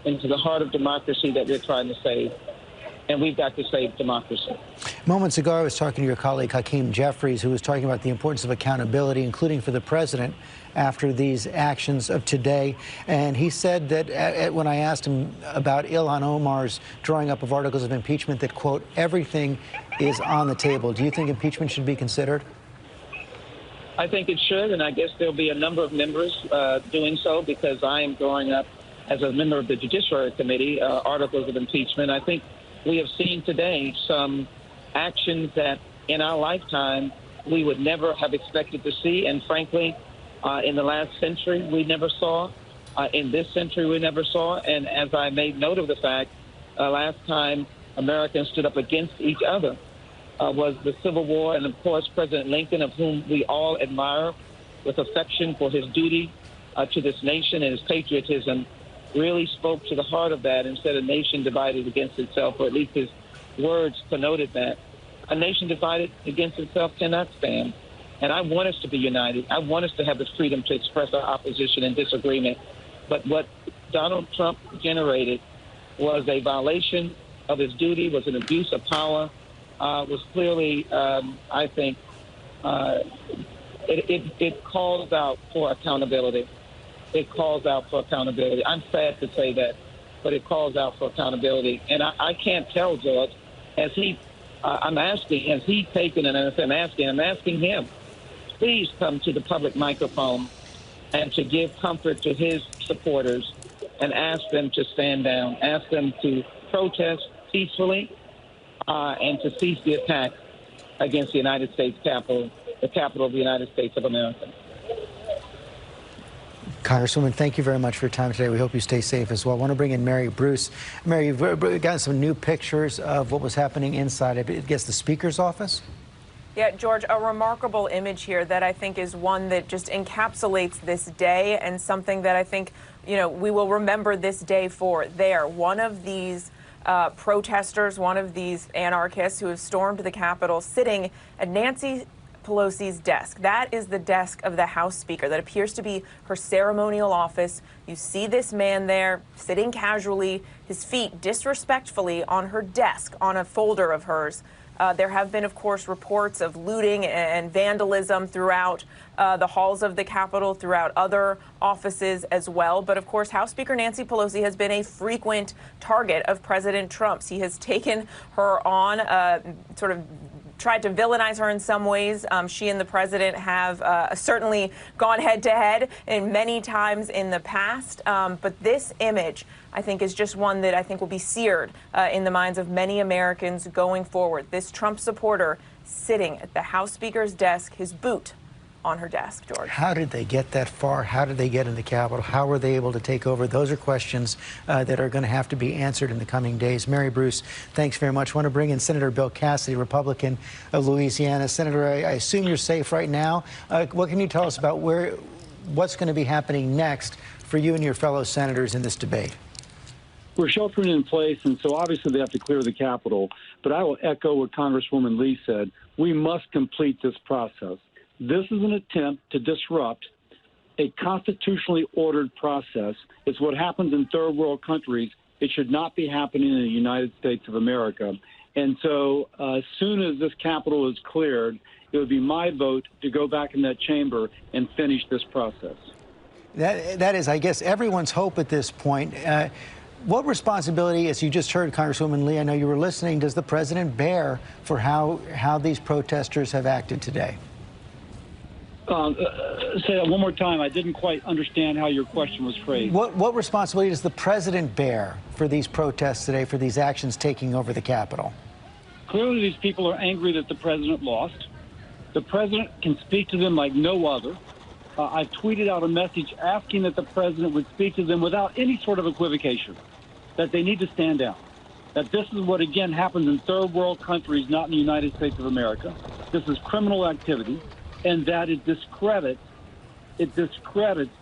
Speaker 21: into the heart of democracy that we're trying to save. And we've got to save democracy.
Speaker 2: Moments ago, I was talking to your colleague, Hakeem Jeffries, who was talking about the importance of accountability, including for the president, after these actions of today. And he said that when I asked him about Ilhan Omar's drawing up of articles of impeachment, that, quote, everything is on the table. Do you think impeachment should be considered?
Speaker 21: I think it should, and I guess there'll be a number of members doing so, because I am drawing up, as a member of the Judiciary Committee, articles of impeachment. I think we have seen today some actions that in our lifetime we would never have expected to see, and frankly, in the last century we never saw. In this century we never saw. And as I made note of the fact, last time Americans stood up against each other was the Civil War, and of course President Lincoln, of whom we all admire with affection for his duty to this nation and his patriotism, really spoke to the heart of that and said a nation divided against itself, or at least his words connoted that. A nation divided against itself cannot stand. And I want us to be united. I want us to have the freedom to express our opposition and disagreement. But what Donald Trump generated was a violation of his duty, was an abuse of power, was clearly, I think, it calls out for accountability. It calls out for accountability. I'm sad to say that, but it calls out for accountability. And I can't tell, George, has he taken, and as I'm asking him, please come to the public microphone and to give comfort to his supporters and ask them to stand down, ask them to protest peacefully and to cease the attack against the United States Capitol, the capital of the United States of America.
Speaker 2: Congresswoman, thank you very much for your time today. We hope you stay safe as well. I want to bring in Mary Bruce. Mary, you've gotten some new pictures of what was happening inside, I guess, the Speaker's office?
Speaker 14: Yeah, George, a remarkable image here that I think is one that just encapsulates this day, and something that I think, we will remember this day for. One of these protesters, one of these anarchists who have stormed the Capitol, sitting at Nancy Pelosi's desk. That is the desk of the House Speaker. That appears to be her ceremonial office. You see this man there sitting casually, his feet disrespectfully on her desk, on a folder of hers. There have been, of course, reports of looting and vandalism throughout the halls of the Capitol, throughout other offices as well. But, of course, House Speaker Nancy Pelosi has been a frequent target of President Trump's. He has taken her on, sort of tried to villainize her in some ways. She and the president have certainly gone head-to-head in many times in the past. But this image, I think, is just one that I think will be seared in the minds of many Americans going forward. This Trump supporter sitting at the House Speaker's desk, his boot on her desk, George.
Speaker 2: How did they get that far? How did they get in the Capitol? How were they able to take over? Those are questions that are going to have to be answered in the coming days. Mary Bruce, thanks very much. I want to bring in Senator Bill Cassidy, Republican of Louisiana. Senator, I assume you're safe right now. What can you tell us about what's going to be happening next for you and your fellow senators in this debate?
Speaker 5: We're sheltering in place, and so obviously they have to clear the Capitol. But I will echo what Congresswoman Lee said. We must complete this process. This is an attempt to disrupt a constitutionally ordered process. It's what happens in third world countries. It should not be happening in the United States of America. And so as soon as this Capitol is cleared, it would be my vote to go back in that chamber and finish this process.
Speaker 2: That is, I guess, everyone's hope at this point. What responsibility, as you just heard, Congresswoman Lee, I know you were listening, does the president bear for how these protesters have acted today?
Speaker 5: Say that one more time. I didn't quite understand how your question was phrased.
Speaker 2: What responsibility does the president bear for these protests today, for these actions taking over the Capitol?
Speaker 5: Clearly, these people are angry that the president lost. The president can speak to them like no other. I've tweeted out a message asking that the president would speak to them without any sort of equivocation, that they need to stand down, that this is what, again, happens in third world countries, not in the United States of America. This is criminal activity, and that it discredits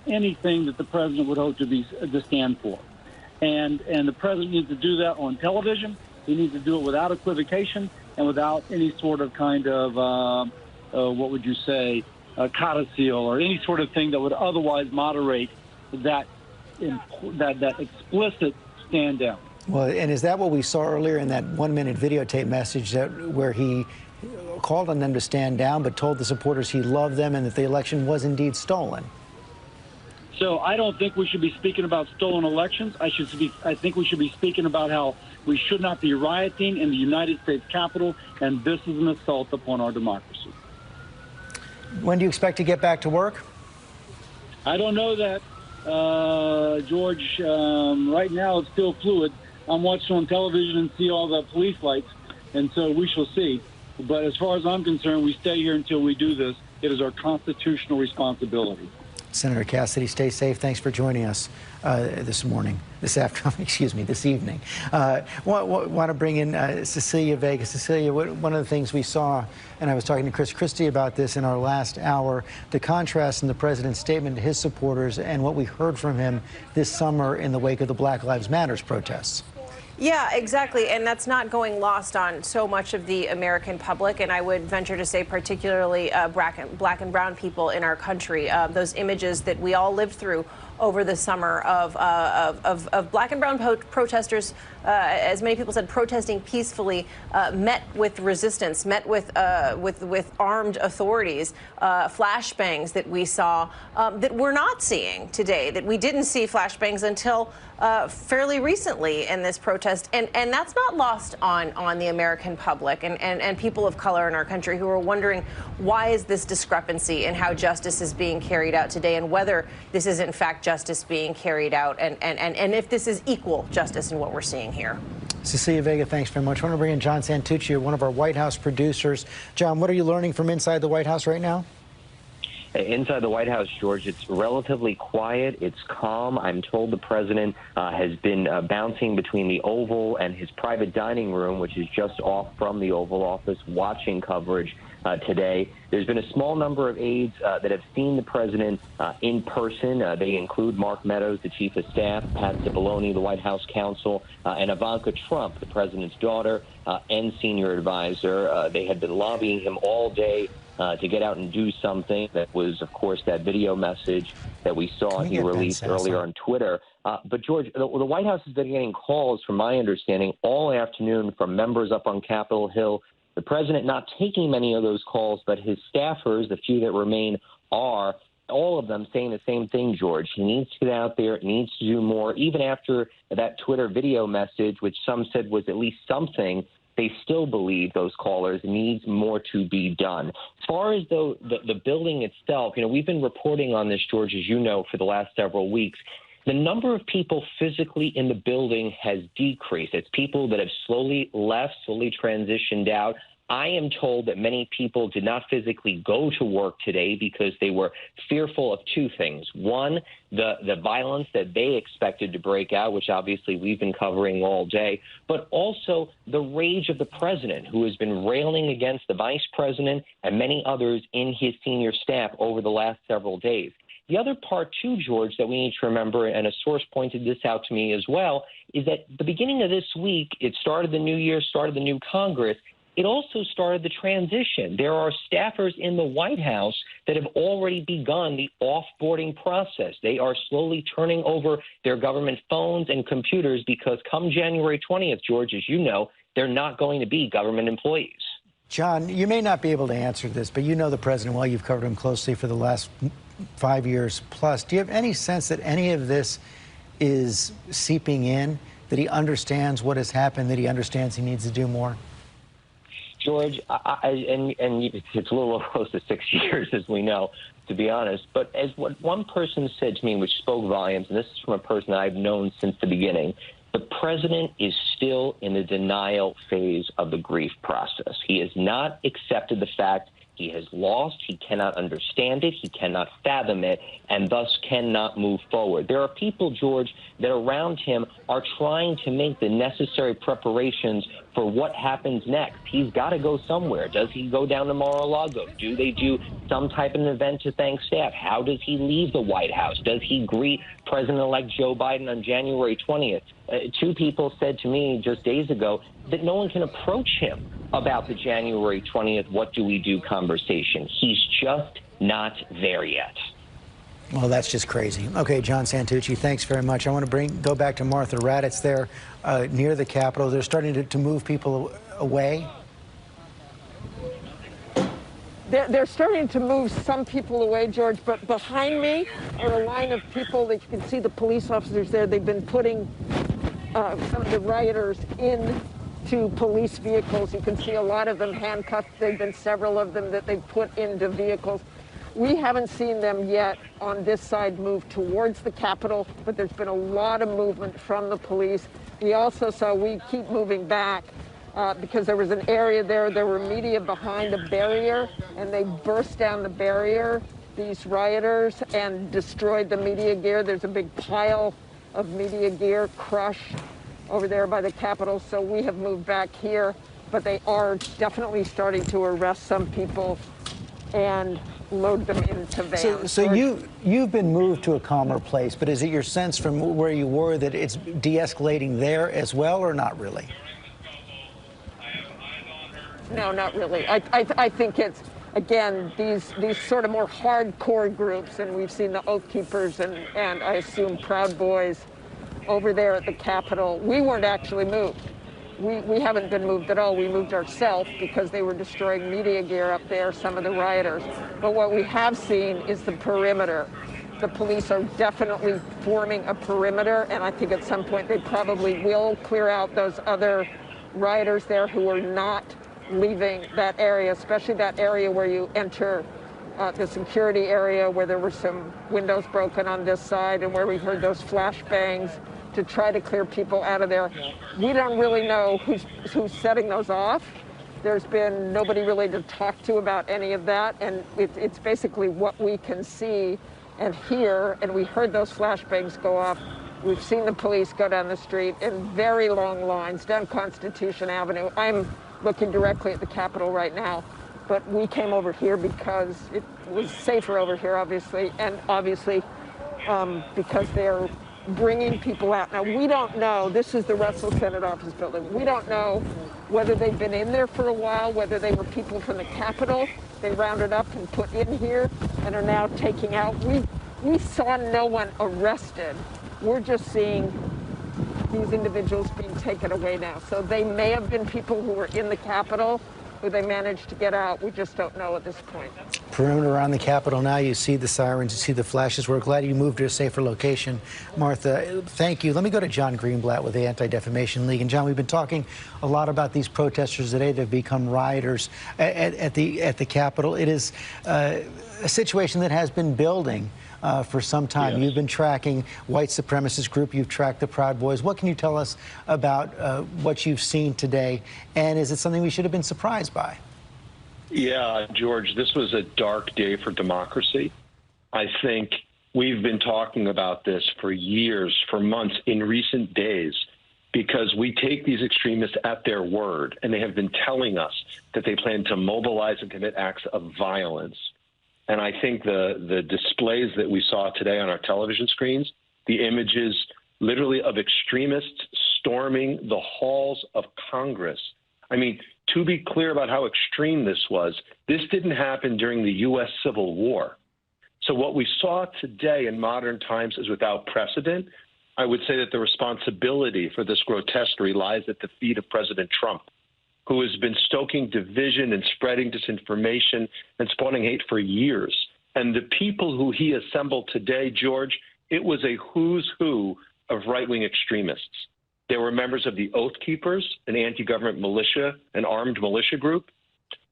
Speaker 5: anything that the president would hope to stand for. And the president needs to do that on television. He needs to do it without equivocation and without any sort of kind of, what would you say, codicil or any sort of thing that would otherwise moderate that explicit stand down.
Speaker 2: Well, and is that what we saw earlier in that 1-minute videotape message where he called on them to stand down but told the supporters he loved them and that the election was indeed stolen?
Speaker 5: So I don't think we should be speaking about stolen elections. I think we should be speaking about how we should not be rioting in the United States Capitol, and this is an assault upon our democracy.
Speaker 2: When do you expect to get back to work?
Speaker 5: I don't know that, George. Right now it's still fluid. I'm watching on television and see all the police lights, and so we shall see. But as far as I'm concerned, we stay here until we do this. It is our constitutional responsibility.
Speaker 2: Senator Cassidy, stay safe. Thanks for joining us this evening. Want to bring in Cecilia Vega. Cecilia, one of the things we saw, and I was talking to Chris Christie about this in our last hour, the contrast in the president's statement to his supporters and what we heard from him this summer in the wake of the Black Lives Matter protests.
Speaker 14: Yeah, exactly. And that's not going lost on so much of the American public. And I would venture to say particularly black and brown people in our country. Those images that we all lived through over the summer of black and brown protesters, as many people said, protesting peacefully, met with resistance, met with armed authorities, flashbangs that we saw that we're not seeing today, that we didn't see flashbangs until fairly recently in this protest. And that's not lost on the American public and people of color in our country who are wondering, why is this discrepancy in how justice is being carried out today, and whether this is in fact justice being carried out, and if this is equal justice in what we're seeing here.
Speaker 2: Cecilia Vega, thanks very much. I want to bring in John Santucci, one of our White House producers. John, what are you learning from inside the White House right now?
Speaker 6: Inside the White House, George, it's relatively quiet. It's calm. I'm told the president has been bouncing between the Oval and his private dining room, which is just off from the Oval Office, watching coverage today. There's been a small number of aides that have seen the president in person. They include Mark Meadows, the chief of staff, Pat Cipollone, the White House counsel, and Ivanka Trump, the president's daughter and senior advisor. They had been lobbying him all day to get out and do something. That was, of course, that video message that we saw he released earlier on Twitter. But, George, the White House has been getting calls, from my understanding, all afternoon from members up on Capitol Hill. The president not taking many of those calls, but his staffers, the few that remain, are, all of them saying the same thing, George. He needs to get out there, needs to do more. Even after that Twitter video message, which some said was at least something, they still believe, those callers, needs more to be done. As far as the building itself, we've been reporting on this, George, as you know, for the last several weeks. The number of people physically in the building has decreased. It's people that have slowly left, slowly transitioned out. I am told that many people did not physically go to work today because they were fearful of two things. One, the violence that they expected to break out, which obviously we've been covering all day, but also the rage of the president, who has been railing against the vice president and many others in his senior staff over the last several days. The other part, too, George, that we need to remember, and a source pointed this out to me as well, is that the beginning of this week, it started the new year, started the new Congress. It also started the transition. There are staffers in the White House that have already begun the off-boarding process. They are slowly turning over their government phones and computers because come January 20th, George, as you know, they're not going to be government employees.
Speaker 2: John, you may not be able to answer this, but you know the president well. You've covered him closely for the last 5 years plus. Do you have any sense that any of this is seeping in, that he understands what has happened, that he understands he needs to do more?
Speaker 6: George, and it's a little close to 6 years, as we know, to be honest. But as what one person said to me, which spoke volumes, and this is from a person that I've known since the beginning, the president is still in the denial phase of the grief process. He has not accepted the fact He has lost. He cannot understand it. He cannot fathom it, and thus cannot move forward. There are people, George, that around him are trying to make the necessary preparations for what happens next. He's got to go somewhere. Does he go down to Mar-a-Lago? Do they do some type of an event to thank staff? How does he leave the White House? Does he greet President-elect Joe Biden on January 20th? Two people said to me just days ago that no one can approach him about the January 20th, what do we do conversation. He's just not there yet.
Speaker 2: Well, that's just crazy. Okay, John Santucci, thanks very much. I want to go back to Martha Raddatz there near the Capitol. They're starting to move people away.
Speaker 9: They're starting to move some people away, George, but behind me are a line of people that you can see the police officers there. They've been putting some of the rioters into police vehicles. You can see a lot of them handcuffed. There have been several of them that they've put into vehicles. We haven't seen them yet on this side move towards the Capitol, but there's been a lot of movement from the police. We also saw, we keep moving back because there was an area there were media behind a barrier, and they burst down the barrier, these rioters, and destroyed the media gear. There's a big pile of media gear crushed over there by the Capitol, so we have moved back here, but they are definitely starting to arrest some people and load them into vans.
Speaker 2: So you've been moved to a calmer place, but is it your sense from where you were that it's de-escalating there as well, or not really?
Speaker 9: No, not really. I think it's, again, these sort of more hardcore groups, and we've seen the Oath Keepers and I assume Proud Boys over there at the Capitol. We weren't actually moved. We haven't been moved at all. We moved ourselves because they were destroying media gear up there, some of the rioters. But what we have seen is the perimeter. The police are definitely forming a perimeter, and I think at some point they probably will clear out those other rioters there who are not leaving that area, especially that area where you enter the security area, where there were some windows broken on this side and where we heard those flashbangs to try to clear people out of there. We don't really know who's setting those off. There's been nobody really to talk to about any of that, and it's basically what we can see and hear, and we heard those flashbangs go off. We've seen the police go down the street in very long lines down Constitution Avenue. I'm looking directly at the Capitol right now, but we came over here because it was safer over here, obviously, and obviously because they're bringing people out. Now, we don't know, this is the Russell Senate Office Building. We don't know whether they've been in there for a while, whether they were people from the Capitol they rounded up and put in here and are now taking out. We saw no one arrested. We're just seeing these individuals being taken away now. So they may have been people who were in the Capitol who they managed to get out. We just don't know at this point.
Speaker 2: Perimeter around the Capitol now. You see the sirens, you see the flashes. We're glad you moved to a safer location. Martha, thank you. Let me go to John Greenblatt with the Anti-Defamation League. And John, we've been talking a lot about these protesters today that have become rioters at the Capitol. It is a situation that has been building for some time. Yes. You've been tracking white supremacist group. You've tracked the Proud Boys. What can you tell us about what you've seen today? And is it something we should have been surprised by?
Speaker 7: Yeah, George, this was a dark day for democracy. I think we've been talking about this for years, for months, in recent days, because we take these extremists at their word, and they have been telling us that they plan to mobilize and commit acts of violence. And I think the displays that we saw today on our television screens, the images literally of extremists storming the halls of Congress. I mean, to be clear about how extreme this was, this didn't happen during the U.S. Civil War. So what we saw today in modern times is without precedent. I would say that the responsibility for this grotesquerie lies at the feet of President Trump, who has been stoking division and spreading disinformation and spawning hate for years. And the people who he assembled today, George, it was a who's who of right-wing extremists. There were members of the Oath Keepers, an anti-government militia, an armed militia group,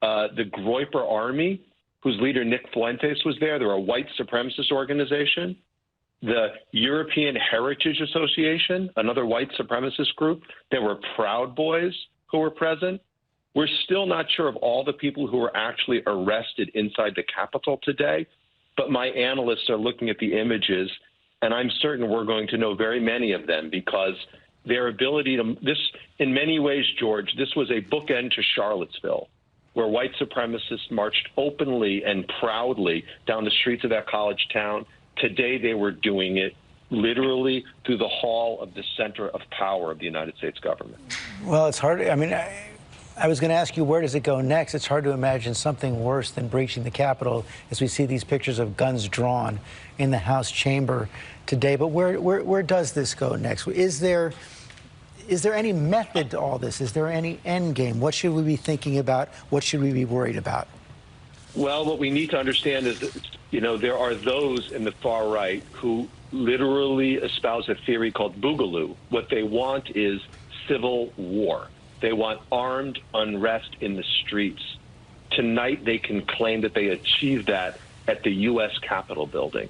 Speaker 7: the Groyper Army, whose leader Nick Fuentes was there. They were a white supremacist organization. The European Heritage Association, another white supremacist group. There were Proud Boys who were present. We're still not sure of all the people who were actually arrested inside the Capitol today, but my analysts are looking at the images, and I'm certain we're going to know very many of them because their ability to this, in many ways, George, this was a bookend to Charlottesville, where white supremacists marched openly and proudly down the streets of that college town. Today, they were doing it literally through the hall of the center of power of the United States government.
Speaker 2: Well, it's hard. I mean, I was going to ask you, where does it go next? It's hard to imagine something worse than breaching the Capitol as we see these pictures of guns drawn in the House chamber today. But where does this go next? Is there any method to all this? Is there any end game? What should we be thinking about? What should we be worried about?
Speaker 7: Well, what we need to understand is that, there are those in the far right who literally espouse a theory called boogaloo. What they want is civil war. They want armed unrest in the streets. Tonight, they can claim that they achieved that at the U.S. Capitol building.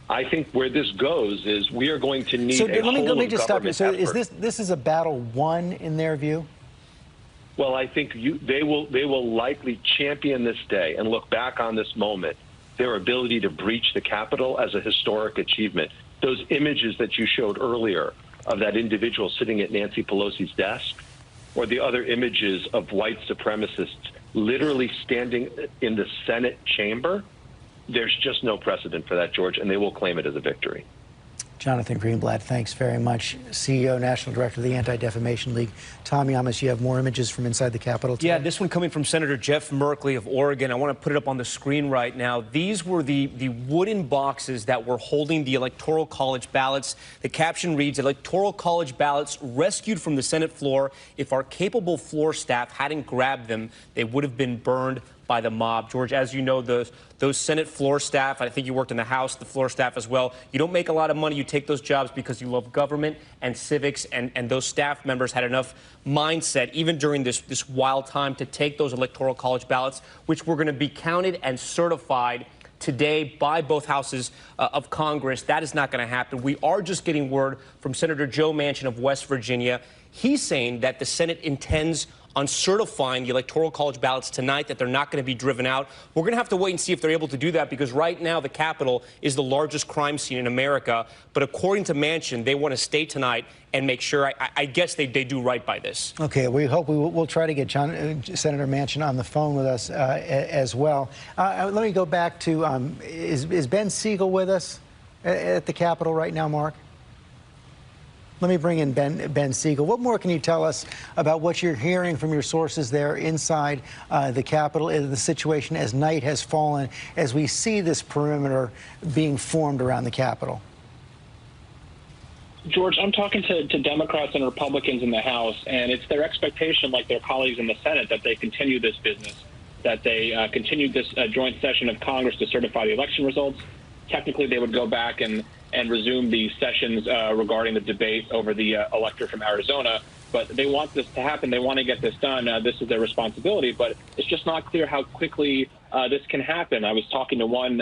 Speaker 7: I think where this goes is we are going to need
Speaker 2: let me just stop you. So is this is a battle won in their view?
Speaker 7: Well, I think they will likely champion this day and look back on this moment, their ability to breach the Capitol as a historic achievement. Those images that you showed earlier of that individual sitting at Nancy Pelosi's desk, or the other images of white supremacists literally standing in the Senate chamber, there's just no precedent for that, George, and they will claim it as a victory.
Speaker 2: Jonathan Greenblatt, thanks very much. CEO, National Director of the Anti-Defamation League. Tom Llamas, you have more images from inside the Capitol today?
Speaker 18: Yeah, this one coming from Senator Jeff Merkley of Oregon. I want to put it up on the screen right now. These were the wooden boxes that were holding the Electoral College ballots. The caption reads, "Electoral College ballots rescued from the Senate floor. If our capable floor staff hadn't grabbed them, they would have been burned by the mob." George, as you know, those Senate floor staff, I think you worked in the House, the floor staff as well, you don't make a lot of money. You take those jobs because you love government and civics, and those staff members had enough mindset, even during this wild time, to take those Electoral College ballots, which were going to be counted and certified today by both houses of Congress. That is not going to happen. We are just getting word from Senator Joe Manchin of West Virginia. He's saying that the Senate intends on certifying the Electoral College ballots tonight, that they're not going to be driven out. We're going to have to wait and see if they're able to do that, because right now the Capitol is the largest crime scene in America. But according to Manchin, they want to stay tonight and make sure, I guess they do right by this.
Speaker 2: Okay, we hope we'll try to get Senator Manchin on the phone with us as well. Let me go back to, is Ben Siegel with us at the Capitol right now, Mark? Let me bring in Ben Siegel. What more can you tell us about what you're hearing from your sources there inside the Capitol, the situation as night has fallen, as we see this perimeter being formed around the Capitol?
Speaker 8: George, I'm talking to Democrats and Republicans in the House, and it's their expectation, like their colleagues in the Senate, that they continue this business, that they continue this joint session of Congress to certify the election results. Technically, they would go back and resume the sessions regarding the debate over the elector from Arizona. But they want this to happen. They want to get this done. This is their responsibility. But it's just not clear how quickly this can happen. I was talking to one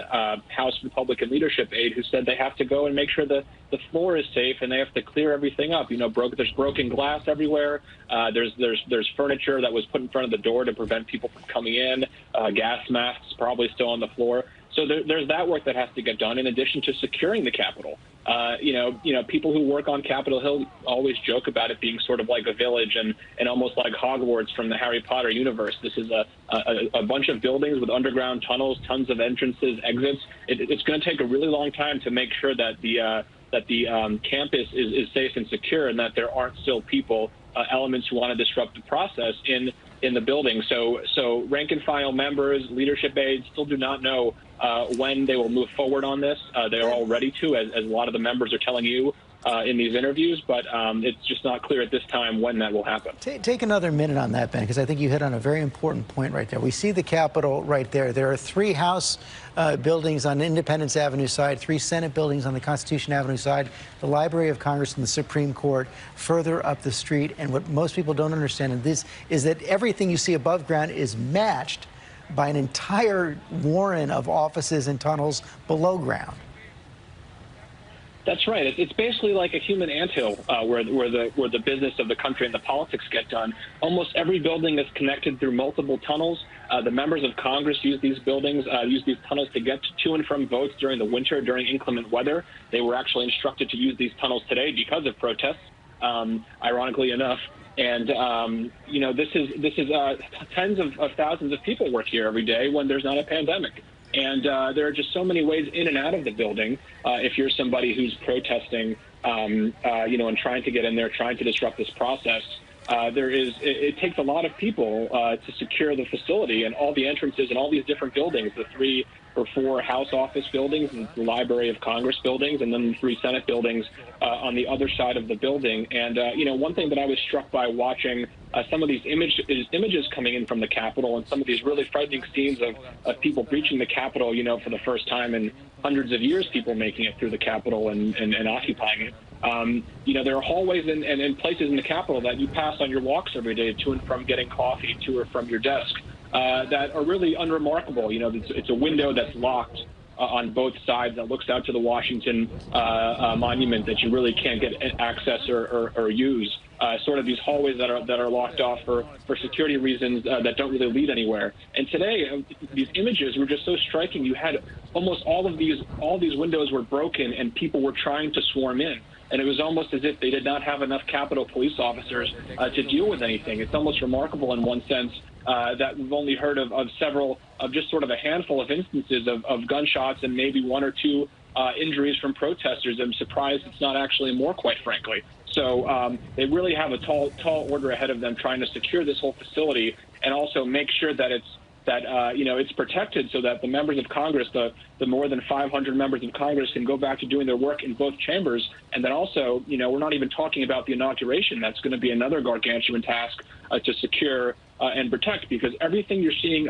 Speaker 8: House Republican leadership aide who said they have to go and make sure the floor is safe, and they have to clear everything up. There's broken glass everywhere. There's furniture that was put in front of the door to prevent people from coming in. Gas masks probably still on the floor. So there's that work that has to get done in addition to securing the Capitol. People who work on Capitol Hill always joke about it being sort of like a village and almost like Hogwarts from the Harry Potter universe. This is a bunch of buildings with underground tunnels, tons of entrances, exits. It's going to take a really long time to make sure that the campus is safe and secure, and that there aren't still people, elements who want to disrupt the process in the building. So rank and file members, leadership aides still do not know when they will move forward on this. They are all ready to, as a lot of the members are telling you in these interviews, but it's just not clear at this time when that will happen.
Speaker 2: Take another minute on that, Ben, because I think you hit on a very important point right there. We see the Capitol right there. There are 3 House buildings on Independence Avenue side, 3 Senate buildings on the Constitution Avenue side, the Library of Congress and the Supreme Court further up the street. And what most people don't understand in this is that everything you see above ground is matched by an entire warren of offices and tunnels below ground.
Speaker 11: That's right. It's basically like a human anthill where the business of the country and the politics get done. Almost every building is connected through multiple tunnels. The members of Congress use these buildings, use these tunnels to get to and from votes during the winter, during inclement weather. They were actually instructed to use these tunnels today because of protests, ironically enough. And this is tens of thousands of people work here every day when there's not a pandemic. And there are just so many ways in and out of the building. If you're somebody who's protesting, and trying to get in there, trying to disrupt this process, it takes a lot of people to secure the facility and all the entrances and all these different buildings, the 3 or 4 House office buildings, and the Library of Congress buildings, and then the 3 Senate buildings on the other side of the building. And, one thing that I was struck by watching some of these images coming in from the Capitol and some of these really frightening scenes of people breaching the Capitol, for the first time in hundreds of years, people making it through the Capitol and occupying it. There are hallways and places in the Capitol that you pass on your walks every day to and from getting coffee, to or from your desk, that are really unremarkable. It's a window that's locked on both sides that looks out to the Washington Monument that you really can't get access or use. Sort of these hallways that are locked off for security reasons that don't really lead anywhere. And today, these images were just so striking. You had almost all these windows were broken and people were trying to swarm in. And it was almost as if they did not have enough Capitol police officers to deal with anything. It's almost remarkable in one sense that we've only heard of just sort of a handful of instances of gunshots and maybe 1 or 2 injuries from protesters. I'm surprised it's not actually more, quite frankly. So they really have a tall order ahead of them trying to secure this whole facility and also make sure that it's protected so that the members of Congress, the more than 500 members of Congress, can go back to doing their work in both chambers. And then also, we're not even talking about the inauguration. That's going to be another gargantuan task to secure and protect, because everything you're seeing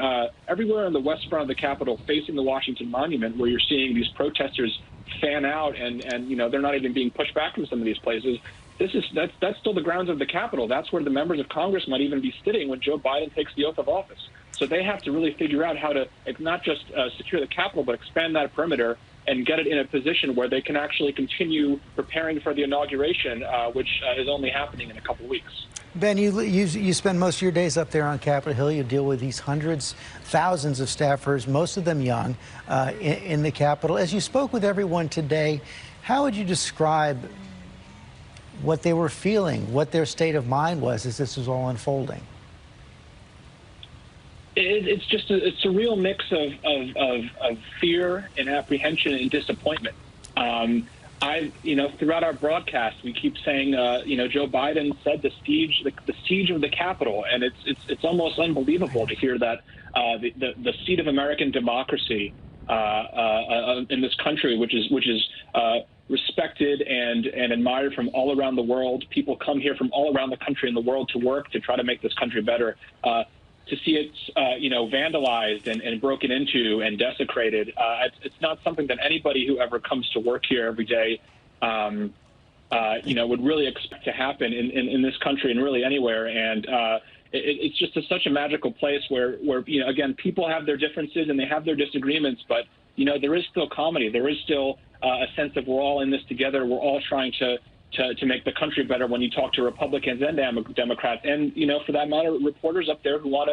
Speaker 11: everywhere on the west front of the Capitol facing the Washington Monument, where you're seeing these protesters fan out and they're not even being pushed back from some of these places. That's still the grounds of the Capitol. That's where the members of Congress might even be sitting when Joe Biden takes the oath of office. So they have to really figure out how to not just secure the Capitol, but expand that perimeter and get it in a position where they can actually continue preparing for the inauguration, which is only happening in a couple of weeks.
Speaker 2: Ben, you spend most of your days up there on Capitol Hill. You deal with these hundreds, thousands of staffers, most of them young, in the Capitol. As you spoke with everyone today, how would you describe what they were feeling, what their state of mind was as this was all unfolding?
Speaker 11: It's a real mix of fear and apprehension and disappointment. Throughout our broadcast, we keep saying, Joe Biden said the siege of the Capitol, and it's almost unbelievable to hear that the seat of American democracy in this country, which is respected and admired from all around the world. People come here from all around the country and the world to work to try to make this country better. To see it, vandalized and broken into and desecrated, it's not something that anybody who ever comes to work here every day, would really expect to happen in this country and really anywhere. And it's just such a magical place where again, people have their differences and they have their disagreements, but there is still comedy. There is still a sense of we're all in this together. We're all trying to make the country better when you talk to Republicans and Democrats and, for that matter, reporters up there who want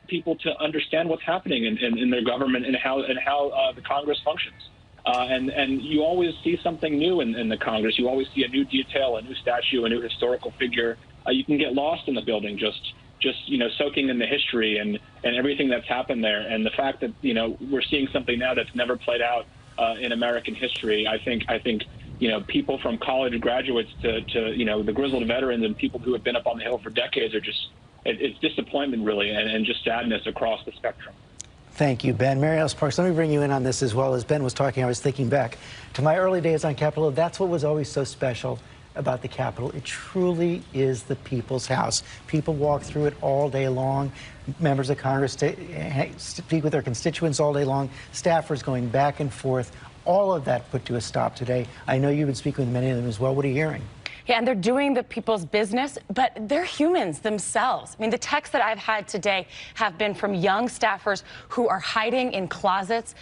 Speaker 11: people to understand what's happening in their government and how the Congress functions. And you always see something new in the Congress. You always see a new detail, a new statue, a new historical figure. You can get lost in the building just soaking in the history and everything that's happened there. And the fact that, we're seeing something now that's never played out in American history, I think people from college graduates to the grizzled veterans and people who have been up on the Hill for decades are it's disappointment, really, and just sadness across the spectrum.
Speaker 2: Thank you, Ben. Mary Alice Parks, let me bring you in on this as well. As Ben was talking, I was thinking back to my early days on Capitol Hill. That's what was always so special about the Capitol. It truly is the people's house. People walk through it all day long. Members of Congress speak with their constituents all day long. Staffers going back and forth. All of that put to a stop today. I know you've been speaking with many of them as well. What are you hearing?
Speaker 16: and they're doing the people's business, but they're humans themselves. I mean, the texts that I've had today have been from young staffers who are hiding in closets,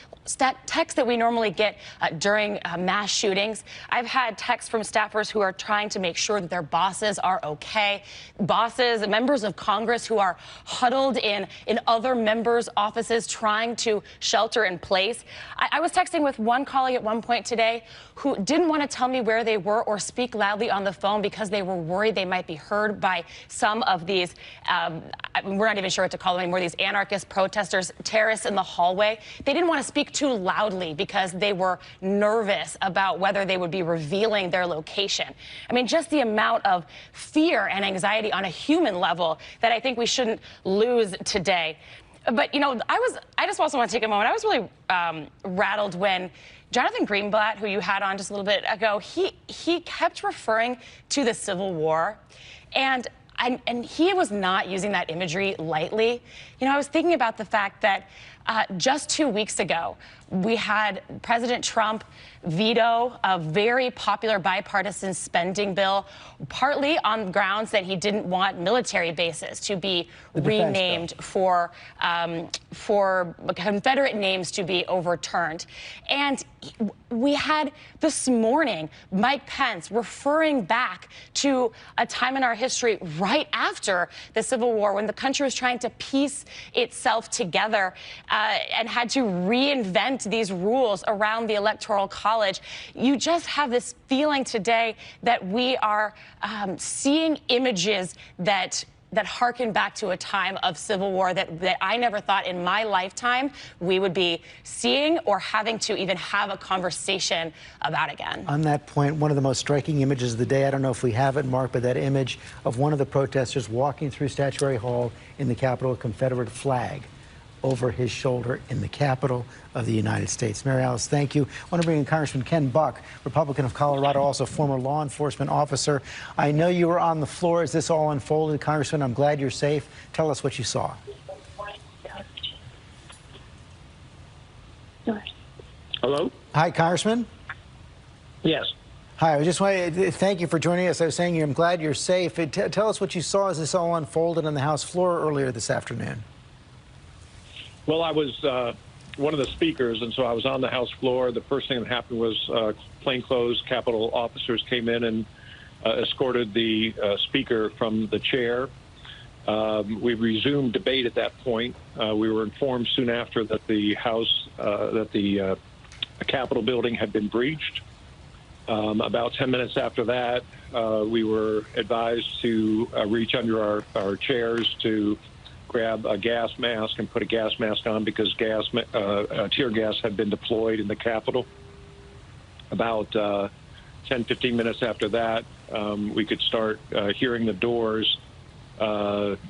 Speaker 16: texts that we normally get during mass shootings. I've had texts from staffers who are trying to make sure that their bosses are okay. Bosses, members of Congress who are huddled in other members' offices trying to shelter in place. I was texting with one colleague at one point today who didn't want to tell me where they were or speak loudly on the phone because they were worried they might be heard by some of these, we're not even sure what to call them anymore, these anarchist protesters, terrorists in the hallway. They didn't want to speak too loudly because they were nervous about whether they would be revealing their location. I mean, just the amount of fear and anxiety on a human level that I think we shouldn't lose today. But, you know, I just also want to take a moment. I was really rattled when Jonathan Greenblatt, who you had on just a little bit ago, he kept referring to the Civil War, and he was not using that imagery lightly. You know, I was thinking about the fact that just 2 weeks ago, we had President Trump veto a very popular bipartisan spending bill, partly on grounds that he didn't want military bases to be renamed for Confederate names to be overturned. And we had this morning Mike Pence referring back to a time in our history right after the Civil War when the country was trying to piece itself together and had to reinvent these rules around the Electoral College. You just have this feeling today that we are seeing images that harken back to a time of civil war that I never thought in my lifetime we would be seeing or having to even have a conversation about again.
Speaker 2: On that point, one of the most striking images of the day, I don't know if we have it, Mark, but that image of one of the protesters walking through Statuary Hall in the Capitol, a Confederate flag over his shoulder in the Capitol of the United States. Mary Alice, thank you. I want to bring in Congressman Ken Buck, Republican of Colorado, also former law enforcement officer. I know you were on the floor as this all unfolded. Congressman, I'm glad you're safe. Tell us what you saw.
Speaker 7: Hello?
Speaker 2: Hi, Congressman.
Speaker 7: Yes.
Speaker 2: Hi, I just want to thank you for joining us. I was saying I'm glad you're safe. Tell us what you saw as this all unfolded on the House floor earlier this afternoon.
Speaker 20: Well, I was one of the speakers, and so I was on the House floor. The first thing that happened was plainclothes Capitol officers came in and escorted the speaker from the chair. We resumed debate at that point. We were informed soon after that the House, that the Capitol building had been breached. About 10 minutes after that, we were advised to reach under our chairs to grab a gas mask and put a gas mask on because tear gas had been deployed in the Capitol. About 10, 15 minutes after that, we could start hearing the doors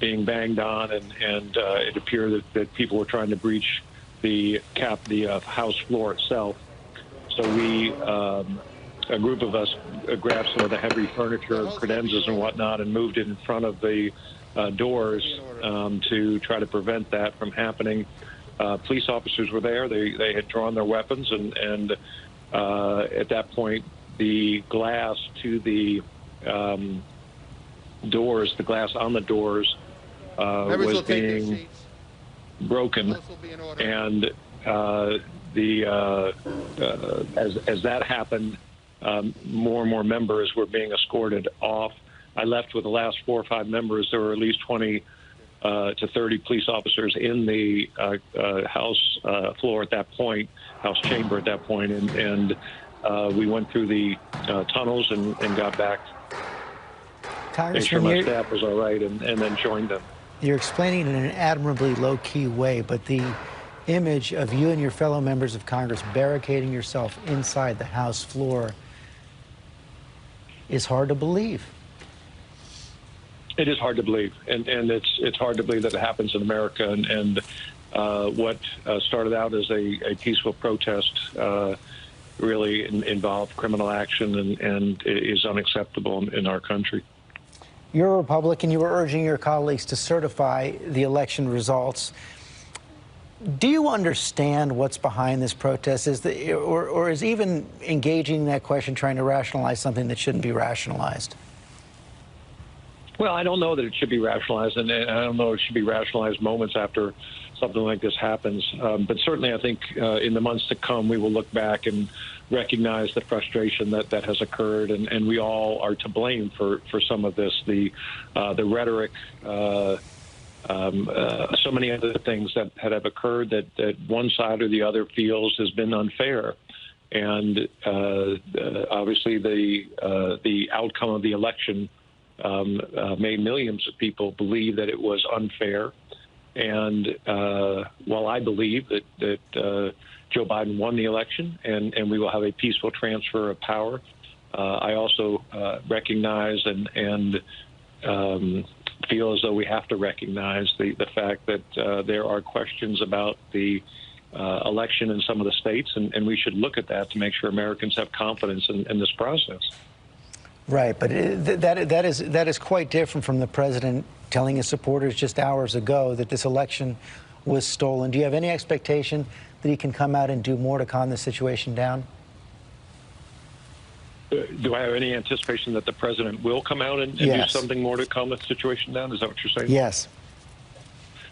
Speaker 20: being banged on, and it appeared that people were trying to breach the House floor itself. So a group of us grabbed some of the heavy furniture, credenzas and whatnot, and moved it in front of the doors to try to prevent that from happening. Police officers were there. They had drawn their weapons, and at that point, the glass to the doors, the glass on the doors, was being broken, and as that happened, more and more members were being escorted off. I left with the last 4 or 5 members. There were at least 20 to 30 police officers in the House floor at that point, House chamber at that point, and we went through the tunnels and got back. Make sure my staff was all right, and then joined them.
Speaker 2: You're explaining it in an admirably low-key way, but the image of you and your fellow members of Congress barricading yourself inside the House floor is hard to believe.
Speaker 20: It is hard to believe, and it's hard to believe that it happens in America. And what started out as a peaceful protest really involved criminal action and is unacceptable in our country.
Speaker 2: You're a Republican. You were urging your colleagues to certify the election results. Do you understand what's behind this protest? Or is even engaging in that question trying to rationalize something that shouldn't be rationalized?
Speaker 20: Well, I don't know that it should be rationalized, and I don't know it should be rationalized moments after something like this happens. But certainly, I think in the months to come, we will look back and recognize the frustration that has occurred, and we all are to blame for some of this. The rhetoric, so many other things that have occurred that one side or the other feels has been unfair. And obviously, the outcome of the election made millions of people believe that it was unfair. And while I believe that Joe Biden won the election and we will have a peaceful transfer of power, I also recognize and feel as though we have to recognize the fact that there are questions about the election in some of the states, and we should look at that to make sure Americans have confidence in this process.
Speaker 2: Right, but that is quite different from the president telling his supporters just hours ago that this election was stolen. Do you have any expectation that he can come out and do more to calm the situation down?
Speaker 20: Do I have any anticipation that the president will come out and
Speaker 2: Yes.
Speaker 20: do something more to calm the situation down? Is that what you're saying?
Speaker 2: Yes.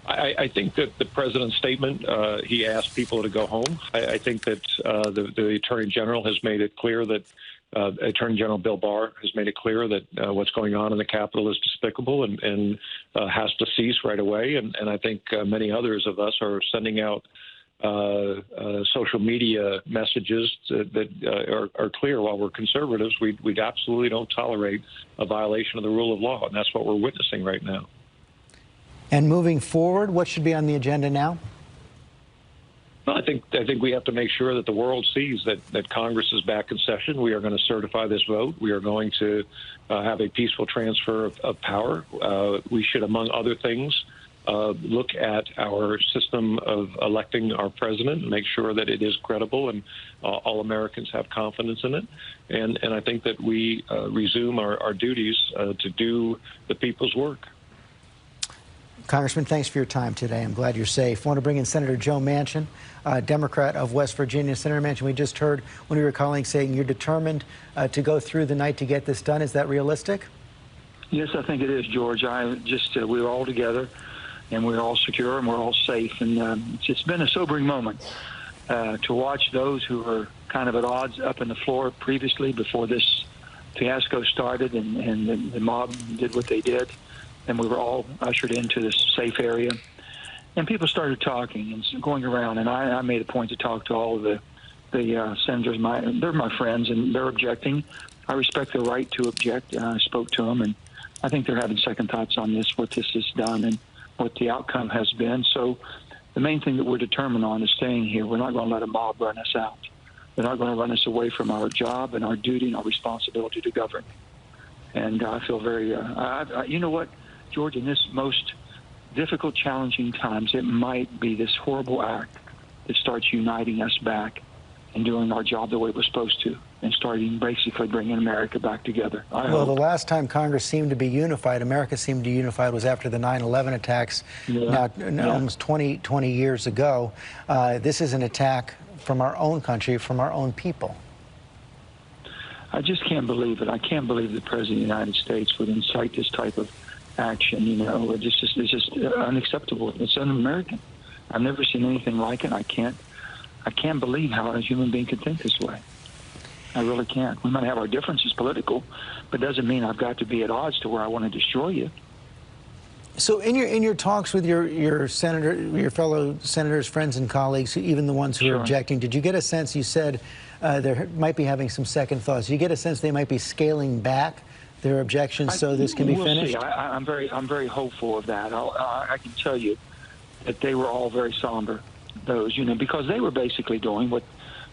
Speaker 20: I think that the president's statement, he asked people to go home. I think that the Attorney General has made it clear that Attorney General Bill Barr has made it clear that what's going on in the Capitol is despicable and has to cease right away. And I think many others of us are sending out social media messages that are clear. While we're conservatives, we absolutely don't tolerate a violation of the rule of law, and that's what we're witnessing right now.
Speaker 2: And moving forward, what should be on the agenda now?
Speaker 20: Well, I think we have to make sure that the world sees that Congress is back in session. We are going to certify this vote. We are going to have a peaceful transfer of power. We should, among other things, look at our system of electing our president and make sure that it is credible and all Americans have confidence in it. And I think that we resume our duties to do the people's work.
Speaker 2: Congressman, thanks for your time today. I'm glad you're safe. I want to bring in Senator Joe Manchin, Democrat of West Virginia. Senator Manchin, we just heard one of your colleagues saying you're determined to go through the night to get this done. Is that realistic?
Speaker 12: Yes, I think it is, George. We're all together, and we're all secure, and we're all safe. And it's been a sobering moment to watch those who were kind of at odds up in the floor previously before this fiasco started, and the mob did what they did. And we were all ushered into this safe area. And people started talking and going around. And I made a point to talk to all of the senators. They're my friends, and they're objecting. I respect their right to object. I spoke to them, and I think they're having second thoughts on this, what this has done and what the outcome has been. So the main thing that we're determined on is staying here. We're not going to let a mob run us out. They're not going to run us away from our job and our duty and our responsibility to govern. And I feel very, you know what, George, in this most difficult, challenging times, it might be this horrible act that starts uniting us back and doing our job the way we're supposed to and starting basically bringing America back together.
Speaker 2: Well, the last time Congress seemed to be unified, America seemed to be unified, was after the 9/11 attacks, almost 20 years ago. This is an attack from our own country, from our own people.
Speaker 12: I just can't believe it. I can't believe the President of the United States would incite this type of action. You know, it's just unacceptable. It's un-American. I've never seen anything like it. I can't believe how a human being could think this way. I really can't. We might have our differences political, but it doesn't mean I've got to be at odds to where I want to destroy you.
Speaker 2: So in your talks with your fellow senators, friends and colleagues, even the ones who are objecting, did you get a sense, you said they might be having some second thoughts, did you get a sense they might be scaling back their objections so this can be finished?
Speaker 12: See. I'm very hopeful of that. I can tell you that they were all very somber, those, because they were basically doing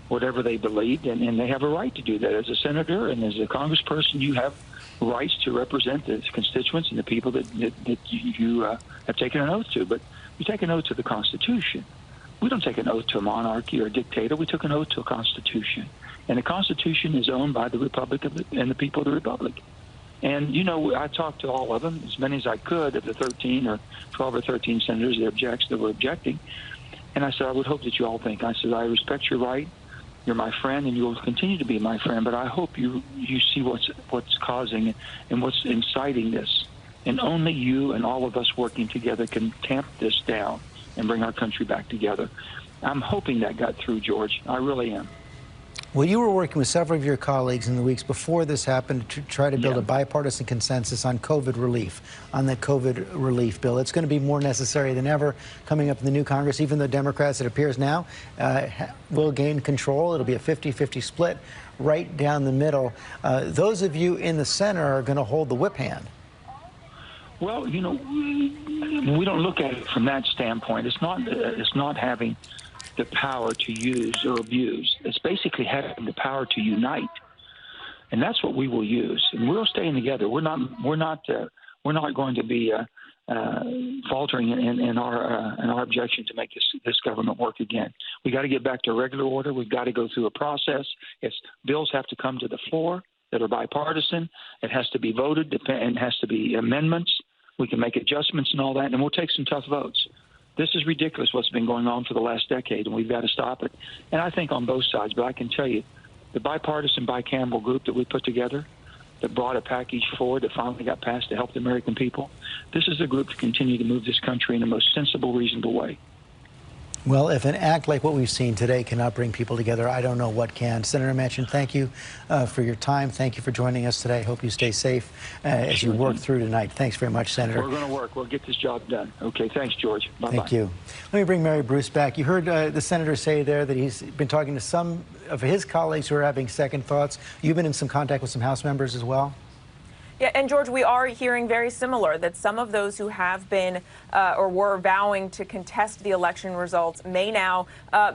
Speaker 12: whatever they believed, and they have a right to do that. As a senator and as a congressperson, you have rights to represent the constituents and the people that you have taken an oath to. But you take an oath to the Constitution. We don't take an oath to a monarchy or a dictator. We took an oath to a Constitution. And the Constitution is owned by the Republic and the people of the Republic. And, I talked to all of them, as many as I could, of the 13 or 12 or 13 senators that were objecting. And I said, I would hope that you all think. I said, I respect your right. You're my friend, and you will continue to be my friend. But I hope you see what's causing and what's inciting this. And only you and all of us working together can tamp this down and bring our country back together. I'm hoping that got through, George. I really am.
Speaker 2: Well, you were working with several of your colleagues in the weeks before this happened to try to build a bipartisan consensus on COVID relief, on the COVID relief bill. It's going to be more necessary than ever coming up in the new Congress, even though Democrats, it appears now, will gain control. It'll be a 50-50 split right down the middle. Those of you in the center are going to hold the whip hand.
Speaker 12: Well, you know, we don't look at it from that standpoint. It's not having the power to use or abuse. It's basically having the power to unite, and that's what we will use. And we're staying together. We're not going to be faltering in our objection to make this government work again. We got to get back to regular order. We've got to go through a process. Bills have to come to the floor that are bipartisan. It has to be voted, and it has to be amendments. We can make adjustments and all that, and we'll take some tough votes. This is ridiculous what's been going on for the last decade, and we've got to stop it. And I think on both sides, but I can tell you, the bipartisan bicameral group that we put together that brought a package forward that finally got passed to help the American people, this is a group to continue to move this country in the most sensible, reasonable way.
Speaker 2: Well, if an act like what we've seen today cannot bring people together, I don't know what can. Senator Manchin, thank you for your time. Thank you for joining us today. Hope you stay safe as you work through tonight. Thanks very much, Senator.
Speaker 12: We're going to work. We'll get this job done. Okay, thanks, George. Bye-bye.
Speaker 2: Thank you. Let me bring Mary Bruce back. You heard the senator say there that he's been talking to some of his colleagues who are having second thoughts. You've been in some contact with some House members as well?
Speaker 14: Yeah, and George, we are hearing very similar that some of those who have been or were vowing to contest the election results may now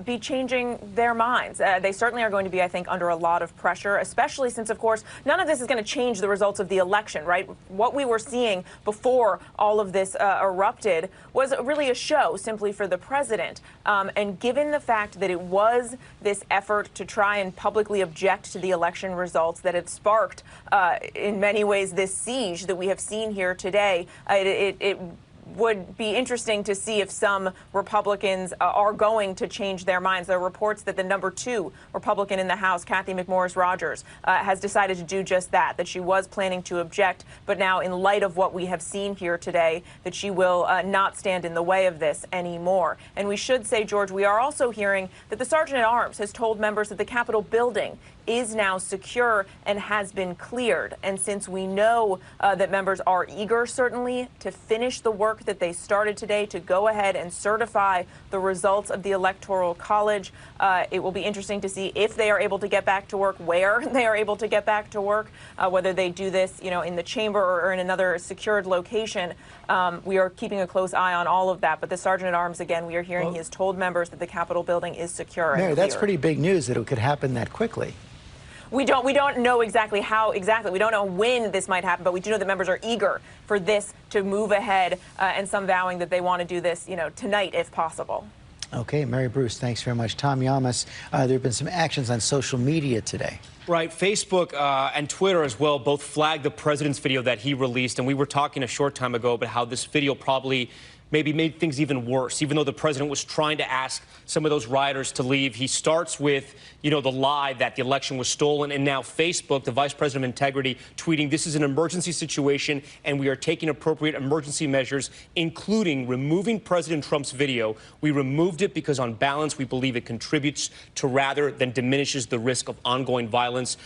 Speaker 14: be changing their minds. They certainly are going to be, I think, under a lot of pressure, especially since, of course, none of this is going to change the results of the election, right? What we were seeing before all of this erupted was really a show simply for the president. And given the fact that it was this effort to try and publicly object to the election results that had sparked, in many ways, this siege that we have seen here today, it would be interesting to see if some Republicans are going to change their minds. There are reports that the number 2 Republican in the House, Cathy McMorris Rodgers, has decided to do just that she was planning to object, but now in light of what we have seen here today, that she will not stand in the way of this anymore. And we should say, George, we are also hearing that the Sergeant at Arms has told members that the Capitol building is now secure and has been cleared. And since we know that members are eager, certainly, to finish the work that they started today, to go ahead and certify the results of the Electoral College, it will be interesting to see if they are able to get back to work, where they are able to get back to work, whether they do this, in the chamber or in another secured location. We are keeping a close eye on all of that. But the Sergeant at Arms, again, we are hearing he has told members that the Capitol building is secure.
Speaker 2: Mary, that's pretty big news that it could happen that quickly.
Speaker 14: We don't know exactly how exactly. We don't know when this might happen, but we do know that members are eager for this to move ahead, and some vowing that they want to do this, tonight if possible.
Speaker 2: Okay, Mary Bruce, thanks very much. Tom Llamas, there have been some actions on social media today.
Speaker 18: Right. Facebook and Twitter as well both flagged the president's video that he released. And we were talking a short time ago about how this video probably maybe made things even worse. Even though the president was trying to ask some of those rioters to leave, he starts with, the lie that the election was stolen. And now Facebook, the vice president of integrity, tweeting, "This is an emergency situation and we are taking appropriate emergency measures, including removing President Trump's video. We removed it because on balance, we believe it contributes to rather than diminishes the risk of ongoing violence."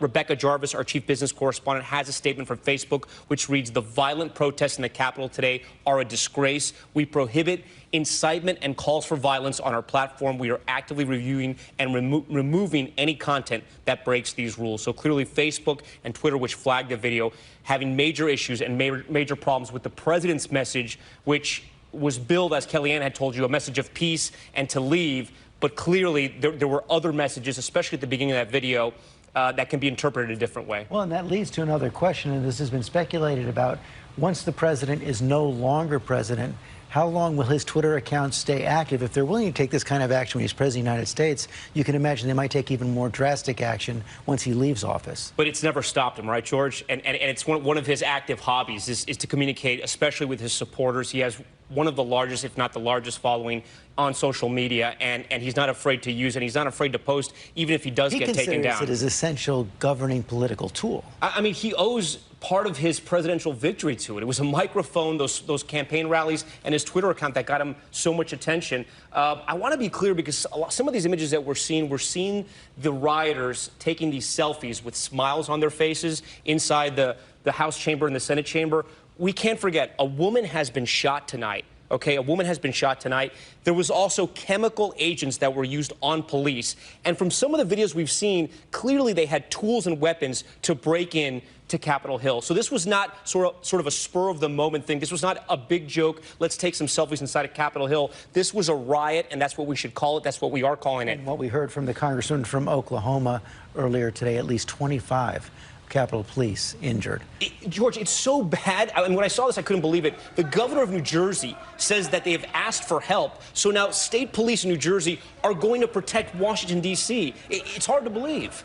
Speaker 18: Rebecca Jarvis, our chief business correspondent, has a statement from Facebook which reads, "The violent protests in the Capitol today are a disgrace. We prohibit incitement and calls for violence on our platform. We are actively reviewing and removing any content that breaks these rules." So clearly Facebook and Twitter, which flagged the video, having major issues and major problems with the president's message, which was billed, as Kellyanne had told you, a message of peace and to leave. But clearly there were other messages, especially at the beginning of that video, that can be interpreted a different way.
Speaker 2: Well, and that leads to another question, and this has been speculated about. Once the president is no longer president, how long will his Twitter account stay active? If they're willing to take this kind of action when he's president of the United States, you can imagine they might take even more drastic action once he leaves office.
Speaker 18: But it's never stopped him, right, George? And it's one of his active hobbies is to communicate, especially with his supporters. He has one of the largest, if not the largest, following on social media, and he's not afraid to use it. He's not afraid to post, even if he does get taken down.
Speaker 2: He considers it as essential governing political tool.
Speaker 18: I mean, he owes part of his presidential victory to it. It was a microphone, those campaign rallies, and his Twitter account that got him so much attention. I want to be clear, because some of these images that we're seeing the rioters taking these selfies with smiles on their faces inside the House chamber and the Senate chamber. We can't forget, a woman has been shot tonight. Okay, a woman has been shot tonight. There was also chemical agents that were used on police. And from some of the videos we've seen, clearly they had tools and weapons to break in to Capitol Hill. So this was not sort of a spur-of-the-moment thing. This was not a big joke. Let's take some selfies inside of Capitol Hill. This was a riot, and that's what we should call it. That's what we are calling it.
Speaker 2: And what we heard from the congressman from Oklahoma earlier today, at least 25 Capitol Police injured.
Speaker 18: George, it's so bad. I mean, when I saw this, I couldn't believe it. The governor of New Jersey says that they have asked for help. So now state police in New Jersey are going to protect Washington, D.C. It's hard to believe.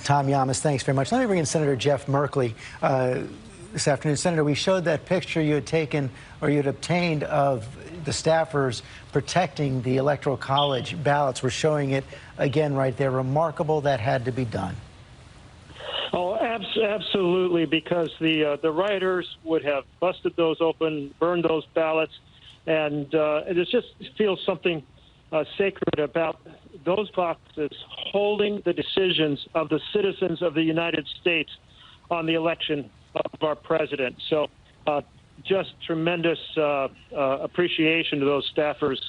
Speaker 2: Tom Llamas, thanks very much. Let me bring in Senator Jeff Merkley this afternoon. Senator, we showed that picture you had taken, or you had obtained, of the staffers protecting the Electoral College ballots. We're showing it again right there. Remarkable that had to be done.
Speaker 15: Oh, absolutely, because the rioters would have busted those open, burned those ballots, and it just feels something sacred about those boxes holding the decisions of the citizens of the United States on the election of our president. So just tremendous appreciation to those staffers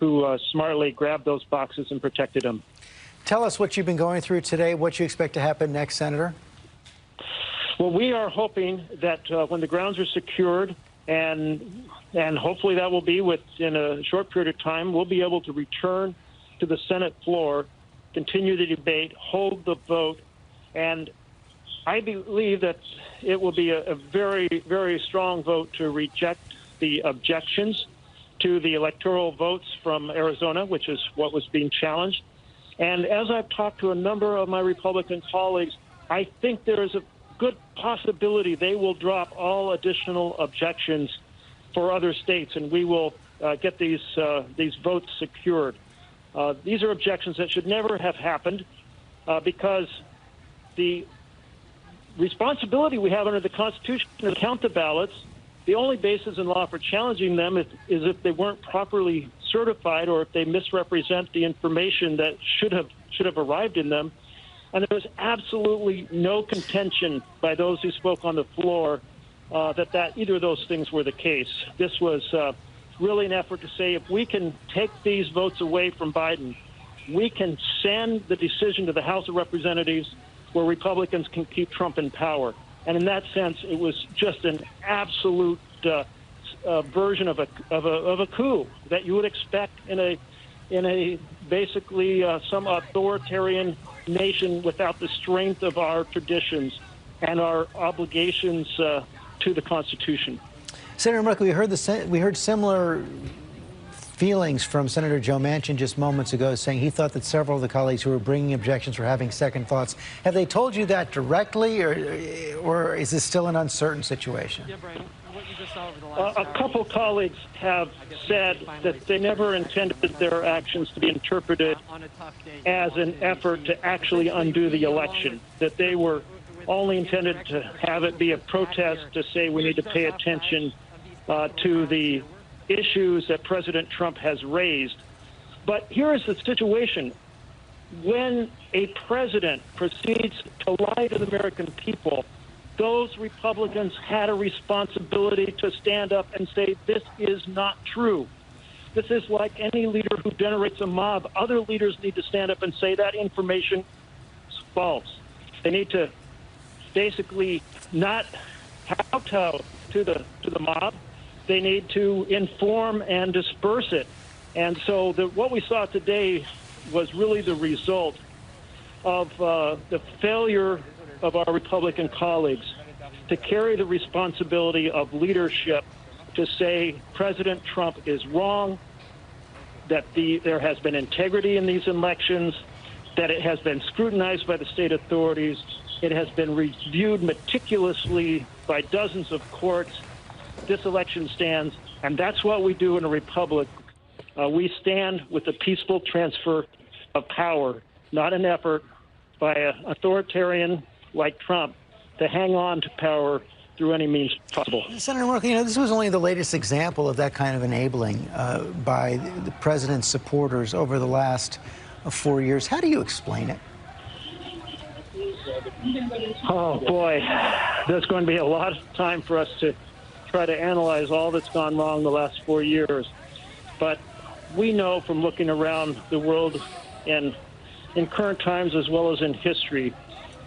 Speaker 15: who smartly grabbed those boxes and protected them.
Speaker 2: Tell us what you've been going through today, what you expect to happen next, Senator.
Speaker 15: Well, we are hoping that when the grounds are secured, and hopefully that will be within a short period of time, we'll be able to return to the Senate floor, continue the debate, hold the vote, and I believe that it will be a very, very strong vote to reject the objections to the electoral votes from Arizona, which is what was being challenged. And as I've talked to a number of my Republican colleagues, I think there is a good possibility they will drop all additional objections for other states, and we will get these votes secured. These are objections that should never have happened because the responsibility we have under the Constitution to count the ballots, the only basis in law for challenging them is if they weren't properly certified or if they misrepresent the information that should have arrived in them. And there was absolutely no contention by those who spoke on the floor that either of those things were the case. This was really an effort to say if we can take these votes away from Biden, we can send the decision to the House of Representatives where Republicans can keep Trump in power. And in that sense, it was just an absolute version of a coup that you would expect in a basically some authoritarian nation without the strength of our traditions and our obligations to the Constitution.
Speaker 2: Senator Merkley, we heard similar feelings from Senator Joe Manchin just moments ago, saying he thought that several of the colleagues who were bringing objections were having second thoughts. Have they told you that directly, or is this still an uncertain situation?
Speaker 15: A couple colleagues have said that they never intended their actions to be interpreted as an effort to actually undo the election, that they were only intended to have it be a protest to say we need to pay attention to the issues that President Trump has raised. But here is the situation. When a president proceeds to lie to the American people, those Republicans had a responsibility to stand up and say, this is not true. This is like any leader who generates a mob. Other leaders need to stand up and say that information is false. They need to basically not kowtow to the mob. They need to inform and disperse it. And so what we saw today was really the result of the failure of our Republican colleagues to carry the responsibility of leadership to say President Trump is wrong, that there has been integrity in these elections, that it has been scrutinized by the state authorities, it has been reviewed meticulously by dozens of courts, this election stands, and that's what we do in a republic. We stand with the peaceful transfer of power, not an effort by an authoritarian like Trump to hang on to power through any means possible.
Speaker 2: Senator Merkley, this was only the latest example of that kind of enabling by the president's supporters over the last 4 years. How do you explain it?
Speaker 15: Oh, boy, there's going to be a lot of time for us to try to analyze all that's gone wrong the last 4 years. But we know from looking around the world and in current times as well as in history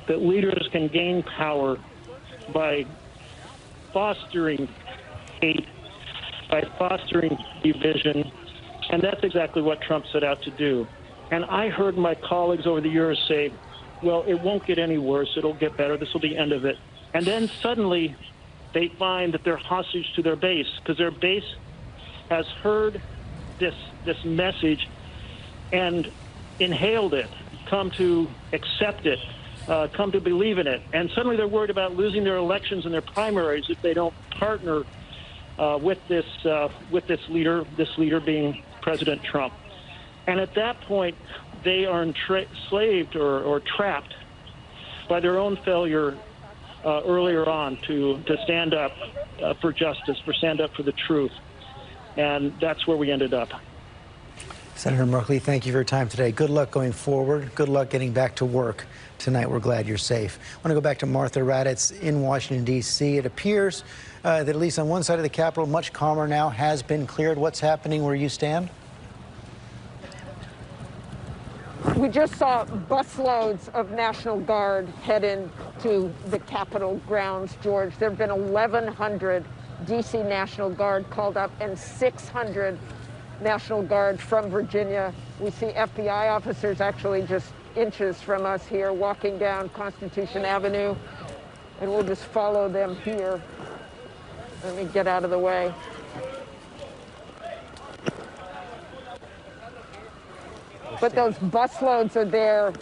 Speaker 15: that leaders can gain power by fostering hate, by fostering division, and that's exactly what Trump set out to do. And I heard my colleagues over the years say, well, it won't get any worse, it'll get better, this will be the end of it. And then suddenly they find that they're hostage to their base, because their base has heard this message and inhaled it, come to accept it, come to believe in it. And suddenly they're worried about losing their elections and their primaries if they don't partner with this leader being President Trump. And at that point, they are enslaved or trapped by their own failure earlier on to stand up for justice, stand up for the truth. And that's where we ended up.
Speaker 2: Senator Merkley, thank you for your time today. Good luck going forward. Good luck getting back to work tonight. We're glad you're safe. I want to go back to Martha Raddatz in Washington, D.C. It appears that at least on one side of the Capitol, much calmer now, has been cleared. What's happening where you stand?
Speaker 9: We just saw busloads of National Guard head into the Capitol grounds, George. There have been 1,100 D.C. National Guard called up and 600 National Guard from Virginia. We see FBI officers actually just inches from us here walking down Constitution Avenue, and we'll just follow them here. Let me get out of the way. But those busloads are there.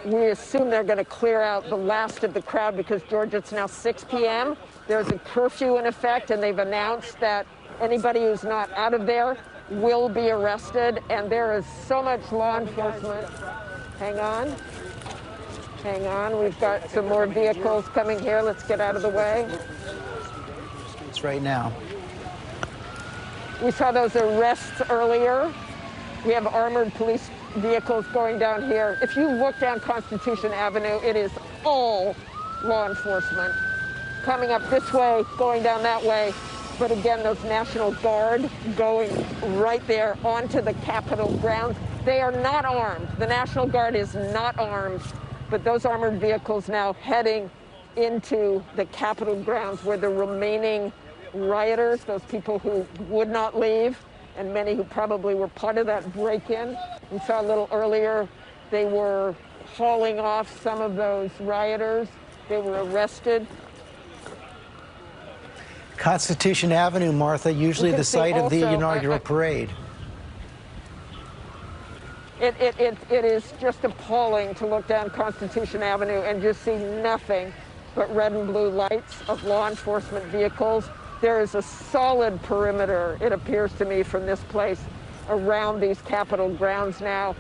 Speaker 9: We assume they're going to clear out the last of the crowd because, George, it's now 6 p.m. There's a curfew in effect, and they've announced that anybody who's not out of there will be arrested, and there is so much law enforcement. Hang on. Hang on. We've got some more vehicles coming here. Let's get out of the way.
Speaker 2: It's right now.
Speaker 9: We saw those arrests earlier. We have armored police vehicles going down here. If you look down Constitution Avenue, it is all law enforcement coming up this way, going down that way. But again, those National Guard going right there onto the Capitol grounds. They are not armed. The National Guard is not armed, but those armored vehicles now heading into the Capitol grounds where the remaining rioters, those people who would not leave, and many who probably were part of that break-in. We saw a little earlier, they were hauling off some of those rioters. They were arrested.
Speaker 2: Constitution Avenue, Martha, usually the site of the inaugural parade.
Speaker 9: It is just appalling to look down Constitution Avenue and just see nothing but red and blue lights of law enforcement vehicles. There is a solid perimeter, it appears to me, from this place around these Capitol grounds now.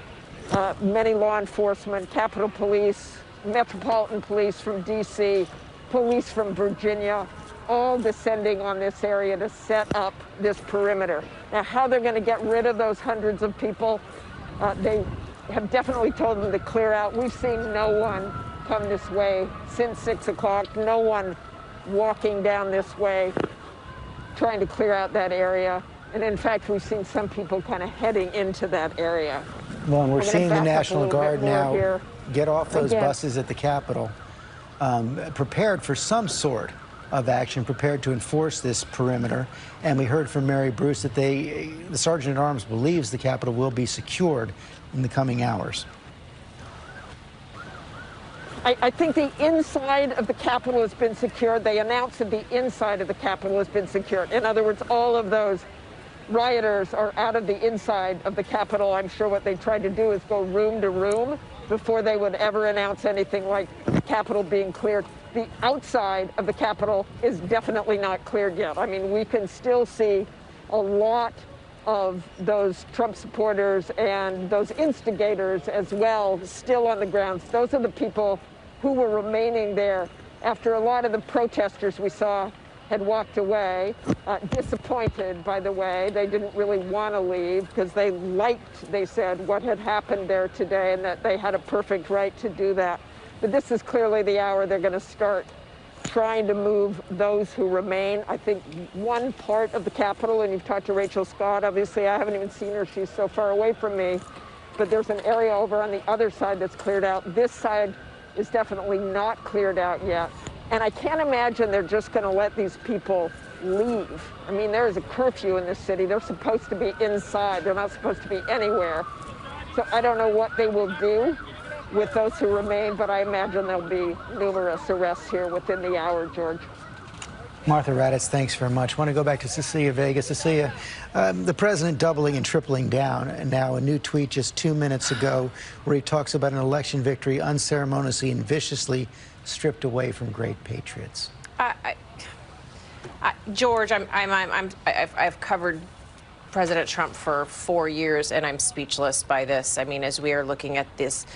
Speaker 9: Many law enforcement, Capitol Police, Metropolitan Police from D.C., police from Virginia, all descending on this area to set up this perimeter. Now, how they're going to get rid of those hundreds of people, they have definitely told them to clear out. We've seen no one come this way since 6 o'clock, no one walking down this way, trying to clear out that area. And in fact, we've seen some people kind of heading into that area.
Speaker 2: Well, and we're seeing the National Guard now
Speaker 9: here.
Speaker 2: Get off those buses at the Capitol, prepared for some sort of action, prepared to enforce this perimeter. And we heard from Mary Bruce that the Sergeant-at-Arms believes the Capitol will be secured in the coming hours.
Speaker 9: I think the inside of the Capitol has been secured. They announced that the inside of the Capitol has been secured. In other words, all of those rioters are out of the inside of the Capitol. I'm sure what they tried to do is go room to room before they would ever announce anything like the Capitol being cleared. The outside of the Capitol is definitely not cleared yet. I mean, we can still see a lot of those Trump supporters and those instigators as well still on the grounds. Those are the people who were remaining there after a lot of the protesters we saw had walked away, disappointed, by the way. They didn't really want to leave because they liked, they said, what had happened there today and that they had a perfect right to do that. But this is clearly the hour they're going to start trying to move those who remain. I think one part of the Capitol, and you've talked to Rachel Scott, obviously I haven't even seen her, she's so far away from me, but there's an area over on the other side that's cleared out. This side is definitely not cleared out yet. And I can't imagine they're just going to let these people leave. I mean, there is a curfew in this city. They're supposed to be inside. They're not supposed to be anywhere. So I don't know what they will do with those who remain, but I imagine there'll be numerous arrests here within the hour, George.
Speaker 2: Martha Raddatz, thanks very much. I want to go back to Cecilia Vega. Cecilia, the president doubling and tripling down, and now a new tweet just 2 minutes ago where he talks about an election victory unceremoniously and viciously stripped away from great patriots.
Speaker 14: George, I've covered President Trump for 4 years, and I'm speechless by this. I mean, as we are looking at these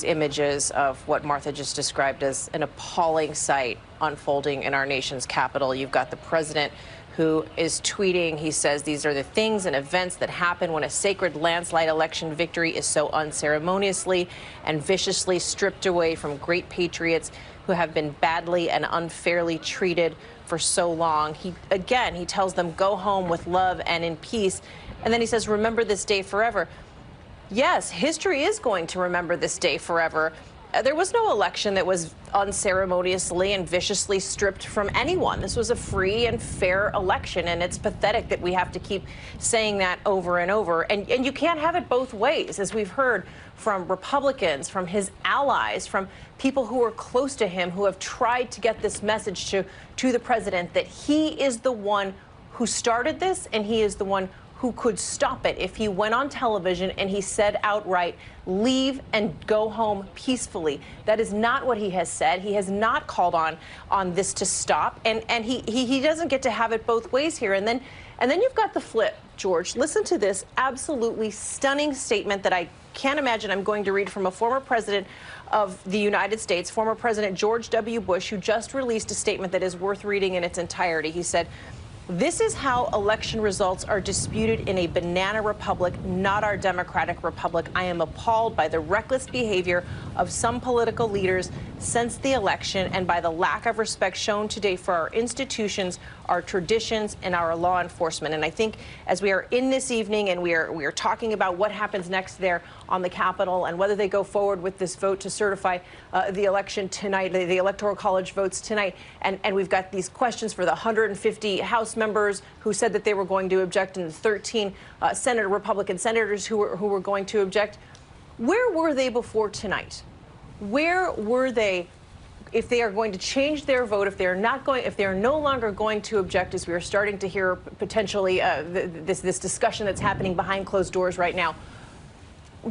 Speaker 14: images of what Martha just described as an appalling sight unfolding in our nation's capital, you've got the president who is tweeting. He says these are the things and events that happen when a sacred landslide election victory is so unceremoniously and viciously stripped away from great patriots who have been badly and unfairly treated for so long. He tells them, go home with love and in peace. And then he says, remember this day forever. Yes, history is going to remember this day forever. There was no election that was unceremoniously and viciously stripped from anyone. This was a free and fair election, and it's pathetic that we have to keep saying that over and over. And you can't have it both ways, as we've heard from Republicans, from his allies, from people who are close to him who have tried to get this message to the president that he is the one who started this and he is the one who could stop it if he went on television and he said outright, leave and go home peacefully. That is not what he has said. He has not called on this to stop, and he doesn't get to have it both ways here. And then you've got the flip, George. Listen to this absolutely stunning statement that I can't imagine I'm going to read from a former president of the United States, former President George W. Bush, who just released a statement that is worth reading in its entirety. He said, "This is how election results are disputed in a banana republic, not our democratic republic. I am appalled by the reckless behavior of some political leaders since the election and by the lack of respect shown today for our institutions, our traditions, and our law enforcement." And I think as we are in this evening and we are talking about what happens next there on the Capitol and whether they go forward with this vote to certify the election tonight, the Electoral College votes tonight, and we've got these questions for the 150 House members who said that they were going to object and the 13 Republican senators who were going to object. Where were they before tonight? Where were they if they are going to change their vote, if they are no longer going to object, as we are starting to hear potentially this discussion that's happening behind closed doors right now?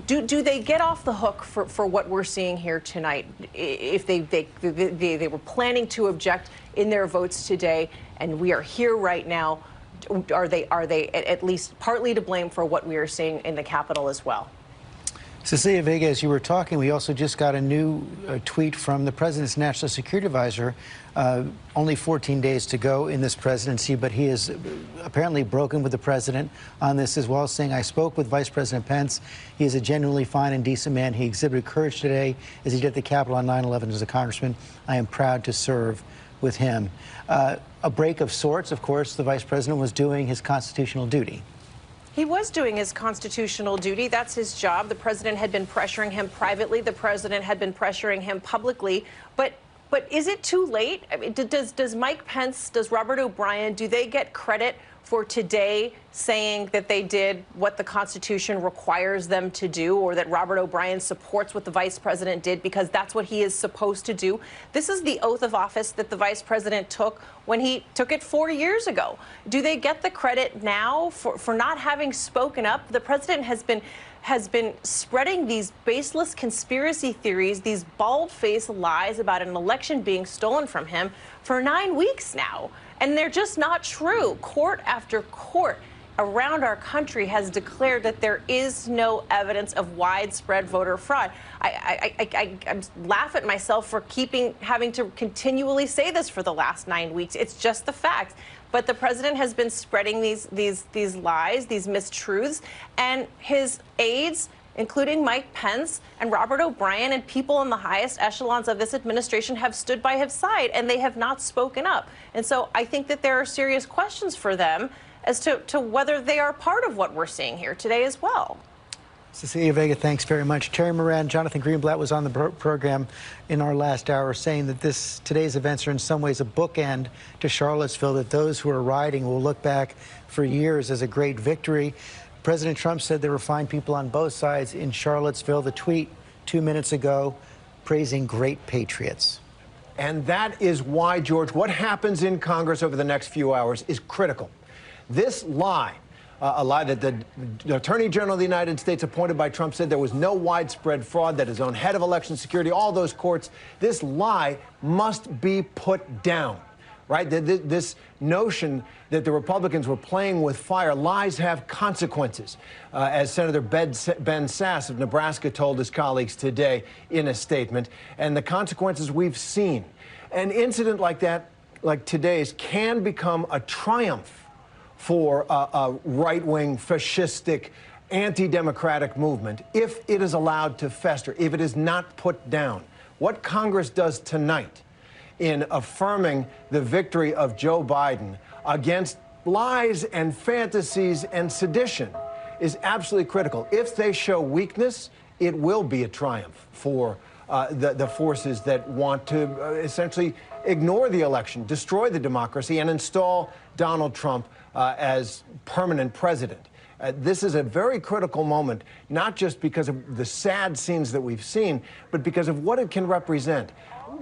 Speaker 14: Do they get off the hook for what we're seeing here tonight? If they were planning to object in their votes today, and we are here right now, are they at least partly to blame for what we are seeing in the Capitol as well?
Speaker 2: Cecilia Vega, as you were talking, we also just got a new tweet from the president's national security advisor. Only 14 days to go in this presidency, but he has apparently broken with the president on this as well, saying, "I spoke with Vice President Pence. He is a genuinely fine and decent man. He exhibited courage today as he did at the Capitol on 9/11 as a congressman. I am proud to serve with him." A break of sorts, of course. The vice president was doing his constitutional duty.
Speaker 14: He was doing his constitutional duty. That's his job. The president had been pressuring him privately. The president had been pressuring him publicly. But is it too late? I mean, does Mike Pence, does Robert O'Brien, do they get credit for today saying that they did what the Constitution requires them to do, or that Robert O'Brien supports what the vice president did because that's what he is supposed to do. This is the oath of office that the vice president took when he took it 4 years ago. Do they get the credit now for not having spoken up? The president has been spreading these baseless conspiracy theories, these bald-faced lies about an election being stolen from him for 9 weeks now. And they're just not true. Court after court around our country has declared that there is no evidence of widespread voter fraud. I laugh at myself for having to continually say this for the last 9 weeks. It's just the fact. But the president has been spreading these lies, these mistruths, and his aides, including Mike Pence and Robert O'Brien and people in the highest echelons of this administration, have stood by his side, and they have not spoken up. And so I think that there are serious questions for them as to whether they are part of what we're seeing here today as well.
Speaker 2: Cecilia Vega, thanks very much. Terry Moran, Jonathan Greenblatt was on the program in our last hour saying that today's events are in some ways a bookend to Charlottesville, that those who are rioting will look back for years as a great victory. President Trump said there were fine people on both sides in Charlottesville. The tweet 2 minutes ago praising great patriots.
Speaker 17: And that is why, George, what happens in Congress over the next few hours is critical. This lie, a lie that the Attorney General of the United States appointed by Trump said there was no widespread fraud, that his own head of election security, all those courts, this lie must be put down. Right? This notion that the Republicans were playing with fire. Lies have consequences, as Senator Ben Sasse of Nebraska told his colleagues today in a statement. And the consequences we've seen. An incident like that, like today's, can become a triumph for a right-wing, fascistic, anti-democratic movement if it is allowed to fester, if it is not put down. What Congress does tonight in affirming the victory of Joe Biden against lies and fantasies and sedition is absolutely critical. If they show weakness, it will be a triumph for the forces that want to essentially ignore the election, destroy the democracy, and install Donald Trump as permanent president. This is a very critical moment, not just because of the sad scenes that we've seen, but because of what it can represent.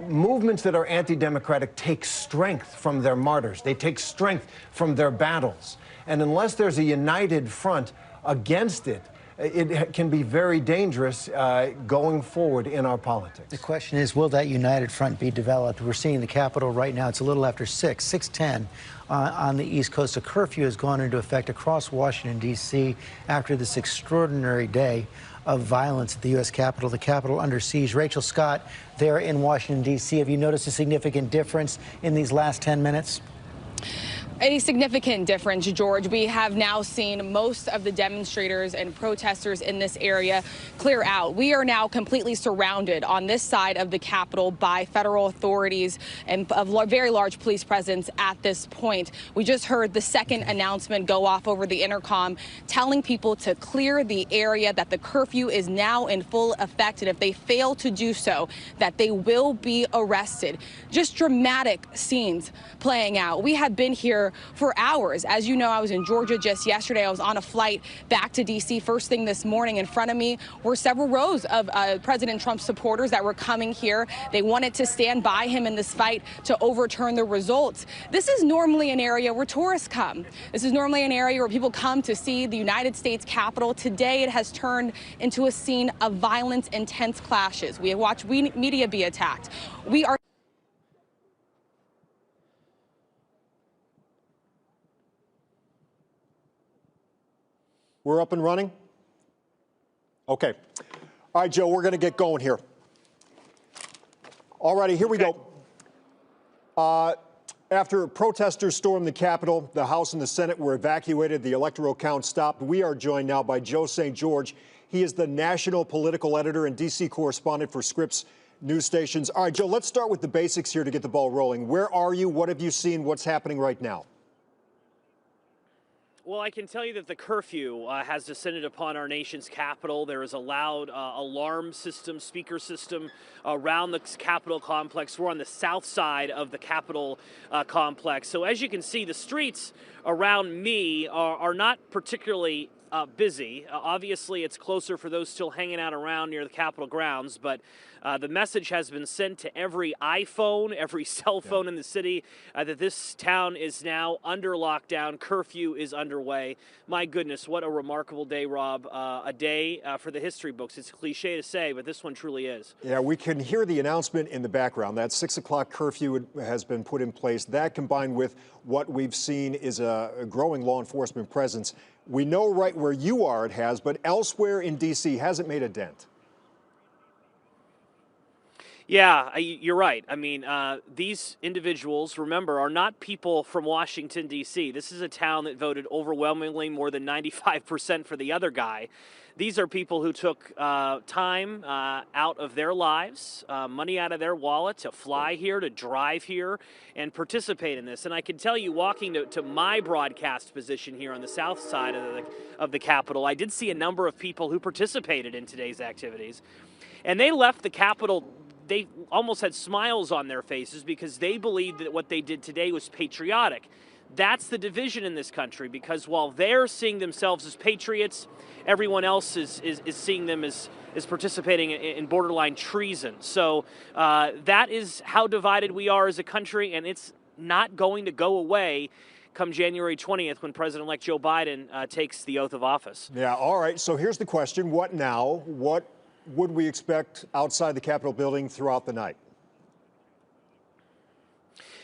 Speaker 17: Movements that are anti-democratic take strength from their martyrs. They take strength from their battles. And unless there's a united front against it, it can be very dangerous going forward in our politics.
Speaker 2: The question is, will that united front be developed? We're seeing the Capitol right now. It's a little after 6:10 on the East Coast. A curfew has gone into effect across Washington, D.C. after this extraordinary day of violence at the U.S. Capitol, the Capitol under siege. Rachel Scott there in Washington, D.C. Have you noticed a significant difference in these last 10 minutes?
Speaker 4: A significant difference, George. We have now seen most of the demonstrators and protesters in this area clear out. We are now completely surrounded on this side of the Capitol by federal authorities and a very large police presence at this point. We just heard the second announcement go off over the intercom, telling people to clear the area, that the curfew is now in full effect, and if they fail to do so, that they will be arrested. Just dramatic scenes playing out. We have been here for hours. As you know, I was in Georgia just yesterday. I was on a flight back to D.C. first thing this morning. In front of me were several rows of President Trump supporters that were coming here. They wanted to stand by him in this fight to overturn the results. This is normally an area where tourists come. This is normally an area where people come to see the United States Capitol. Today, it has turned into a scene of violence, intense clashes. We have watched media be attacked. We are
Speaker 22: We're up and running? Okay. All right, Joe, we're going to get going here. All righty, here we go. After protesters stormed the Capitol, the House and the Senate were evacuated. The electoral count stopped. We are joined now by Joe St. George. He is the national political editor and D.C. correspondent for Scripps news stations. All right, Joe, let's start with the basics here to get the ball rolling. Where are you? What have you seen? What's happening right now?
Speaker 1: Well, I can tell you that the curfew has descended upon our nation's capital. There is a loud alarm system, speaker system around the Capitol complex. We're on the south side of the Capitol complex. So as you can see, the streets around me are not particularly busy. Obviously, it's closer for those still hanging out around near the Capitol grounds, but the message has been sent to every iPhone, every cell phone in the city that this town is now under lockdown. Curfew is underway. My goodness, what a remarkable day, Rob. A day for the history books. It's cliche to say, but this one truly is.
Speaker 22: Yeah, we can hear the announcement in the background. That 6 o'clock curfew has been put in place. That combined with what we've seen is a growing law enforcement presence. We know right where you are it has, but elsewhere in D.C. hasn't made a dent.
Speaker 1: Yeah, you're right. I mean, these individuals, remember, are not people from Washington, D.C. This is a town that voted overwhelmingly more than 95% for the other guy. These are people who took time out of their lives, money out of their wallet to fly here, to drive here, and participate in this. And I can tell you, walking to my broadcast position here on the south side of the Capitol, I did see a number of people who participated in today's activities. And they left the Capitol. They almost had smiles on their faces because they believed that what they did today was patriotic. That's the division in this country, because while they're seeing themselves as patriots, everyone else is seeing them as participating in borderline treason. So that is how divided we are as a country, and it's not going to go away come January 20th when President-elect Joe Biden takes the oath of office.
Speaker 22: Yeah, all right. So here's the question. What now? What would we expect outside the Capitol building throughout the night?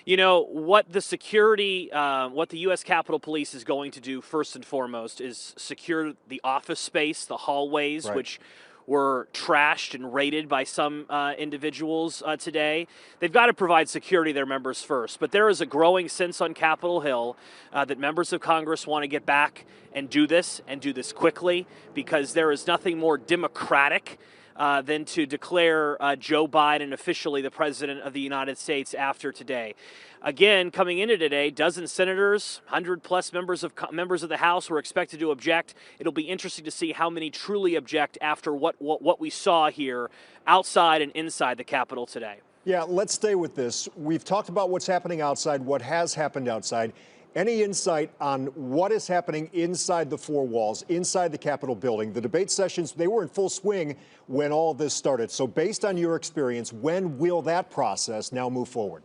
Speaker 1: You know, what the security, what the U.S. Capitol Police is going to do first and foremost is secure the office space, the hallways,
Speaker 22: Right.
Speaker 1: which were trashed and raided by some individuals today. They've got to provide security to their members first. But there is a growing sense on Capitol Hill that members of Congress want to get back and do this quickly, because there is nothing more democratic than to declare Joe Biden officially the President of the United States after today. Again, coming into today, dozens senators, 100-plus members of the House were expected to object. It'll be interesting to see how many truly object after what we saw here outside and inside the Capitol today.
Speaker 22: Yeah, let's stay with this. We've talked about what's happening outside, what has happened outside. Any insight on what is happening inside the four walls, inside the Capitol building? The debate sessions, they were in full swing when all this started. So based on your experience, when will that process now move forward?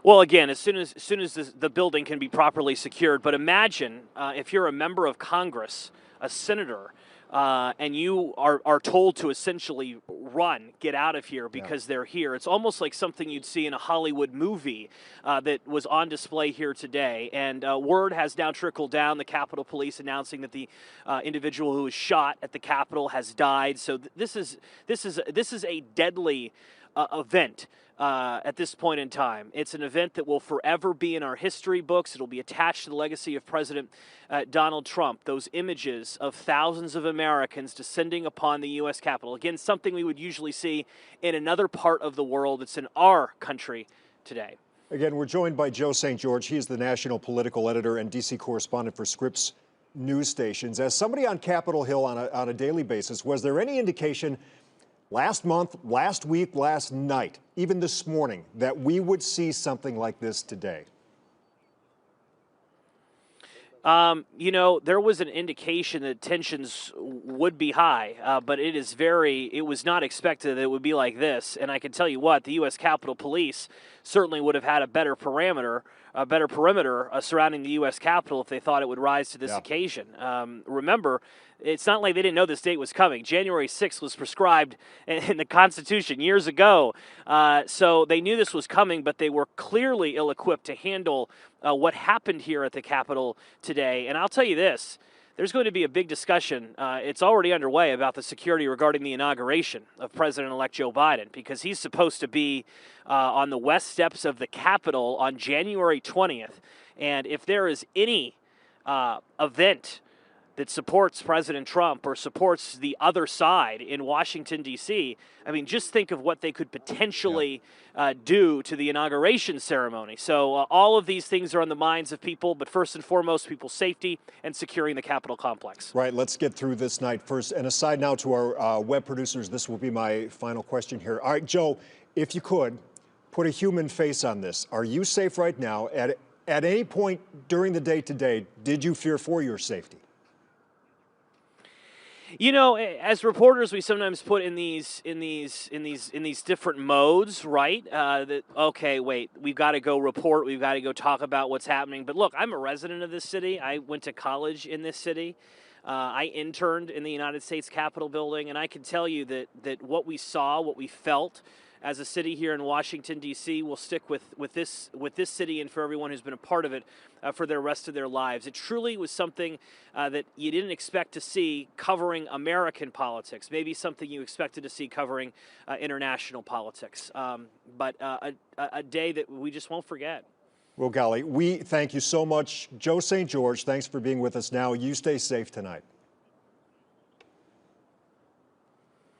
Speaker 1: Well, again, as soon as the building can be properly secured. But imagine if you're a member of Congress, a senator, and you are told to essentially run, get out of here because they're here. It's almost like something you'd see in a Hollywood movie that was on display here today. And word has now trickled down, the Capitol Police announcing that the individual who was shot at the Capitol has died. So this is a deadly event. At this point in time. It's an event that will forever be in our history books. It'll be attached to the legacy of President Donald Trump. Those images of thousands of Americans descending upon the U.S. Capitol. Again, something we would usually see in another part of the world. It's in our country today.
Speaker 22: Again, we're joined by Joe St. George. He is the national political editor and D.C. correspondent for Scripps News Stations. As somebody on Capitol Hill on a daily basis, was there any indication last month, last week, last night, even this morning, that we would see something like this today?
Speaker 1: You know, there was an indication that tensions would be high, but it was not expected that it would be like this. And I can tell you what, the U.S. Capitol Police certainly would have had a better perimeter surrounding the U.S. Capitol if they thought it would rise to this occasion. Remember, it's not like they didn't know this date was coming. January 6th was prescribed in the Constitution years ago. So they knew this was coming, but they were clearly ill-equipped to handle what happened here at the Capitol today. And I'll tell you this, there's going to be a big discussion. It's already underway about the security regarding the inauguration of President-elect Joe Biden, because he's supposed to be on the west steps of the Capitol on January 20th. And if there is any event that supports President Trump or supports the other side in Washington, D.C., I mean, just think of what they could potentially do to the inauguration ceremony. So all of these things are on the minds of people, but first and foremost, people's safety and securing the Capitol complex.
Speaker 22: Right, let's get through this night first. And aside now to our web producers, this will be my final question here. All right, Joe, if you could, put a human face on this. Are you safe right now? At any point during the day today, did you fear for your safety?
Speaker 1: You know, as reporters, we sometimes put in these different modes, right? That okay, wait, we've got to go report, we've got to go talk about what's happening. But look, I'm a resident of this city. I went to college in this city. I interned in the United States Capitol building, and I can tell you that what we saw, what we felt as a city here in Washington, D.C., will stick with this city and for everyone who's been a part of it for the rest of their lives. It truly was something that you didn't expect to see covering American politics, maybe something you expected to see covering international politics, but a day that we just won't forget.
Speaker 22: Well, golly, we thank you so much. Joe St. George, thanks for being with us now. You stay safe tonight.